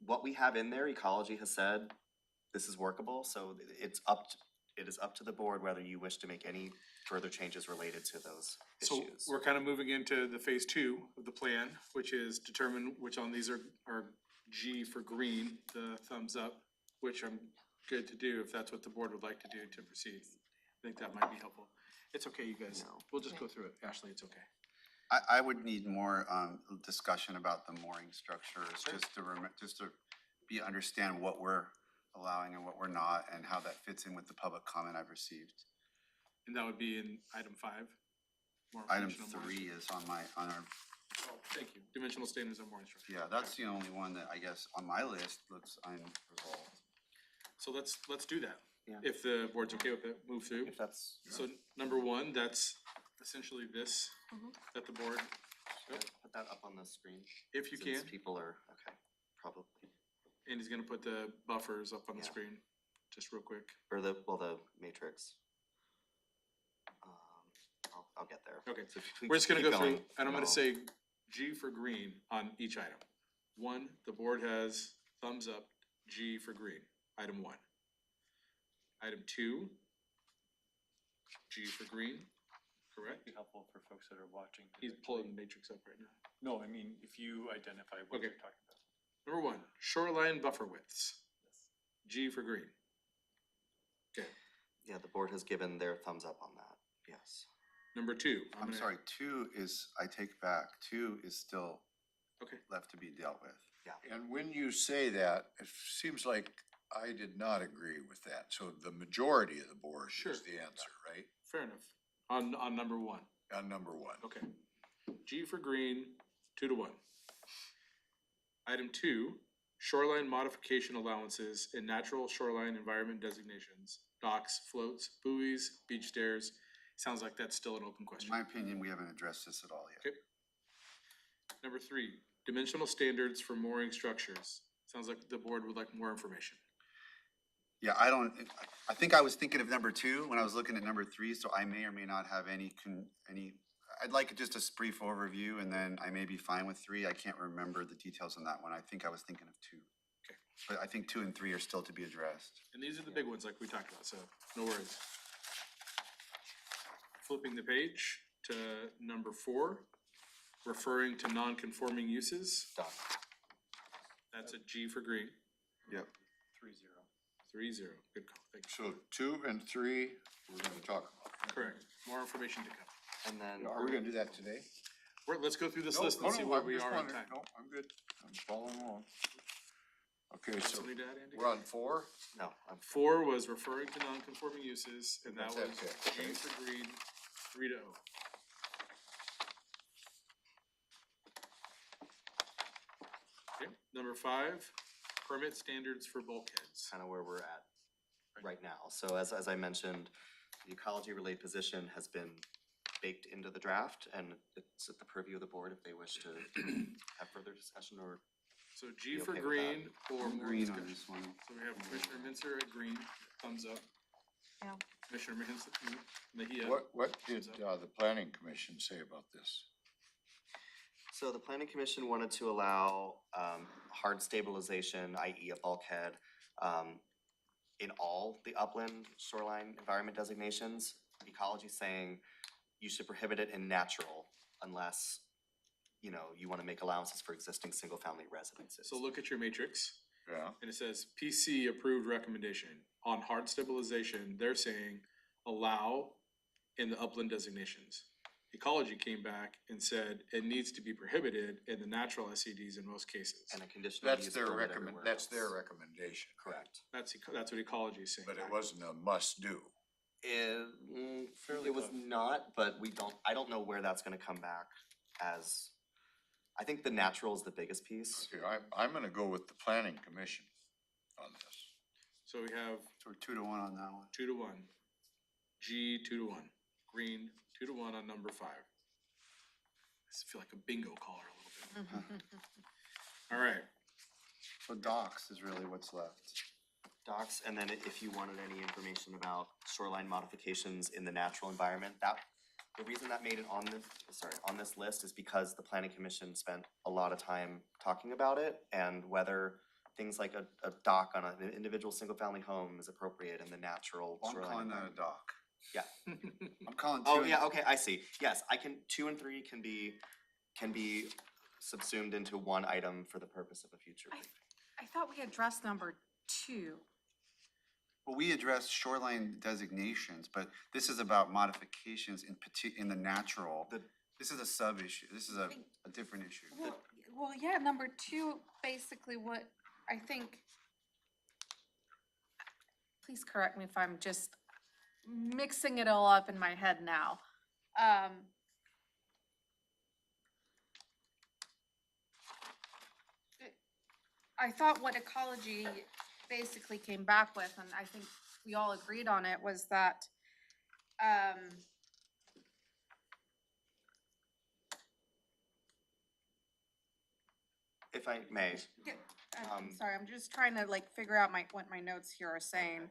what we have in there, ecology has said, this is workable, so it is up to the board whether you wish to make any further changes related to those So issues. we're kind of moving into the phase 2 of the plan, which is determine which on these are G for green, the thumbs up, which I'm good to do if that's what the board would like to do to proceed. I think that might be helpful. It's okay, you guys. No. We'll just go through it. Ashley, it's okay. I would need more discussion about the mooring structures, just to understand what we're allowing and what we're not, and how that fits in with the public comment I've received. And that would be in item 5. More Item information on mooring 3 is on our, Oh, thank you. Dimensional standards on mooring structure. yeah, that's the only one that I guess on my list looks unresolved. So let's do that. Yeah. If the board's okay with it, move through. If that's, So number 1, that's essentially this, that the board, put that up on the screen. if you Since can. people are, okay, probably, And he's gonna put the buffers up on the Yeah. screen, just real quick. or the matrix. I'll get there. Okay. So if you We're just gonna keep go through, going, and I'm gonna I'll- say G for green on each item. 1, the board has thumbs up, G for green, item 1. Item 2, G for green, correct? Be helpful for folks that are watching. to He's actually- pulling the matrix up right now. No, I mean, if you identify what Okay. you're talking about. Number 1, shoreline buffer widths, G for green. Okay, Yeah, the board has given their thumbs up on that, yes. number 2. I'm sorry, 2 is, I take back, 2 is still Okay. left to be dealt with. And when you say that, it seems like I did not agree with that. So the majority of the board Sure. is the answer, right? Fair enough. On number 1. On number 1. Okay. G for green, 2-1. Item 2, shoreline modification allowances and natural shoreline environment designations, docks, floats, buoys, beach stairs. Sounds like that's still an open In question. my opinion, we haven't addressed this at all yet. Okay. Number 3, dimensional standards for mooring structures. Sounds like the board would like more information. Yeah, I think I was thinking of number 2 when I was looking at number 3, so I may or may not have any, I'd like just a brief overview, and then I may be fine with 3. I can't remember the details on that one. I think I was thinking of 2. Okay. But I think 2 and 3 are still to be addressed. And these are the big ones like we talked about, so no worries. Flipping the page to number 4, referring to non-conforming uses. Done. That's a G for green. Yep. 3-0. 3-0. Good call. Thank you. So 2 and 3, we're gonna talk about. Correct. More information to come. And then. Are we gonna do that today? Let's go through this No, list no, and see no, where I'm we just are on wondering. time. No, I'm good. I'm following along. Okay, so Something to add, Andy? we're on 4? No, 4 was referring to non-conforming uses, and that was That's it, G okay. for green, 3-0. Okay, number 5, permit standards for bulkheads. kind of where we're at right now. So as I mentioned, the ecology related position has been baked into the draft, and it's at the purview of the board if they wish to have further discussion or. So G Be for okay with green or I'm more green on discussion. this one. So we have Commissioner Minzer at green, thumbs up. Yeah. Commissioner Mejia. What did, the planning commission say about this? So the planning commission wanted to allow hard stabilization, i.e. a bulkhead, in all the upland shoreline environment designations. Ecology saying you should prohibit it in natural unless, you know, you wanna make allowances for existing single-family residences. So look at your matrix, Yeah. and it says PC approved recommendation. On hard stabilization, they're saying allow in the upland designations. Ecology came back and said it needs to be prohibited in the natural SEDs in most cases. And a conditional use That's their permit everywhere that's their else. recommendation. Correct. That's what ecology is saying. But it wasn't a must do. Fairly It was close. not, but I don't know where that's gonna come back as, I think the natural is the biggest piece. Okay, I'm gonna go with the planning commission on this. So we have So we're 2-1 on that one. 2-1. G, 2-1. Green, 2-1 on number 5. I just feel like a bingo caller a little bit. All right, So docs is really what's left. Docs, and then if you wanted any information about shoreline modifications in the natural environment, the reason that made it on this list is because the planning commission spent a lot of time talking about it and whether things like a dock on an individual single-family home is appropriate in the natural I'm shoreline calling that environment. a dock. Yeah. I'm calling 2 Oh, and- yeah, okay, I see. Yes, 2 and 3 can be subsumed into one item for the purpose of a future briefing. I thought we addressed number 2. Well, we addressed shoreline designations, but this is about modifications in the natural. This is a sub-issue. This is a different issue. Well, yeah, number 2, basically what I think, please correct me if I'm just mixing it all up in my head now. I thought what ecology basically came back with, and I think we all agreed on it, was that, If I may, I'm sorry, I'm just trying to like figure out what my notes here are saying,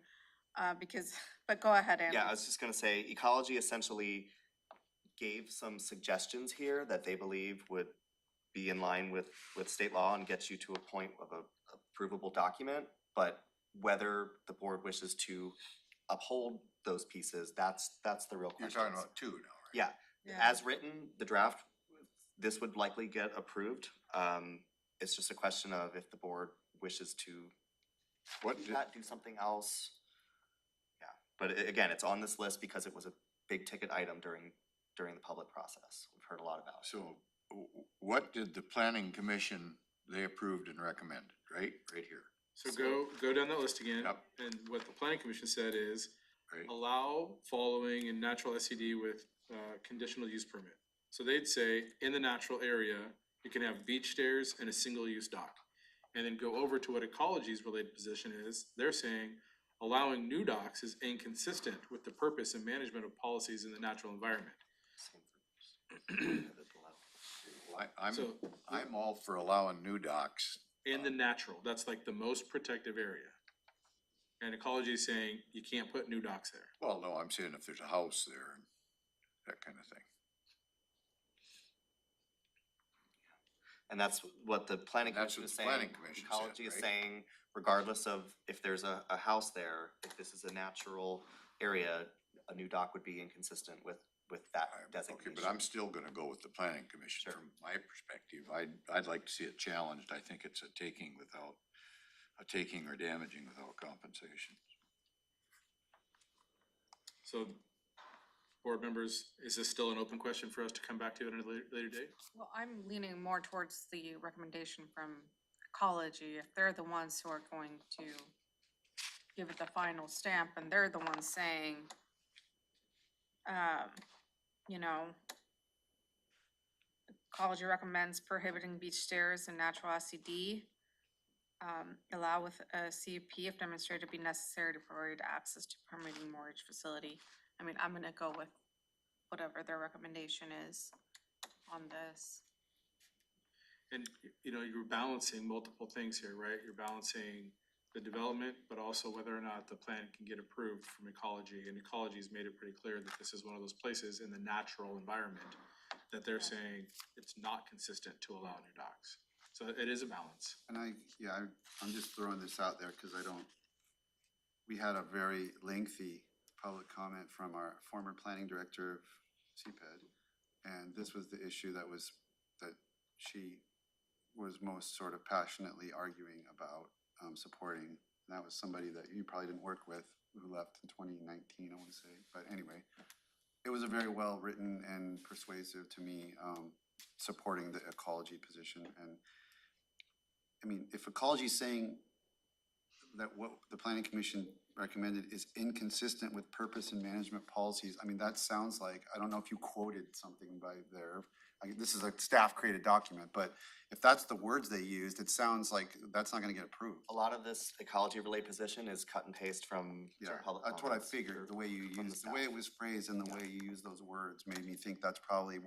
but go ahead, Andy. yeah, I was just gonna say, ecology essentially gave some suggestions here that they believe would be in line with state law and get you to a point of a approvable document, but whether the board wishes to uphold those pieces, that's the real You're question. talking about 2 now, right? Yeah, as written, the draft, this would likely get approved. It's just a question of if the board wishes to do something else. Yeah, but again, it's on this list because it was a big ticket item during the public process. We've heard a lot about it. So what did the planning commission, they approved and recommended, right? Right here. so go down that list again. Yep. And what the planning commission said is, Right. allow following in natural SCD with conditional use permit. So they'd say, in the natural area, you can have beach stairs and a single-use dock. And then go over to what ecology's related position is, they're saying, allowing new docks is inconsistent with the purpose and management of policies in the natural environment. Well, So- I'm all for allowing new docks. In the natural, that's like the most protective area. And ecology is saying, you can't put new docks there. Well, no, I'm saying if there's a house there and that kind of thing. And that's what the planning That's commission what is the saying. planning commission said, Ecology is right? saying, regardless of if there's a house there, if this is a natural area, a new dock would be inconsistent with that designation. Okay, but I'm still gonna go with the planning commission Sure. from my perspective. I'd like to see it challenged. I think it's a taking or damaging without compensation. So, board members, is this still an open question for us to come back to at a later date? Well, I'm leaning more towards the recommendation from ecology, if they're the ones who are going to give it the final stamp, and they're the ones saying, you know, ecology recommends prohibiting beach stairs and natural SCD. Allow with a CUP if demonstrated to be necessary to provide access to permitting mortgage facility. I mean, I'm gonna go with whatever their recommendation is on this. And, you know, you're balancing multiple things here, right? You're balancing the development, but also whether or not the plan can get approved from ecology. And ecology's made it pretty clear that this is one of those places in the natural environment that they're saying it's not consistent to allow new docks. So it is a balance. And I'm just throwing this out there because we had a very lengthy public comment from our former planning director of CPED. And this was the issue that she was most sort of passionately arguing about supporting. And that was somebody that you probably didn't work with, who left in 2019, I want to say. But anyway, it was a very well-written and persuasive to me, supporting the ecology position. And I mean, if ecology is saying that what the planning commission recommended is inconsistent with purpose and management policies. I mean, that sounds like, I don't know if you quoted something by there. This is a staff-created document, but if that's the words they used, it sounds like that's not gonna get approved. A lot of this ecology-related position is cut and paste from Yeah, sort of public that's what I comments figured, the way you from the used, the way staff. it was phrased and the way you used those words made me think that's probably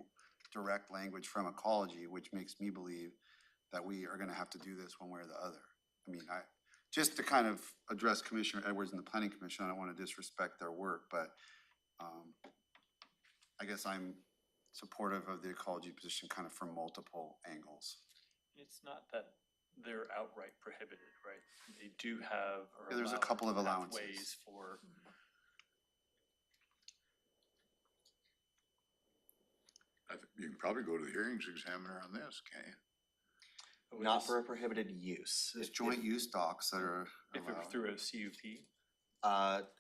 direct language from ecology, which makes me believe that we are gonna have to do this one way or the other. I mean, just to kind of address Commissioner Edwards and the Planning Commission, I don't wanna disrespect their work, but, I guess I'm supportive of the ecology position kind of from multiple angles. It's not that they're outright prohibited, right? They do have or Yeah, there's a allow couple of allowances. pathways for, You can probably go to the hearings examiner on this, can't you? Not for a prohibited use. There's If- joint use docks that are if it were allowed. through a CUP.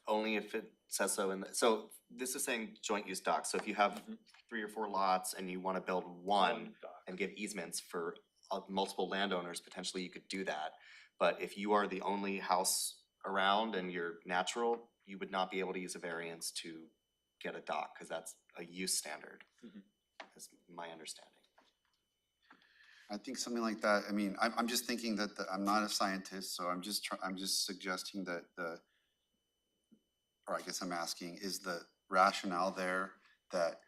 Only if it says so in the, so this is saying joint use docs, so if you have 3 or 4 lots and you wanna build one dock. and give easements for multiple landowners, potentially you could do that. But if you are the only house around and you're natural, you would not be able to use a variance to get a dock, cause that's a use standard. Is my understanding. I think something like that, I mean, I'm just thinking that I'm not a scientist, so I'm just suggesting that or I guess I'm asking, is the rationale there that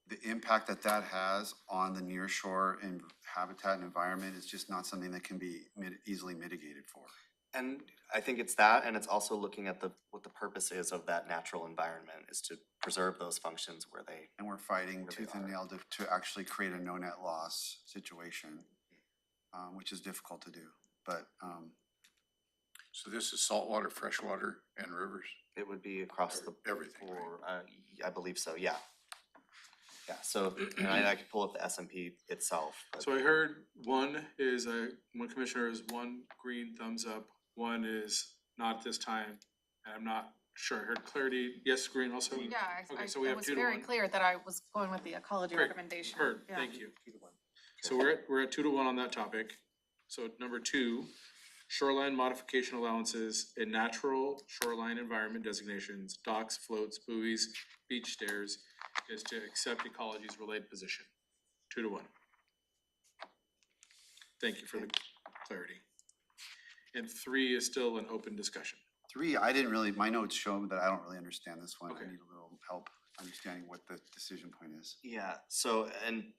the impact that has on the nearshore and habitat and environment is just not something that can be easily mitigated for? And I think it's that, and it's also looking at what the purpose is of that natural environment, is to preserve those functions where they. And we're fighting Where they tooth and are. nail to actually create a no net loss situation, which is difficult to do, but, So this is saltwater, freshwater, and rivers? It would be across the. Everything, right? I believe so, yeah. Yeah, so, and I could pull up the SMP itself, but So I heard one commissioner is one green thumbs up, one is not this time, and I'm not sure. I heard clarity, yes, green also? Yeah, Okay, so we it have was 2 to very 1. clear that I was going with the ecology Great. recommendation. Heard, Yeah. thank you. So we're at 2 to 1 on that topic. So number 2, shoreline modification allowances in natural shoreline environment designations, docks, floats, buoys, beach stairs, is to accept ecology's related position. 2 to 1. Thank you for the clarity. And 3 is still an open discussion. 3, I didn't really, my notes show that I don't really understand this one. I Okay. need a little help understanding what the decision point is. yeah, so, and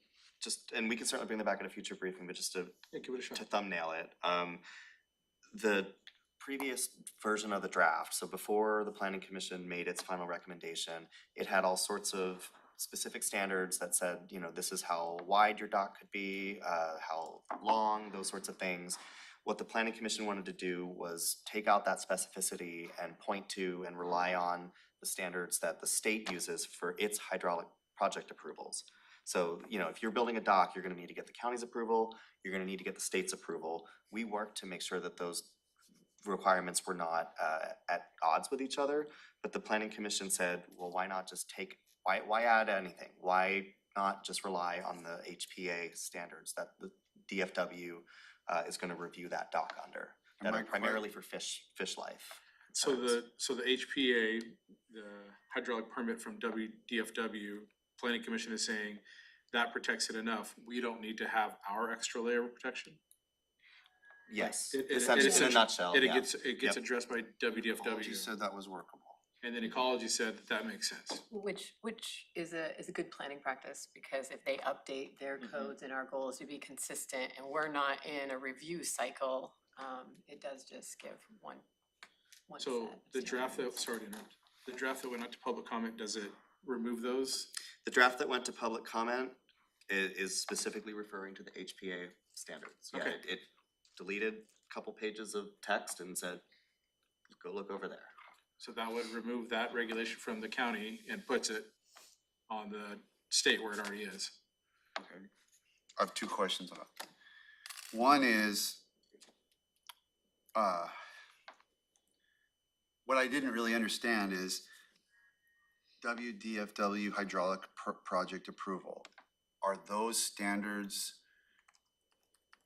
we can certainly bring that back at a future briefing, but just to Yeah, give it a shot. to thumbnail it, the previous version of the draft, so before the planning commission made its final recommendation, it had all sorts of specific standards that said, you know, this is how wide your dock could be, how long, those sorts of things. What the planning commission wanted to do was take out that specificity and point to and rely on the standards that the state uses for its hydraulic project approvals. So, you know, if you're building a dock, you're gonna need to get the county's approval, you're gonna need to get the state's approval. We worked to make sure that those requirements were not at odds with each other, but the planning commission said, well, why not just why add anything? Why not just rely on the HPA standards that the DFW is gonna review that dock under, that Am I are primarily for fish life. So the HPA, the hydraulic permit from DFW, planning commission is saying that protects it enough. We don't need to have our extra layer of protection? Yes, It- essentially, in a essentially- nutshell, It yeah. gets Yep. addressed by Ecology WDFW, said that was workable. and then ecology said that makes sense. Which is a good planning practice, because if they update their Mhm. codes and our goal is to be consistent and we're not in a review cycle, it does just give one So set of the draft standards. the draft that went out to public comment, does it remove those? The draft that went to public comment is specifically referring to the HPA standards. Yeah, Okay. it deleted a couple pages of text and said, go look over there. So that would remove that regulation from the county and puts it on the state where it already is. Okay. I have 2 questions on it. One is, what I didn't really understand is WDFW hydraulic project approval. Are those standards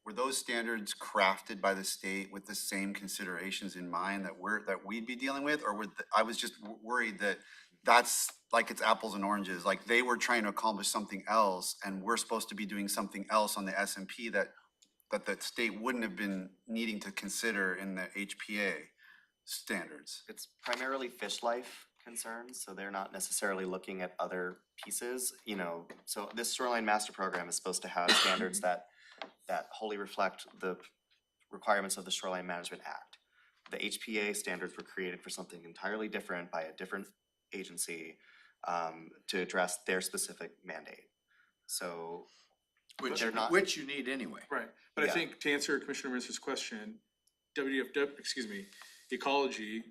were those standards crafted by the state with the same considerations in mind that we'd be dealing with? Or I was just worried that that's like it's apples and oranges, like they were trying to accomplish something else and we're supposed to be doing something else on the SMP that the state wouldn't have been needing to consider in the HPA standards. It's primarily fish life concerns, so they're not necessarily looking at other pieces, you know. So this shoreline master program is supposed to have standards that wholly reflect the requirements of the Shoreline Management Act. The HPA standards were created for something entirely different by a different agency to address their specific mandate. So they're not. Which you need anyway. Right, but I Yeah. think to answer Commissioner Mercer's question, ecology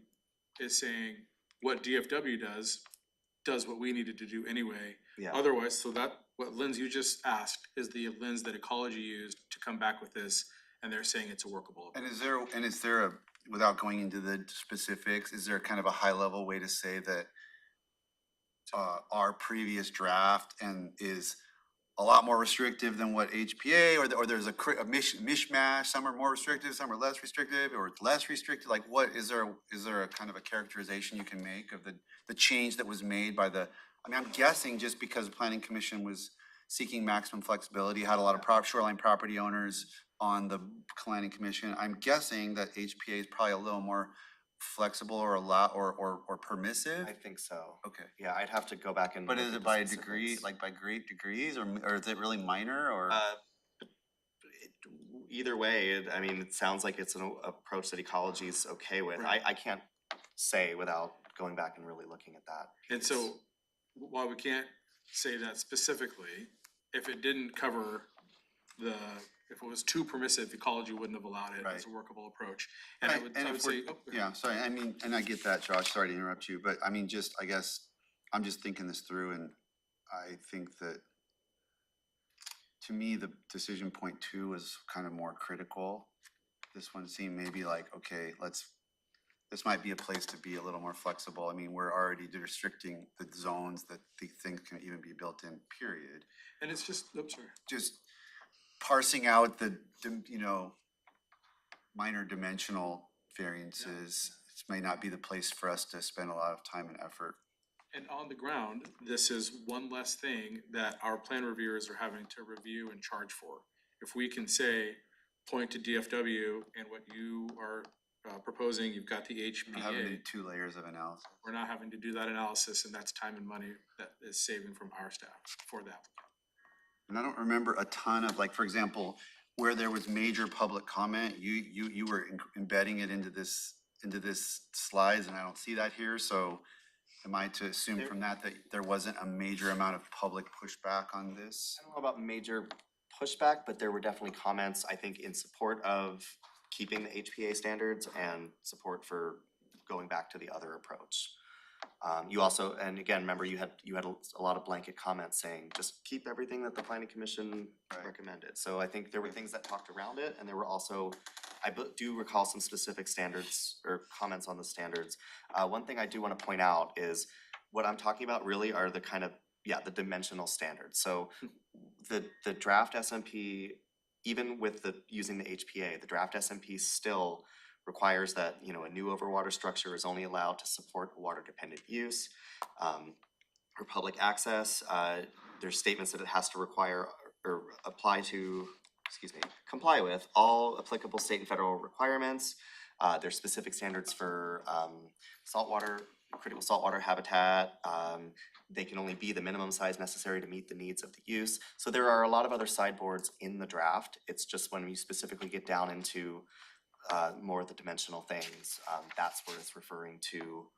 is saying what DFW does what we needed to do anyway. Yeah. Otherwise, so that, what lens you just asked is the lens that ecology used to come back with this, and they're saying it's a workable. And is there a, without going into the specifics, is there kind of a high level way to say that our previous draft and is a lot more restrictive than what HPA, or there's a mishmash, some are more restrictive, some are less restrictive, or it's less restricted? Like what, is there a kind of a characterization you can make of the change that was made by the, I mean, I'm guessing just because the Planning Commission was seeking maximum flexibility, had a lot of shoreline property owners on the Planning Commission, I'm guessing that HPA is probably a little more flexible or or permissive? I think so. Okay. Yeah, I'd have to go back and. But look is at it the by a degree, specifics. like by great degrees, or is it really minor, or? Either way, I mean, it sounds like it's an approach that ecology is okay with. Right. I can't say without going back and really looking at that. And so, while we can't say that specifically, if it didn't cover if it was too permissive, ecology wouldn't have allowed it as a workable approach. And I would say, Yeah, sorry, I mean, and I get that, Josh, sorry to interrupt you, but I mean, just, I guess, I'm just thinking this through, and I think that to me, the decision point 2 is kind of more critical. This one seemed maybe like, okay, this might be a place to be a little more flexible. I mean, we're already restricting the zones that the things can even be built in, period. and it's just, Just parsing out the minor dimensional variances, this may not be the place for us to spend a lot of time and effort. And on the ground, this is one less thing that our plan reviewers are having to review and charge for. If we can say, point to DFW and what you are proposing, you've got the We're having to do HPA, 2 layers of analysis. we're not having to do that analysis, and that's time and money that is saving from our staff for that. And I don't remember a ton of, like, for example, where there was major public comment, you were embedding it into this slides, and I don't see that here, so am I to assume from that there wasn't a major amount of public pushback on this? I don't know about major pushback, but there were definitely comments, I think, in support of keeping the HPA standards and support for going back to the other approach. You also, and again, remember you had a lot of blanket comments saying, just keep everything that the Planning Commission recommended. So I think there were things that talked around it, and there were also, I do recall some specific standards or comments on the standards. One thing I do want to point out is what I'm talking about really are the kind of, the dimensional standards. So the draft SMP, even with using the HPA, the draft SMP still requires that, a new overwater structure is only allowed to support water dependent use. For public access, there's statements that it has to require or comply with all applicable state and federal requirements. There's specific standards for critical saltwater habitat. They can only be the minimum size necessary to meet the needs of the use. So there are a lot of other sideboards in the draft. It's just when you specifically get down into more of the dimensional things, that's where it's referring to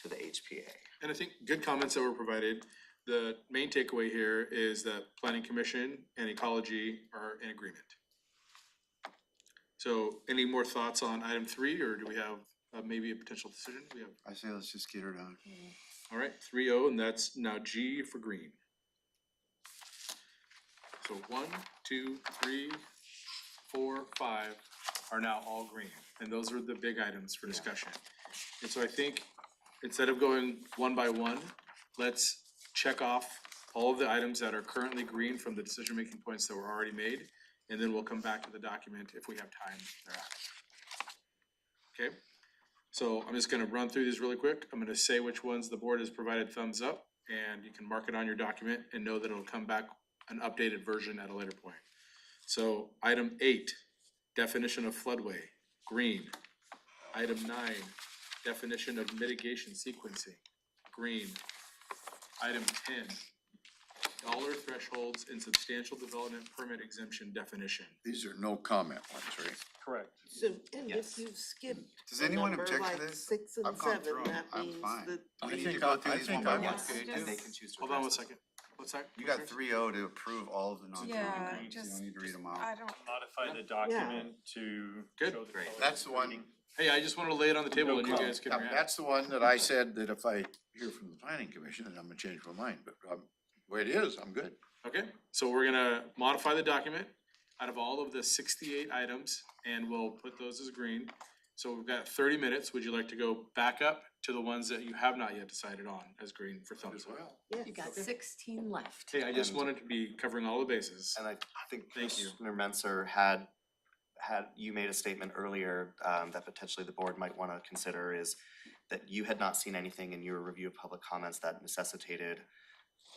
the HPA. And I think good comments that were provided. The main takeaway here is that Planning Commission and ecology are in agreement. So any more thoughts on item 3, or do we have maybe a potential decision? I say let's just get her done. All right, 3-0, and that's now G for green. So 1, 2, 3, 4, 5 are now all green, and those are the big items for discussion. And so I think instead of going one by one, let's check off all of the items that are currently green from the decision-making points that were already made, and then we'll come back to the document if we have time thereafter. Okay, so I'm just gonna run through these really quick. I'm gonna say which ones the board has provided thumbs up, and you can mark it on your document and know that it'll come back an updated version at a later point. So item 8, definition of floodway, green. Item 9, definition of mitigation sequencing, green. Item 10, dollar thresholds and substantial development permit exemption definition. These are no comment ones, right? Correct. So, and Yes. if you skip Does a anyone number object to like this? 6 and I've gone 7, through 'em. that I'm means fine. that I We think need to go through I these think one by I'm one. okay. And they can choose to Hold on one address them. second. What's that? You got Commissioners? 3-0 to approve all of the non-conforming Yeah, uses, you just- don't need to read them I out. don't, Modify the document to Good. show the Great. color That's the one. reading. Hey, I just wanted to lay it on the table No and you comment. guys can Yeah, react. that's the one that I said that if I hear from the planning commission, then I'm gonna change my mind, but, the way it is, I'm good. Okay, so we're gonna modify the document out of all of the 68 items, and we'll put those as green. So we've got 30 minutes. Would you like to go back up to the ones that you have not yet decided on as green for thumbs As up? well. yes. You got 16 left. Hey, I just And- wanted to be covering all the bases. And I think Thank you. Commissioner Menser you made a statement earlier, that potentially the board might wanna consider is that you had not seen anything in your review of public comments that necessitated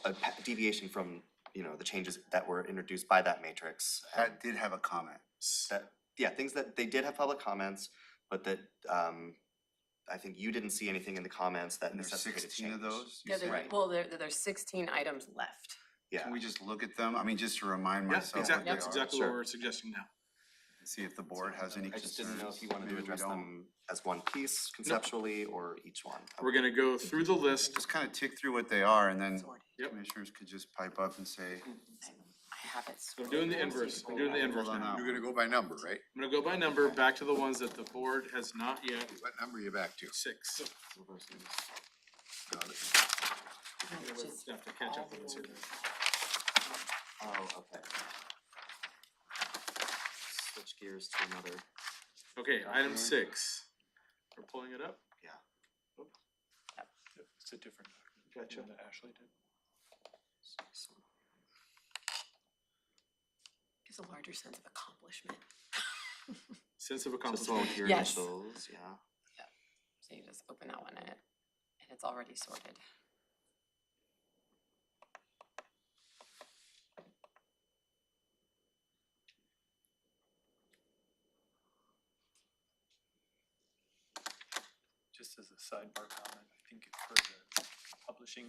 a deviation from, the changes that were introduced by that matrix. That did have a comment. Things that they did have public comments, but that, I think you didn't see anything in the comments that And there's necessitated 16 of change. those? you Yeah, said? there, well, there's 16 items left. Yeah. Can we just look at them? I mean, just to remind Yeah, myself what exactly, they that's are. exactly what Sure. we're suggesting now. See if the board has any I just concerns. didn't know if you wanted to Maybe we address don't. them as one piece conceptually or each one. We're gonna go through the list. Just kind of tick through what they are and then Sorted. Yep. commissioners could just pipe up and say, I have it. I'm doing the inverse, I'm doing the inverse Hold on now. now. You're gonna go by number, right? I'm gonna go by number, back to the ones that the board has not yet, What number are you back to? 6. Got it. It's just Have to catch up with this here. Oh, okay. Switch gears to another, Okay, item 6. We're pulling it up? It's a different document. Gotcha. That Ashley did. gives a larger sense of accomplishment. Sense of just accomplishment. volunteer Yes. initials, yeah. So you just open that one and it's already sorted. Just as a sidebar comment, I think for the publishing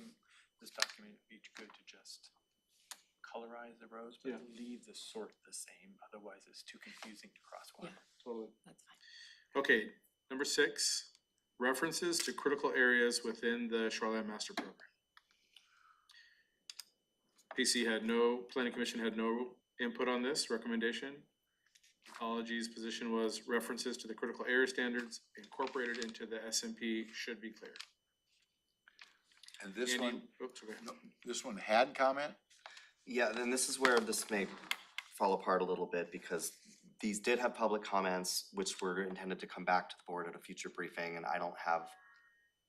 this document, it'd be good to just colorize the rows, but Yeah. leave the sort the same, otherwise it's too confusing to crosswalk. Yeah. Totally. That's fine. Okay, number 6, references to critical areas within the Shoreline Master Program. Planning Commission had no input on this recommendation. Ecology's position was references to the critical area standards incorporated into the SMP should be clear. And this Andy- one, Oops, okay. this one had comment? Yeah, then this is where this may fall apart a little bit because these did have public comments, which were intended to come back to the board at a future briefing, and I don't have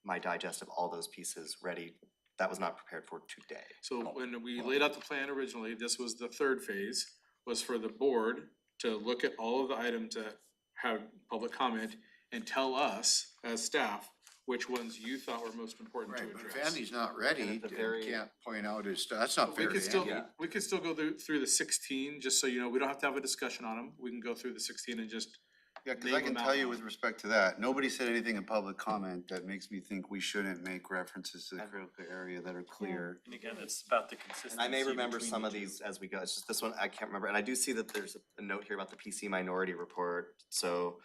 my digest of all those pieces ready. That was not prepared for today. So when we laid out the plan originally, this was the third phase, was for the board to look at all of the items that have public comment and tell us as staff which ones you thought were most important to Right, but if address. Andy's not ready, And at the and very- can't point out his, that's not We fair could to still, Andy. we could still go through the 16, just so you know, we don't have to have a discussion on them, we can go through the 16 and just, yeah, cause Name I can them tell out. you with respect to that, nobody said anything in public comment that makes me think we shouldn't make references to the critical area that are clear. And again, it's about the consistency. And I may remember between some the of two. these as we go, it's just this one, I can't remember, and I do see that there's a note here about the PC minority report, so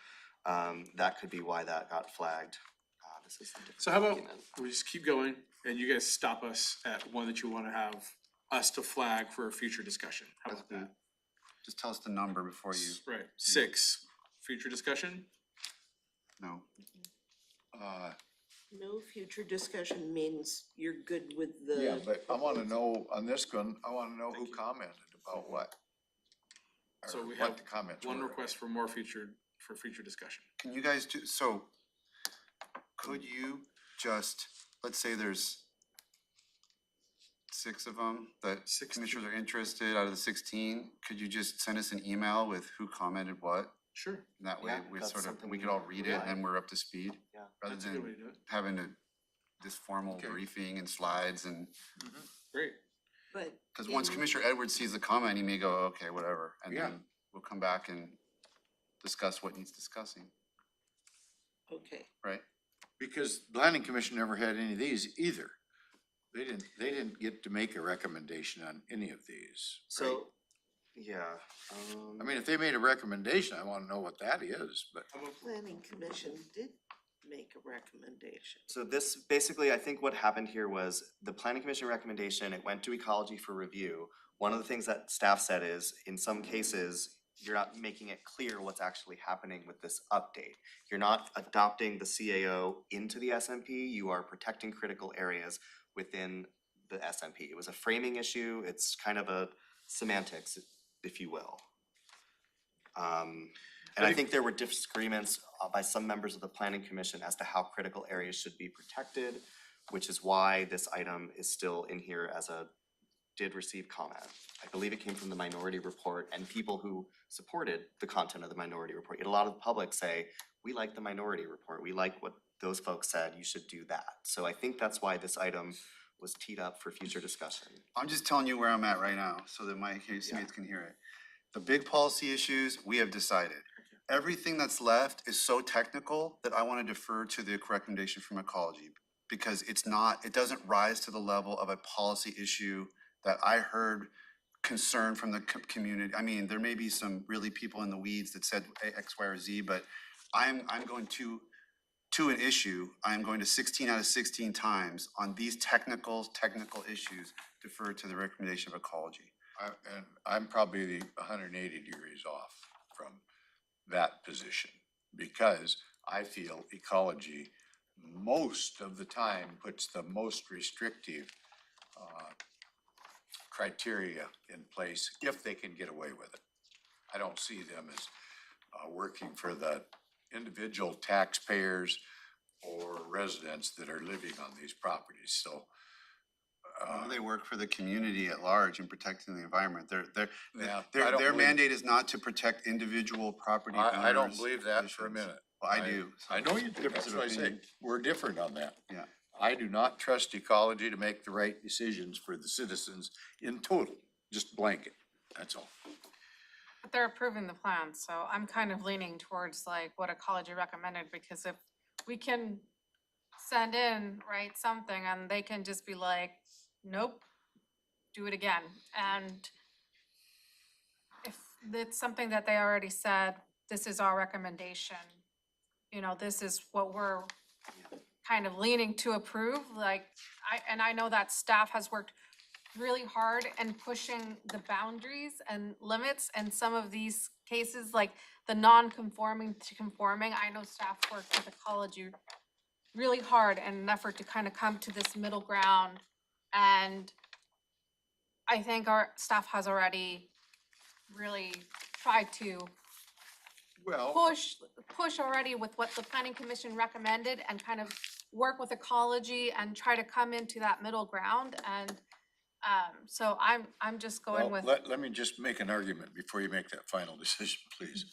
that could be why that got flagged. This is a different so how about, document. we just keep going, and you guys stop us at one that you wanna have us to flag for a future discussion, how That's about that? good. Just tell us the number before you, Right, 6, future discussion, no. No future discussion means you're good with Yeah, the, but I wanna know, on this one, I wanna know who commented about what. So Or we what have the comments one were. request for future discussion. Can you guys do, so could you just, let's say there's 6 of them that commissioners are interested out of the 16. Could you just send us an email with who commented what? Sure. And that way Yeah, we that's sort of, something we we could all can read it and provide. then we're up to speed. Yeah. Rather That's a good way than to do it. having this formal Okay. briefing and slides and, Great. But. because once in- Commissioner Edwards sees the comment, he may go, okay, whatever. And Yeah. then we'll come back and discuss what needs discussing, Okay, right? Because planning commission never had any of these either. They didn't get to make a recommendation on any of these. right? So, yeah, I mean, if they made a recommendation, I wanna know what that is, but. planning commission did make a recommendation. so this, basically, I think what happened here was the planning commission recommendation, it went to ecology for review. One of the things that staff said is, in some cases, you're not making it clear what's actually happening with this update. You're not adopting the CAO into the SMP, you are protecting critical areas within the SMP. It was a framing issue, it's kind of a semantics, if you will. And I think there were disagreements by some members of the planning commission as to how critical areas should be protected, which is why this item is still in here as a did receive comment. I believe it came from the minority report and people who supported the content of the minority report. Yet a lot of the public say, we like the minority report, we like what those folks said, you should do that. So I think that's why this item was teed up for future discussion. I'm just telling you where I'm at right now, so that my teammates can hear it. The big policy issues, we have decided. Everything that's left is so technical that I want to defer to the recommendation from ecology. Because it's not, it doesn't rise to the level of a policy issue that I heard concern from the community. I mean, there may be some really people in the weeds that said X, Y, or Z, but I'm going to an issue, I'm going to 16 out of 16 times on these technical issues, defer to the recommendation of ecology. And I'm probably 180 degrees off from that position, because I feel ecology most of the time puts the most restrictive criteria in place if they can get away with it. I don't see them as working for the individual taxpayers or residents that are living on these properties, so. They work for the community at large and protecting the environment. Yeah, I Their don't believe- mandate is not to protect individual property owners. I don't believe that for a positions. minute. Well, I do. I know you do, Difference that's of what I say, opinion. we're different on that. Yeah. I do not trust ecology to make the right decisions for the citizens in total, just blanket, that's all. But they're approving the plan, so I'm kind of leaning towards like what ecology recommended, because if we can send in, right, something and they can just be like, nope, do it again. And if it's something that they already said, this is our recommendation, you know, this is what we're kind of leaning to approve, like, I know that staff has worked really hard and pushing the boundaries and limits and some of these cases, like the non-conforming to conforming. I know staff worked with ecology really hard in an effort to kind of come to this middle ground. And I think our staff has already really tried to Well, push already with what the planning commission recommended and kind of work with ecology and try to come into that middle ground. And so I'm just going with. let me just make an argument before you make that final decision, please.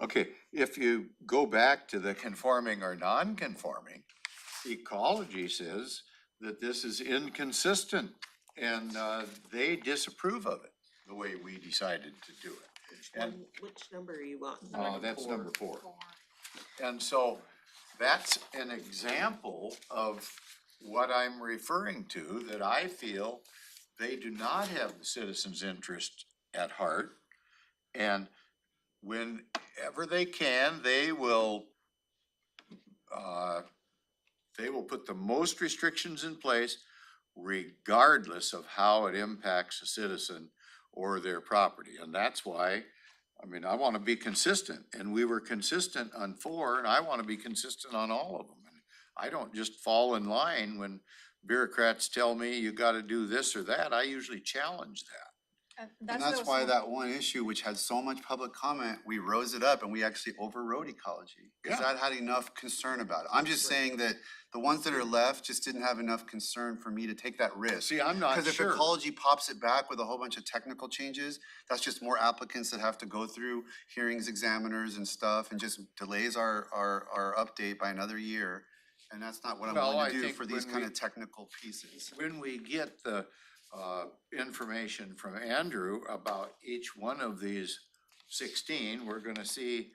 Okay, if you go back to the conforming or non-conforming, ecology says that this is inconsistent and they disapprove of it, the way we decided to do it. Which number are you on? That's number 4. And so that's an example of what I'm referring to, that I feel they do not have the citizens' interest at heart. And whenever they can, they will put the most restrictions in place regardless of how it impacts a citizen or their property. And that's why, I mean, I want to be consistent, and we were consistent on 4, and I want to be consistent on all of them. And I don't just fall in line when bureaucrats tell me you got to do this or that. I usually challenge that. And And that's why that one issue, which had so much public comment, we rose it up and we actually overrode ecology. Cause Yeah. that had enough concern about it. I'm just saying that the ones that are left just didn't have enough concern for me to take that risk. See, I'm not Cause if sure. ecology pops it back with a whole bunch of technical changes, that's just more applicants that have to go through hearings, examiners and stuff, and just delays our update by another year. And that's not what I'm Well, willing I to do think for these when kind we- of technical pieces. When we get the information from Andrew about each one of these 16, we're gonna see,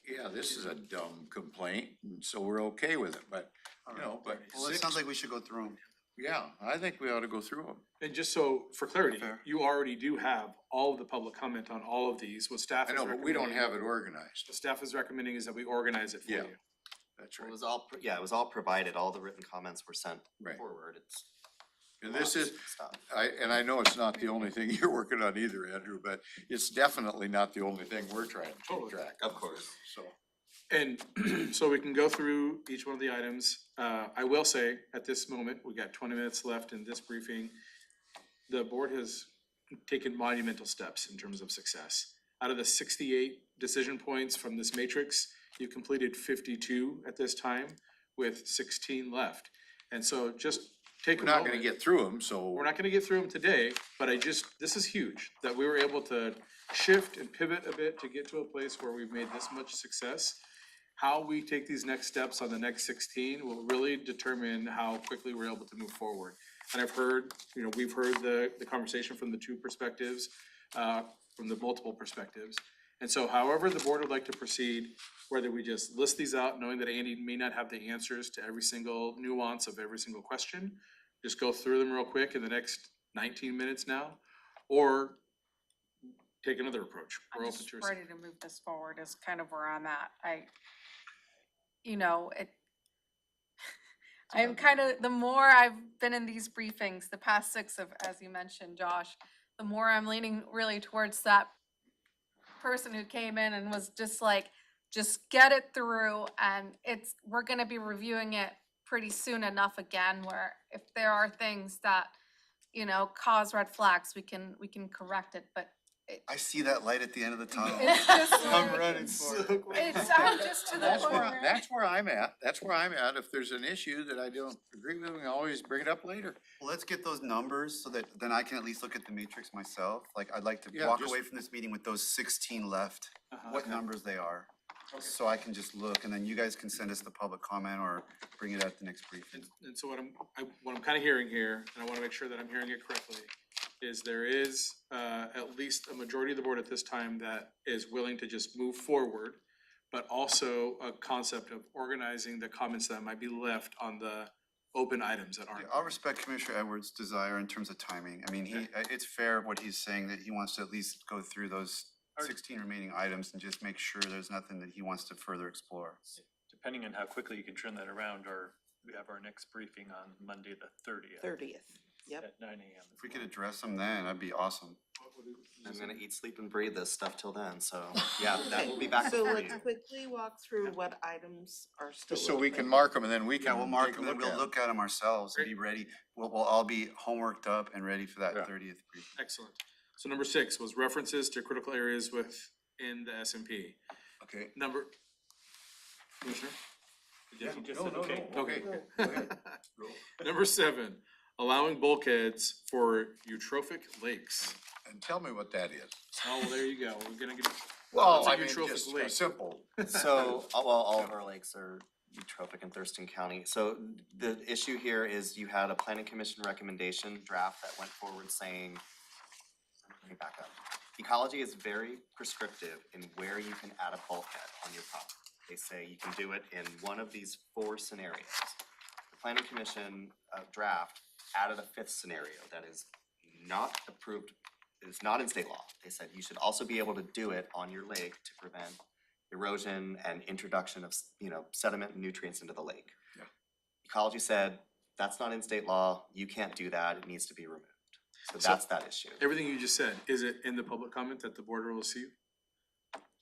yeah, this is a dumb complaint, and so we're okay with it, but, you know, but Well, it sounds like we should go through them. yeah, I think we ought to go through them. And just so, for clarity, Fair. you already do have all of the public comment on all of these. What staff I is know, but we don't recommending- have it organized. What staff is recommending is that we organize it for Yeah. you. That's It right. was all, it was all provided, all the written comments were sent Right. forward, it's. And this lots is, of stuff. I know it's not the only thing you're working on either, Andrew, but it's definitely not the only thing we're trying to keep Totally. track Of course. So, And so we can go through each one of the items. I will say, at this moment, we got 20 minutes left in this briefing. The board has taken monumental steps in terms of success. Out of the 68 decision points from this matrix, you completed 52 at this time, with 16 left. And so just take a we're moment. not gonna get through them, so. We're not gonna get through them today, but this is huge, that we were able to shift and pivot a bit to get to a place where we've made this much success. How we take these next steps on the next 16 will really determine how quickly we're able to move forward. And I've heard, we've heard the conversation from the two perspectives, from the multiple perspectives. And so however the board would like to proceed, whether we just list these out, knowing that Andy may not have the answers to every single nuance of every single question, just go through them real quick in the next 19 minutes now, or take another approach. I'm We're just open to ready to move this forward is kind of where I'm at. I'm kind of, the more I've been in these briefings, the past 6 of, as you mentioned, Josh, the more I'm leaning really towards that person who came in and was just like, just get it through, and we're gonna be reviewing it pretty soon enough again, where if there are things that, cause red flags, we can correct it, but I see that light at the end of the tunnel. it's just I'm like, running for it. I'm just to the That's point where, where. that's where I'm at. That's where I'm at. If there's an issue that I don't agree with, we can always bring it up later. Well, let's get those numbers so that then I can at least look at the matrix myself. Like, I'd like to Yeah, walk just- away from this meeting with those 16 left, Uh-huh. what numbers they are. So I can just look, and then you guys can send us the public comment or bring it at the next briefing. And so what I'm kind of hearing here, and I want to make sure that I'm hearing it correctly, is there is at least a majority of the board at this time that is willing to just move forward, but also a concept of organizing the comments that might be left on the open items that aren't. I'll respect Commissioner Edwards' desire in terms of timing. I mean, it's fair what he's saying, that he wants to at least go through those 16 remaining items and just make sure there's nothing that he wants to further explore. Depending on how quickly you can turn that around, we have our next briefing on Monday, the 30th. Yep. At 9 AM. If we could address them then, that'd be awesome. I'm gonna eat, sleep, and breathe this stuff till then, so, yeah, that will be back So before you. let's quickly walk through what items are still Just so we can open. mark them and then we Yeah, can we'll mark take a them and look we'll at 'em. look at them ourselves and be ready. We'll all be homeworked up and ready for that Yeah. 30th briefing. Excellent. So number 6 was references to critical areas within the SMP. Okay. Commissioner? Yeah, he just No, said, no, okay. no. Okay. Go ahead. Number 7, allowing bulkheads for eutrophic lakes. And tell me what that is. Oh, well, there you go. We're gonna get. Well, What's a I mean, eutrophic just lake? simple. So, all of our lakes are eutrophic in Thurston County. So the issue here is you had a planning commission recommendation draft that went forward saying, let me back up. Ecology is very prescriptive in where you can add a bulkhead on your property. They say you can do it in one of these 4 scenarios. The planning commission draft added a 5th scenario that is not approved, is not in state law. They said you should also be able to do it on your lake to prevent erosion and introduction of, sediment and nutrients into the lake. Yeah. Ecology said, that's not in state law, you can't do that, it needs to be removed. So So- that's that issue. Everything you just said, is it in the public comment that the board will receive?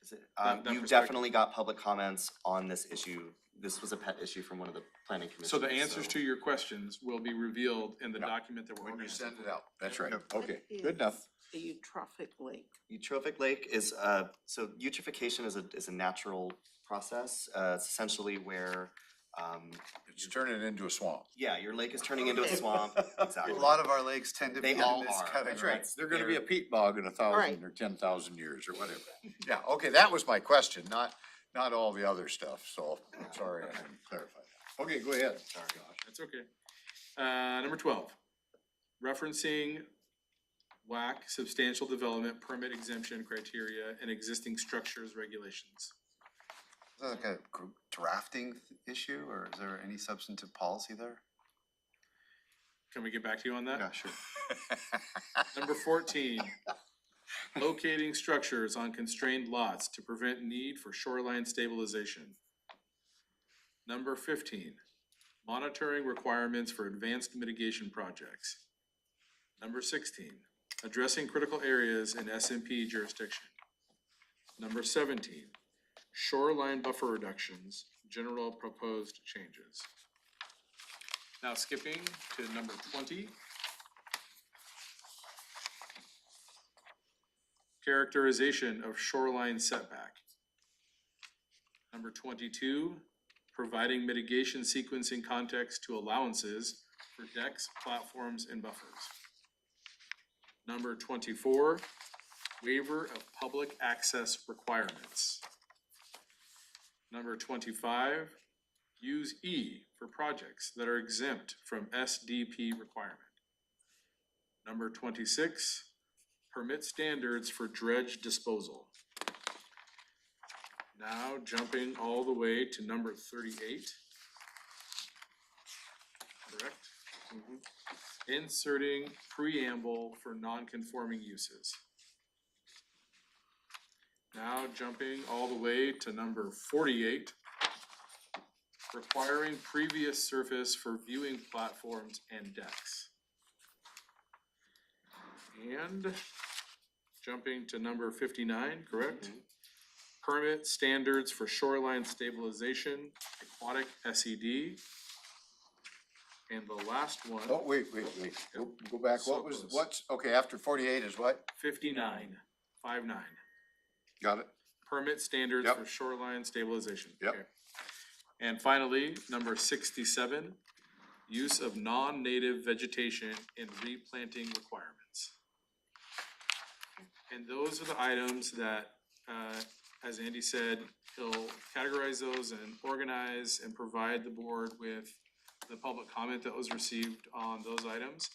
Is it, that you perspective. definitely got public comments on this issue. This was a pet issue from one of the planning commissions. So the answers to your questions will be revealed in the document that we're When you organizing. send it out. That's right. Yep. Okay, good enough. a eutrophic lake? Eutrophic lake is, so eutrophication is a natural process. It's essentially where, It's turning into a swamp. yeah, your lake is turning into a Okay. swamp, exactly. A lot of our lakes tend to be They in all this are. category. That's right. They're gonna be a peat bog in 1,000 Right. or 10,000 years or whatever. Yeah, okay, that was my question, not all the other stuff, so I'm sorry I didn't clarify that. Okay, go ahead. Sorry. That's okay. Number 12, referencing WAC substantial development permit exemption criteria and existing structures regulations. Is that like a drafting issue, or is there any substantive policy there? Can we get back to you on that? Yeah, sure. Number 14, locating structures on constrained lots to prevent need for shoreline stabilization. Number 15, monitoring requirements for advanced mitigation projects. Number 16, addressing critical areas in SMP jurisdiction. Number 17, shoreline buffer reductions, general proposed changes. Now skipping to number 20. Characterization of shoreline setback. Number 22, providing mitigation sequencing context to allowances for decks, platforms, and buffers. Number 24, waiver of public access requirements. Number 25, use E for projects that are exempt from SDP requirement. Number 26, permit standards for dredge disposal. Now jumping all the way to number 38. Correct? Inserting preamble for non-conforming uses. Now jumping all the way to number 48. Requiring previous surface for viewing platforms and decks. And jumping to number 59, correct? Permit standards for shoreline stabilization, aquatic SED. And the last one, Oh, wait, go back, So what was, close. what's, okay, after 48 is what? 59, 59. Got it? Permit standards Yep. for shoreline stabilization. Yep. Okay. And finally, number 67, use of non-native vegetation in replanting requirements. And those are the items that, as Andy said, he'll categorize those and organize and provide the board with the public comment that was received on those items.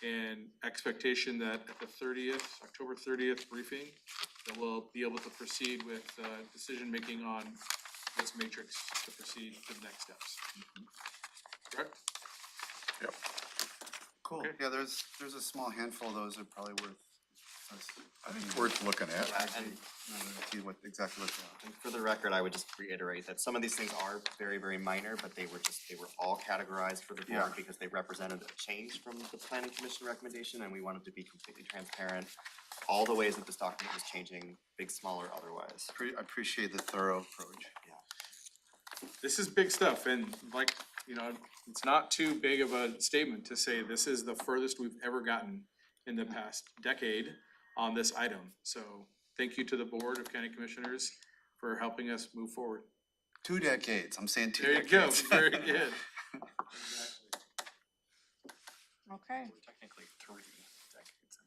And expectation that at the 30th, October 30th briefing, that we'll be able to proceed with decision-making on this matrix to proceed to the next steps. Correct? Yep. Cool. Okay. Yeah, there's a small handful of those that are probably worth us. I think it's worth looking at. And See exactly what they are. And for the record, I would just reiterate that some of these things are very, very minor, but they were all categorized for the board Yeah. because they represented a change from the planning commission recommendation, and we wanted to be completely transparent. All the ways that this document was changing, big, small, or otherwise. I appreciate the thorough approach. This is big stuff, and like, you know, it's not too big of a statement to say this is the furthest we've ever gotten in the past decade on this item. So thank you to the Board of County Commissioners for helping us move forward. 2 decades, I'm saying 2 There you go, decades. very good. Okay. Technically 3 decades.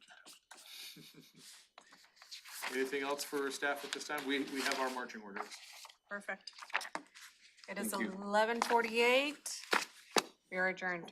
Anything else for staff at this time? We have our marching orders. Perfect. It is Thank you. 11:48. We are adjourned.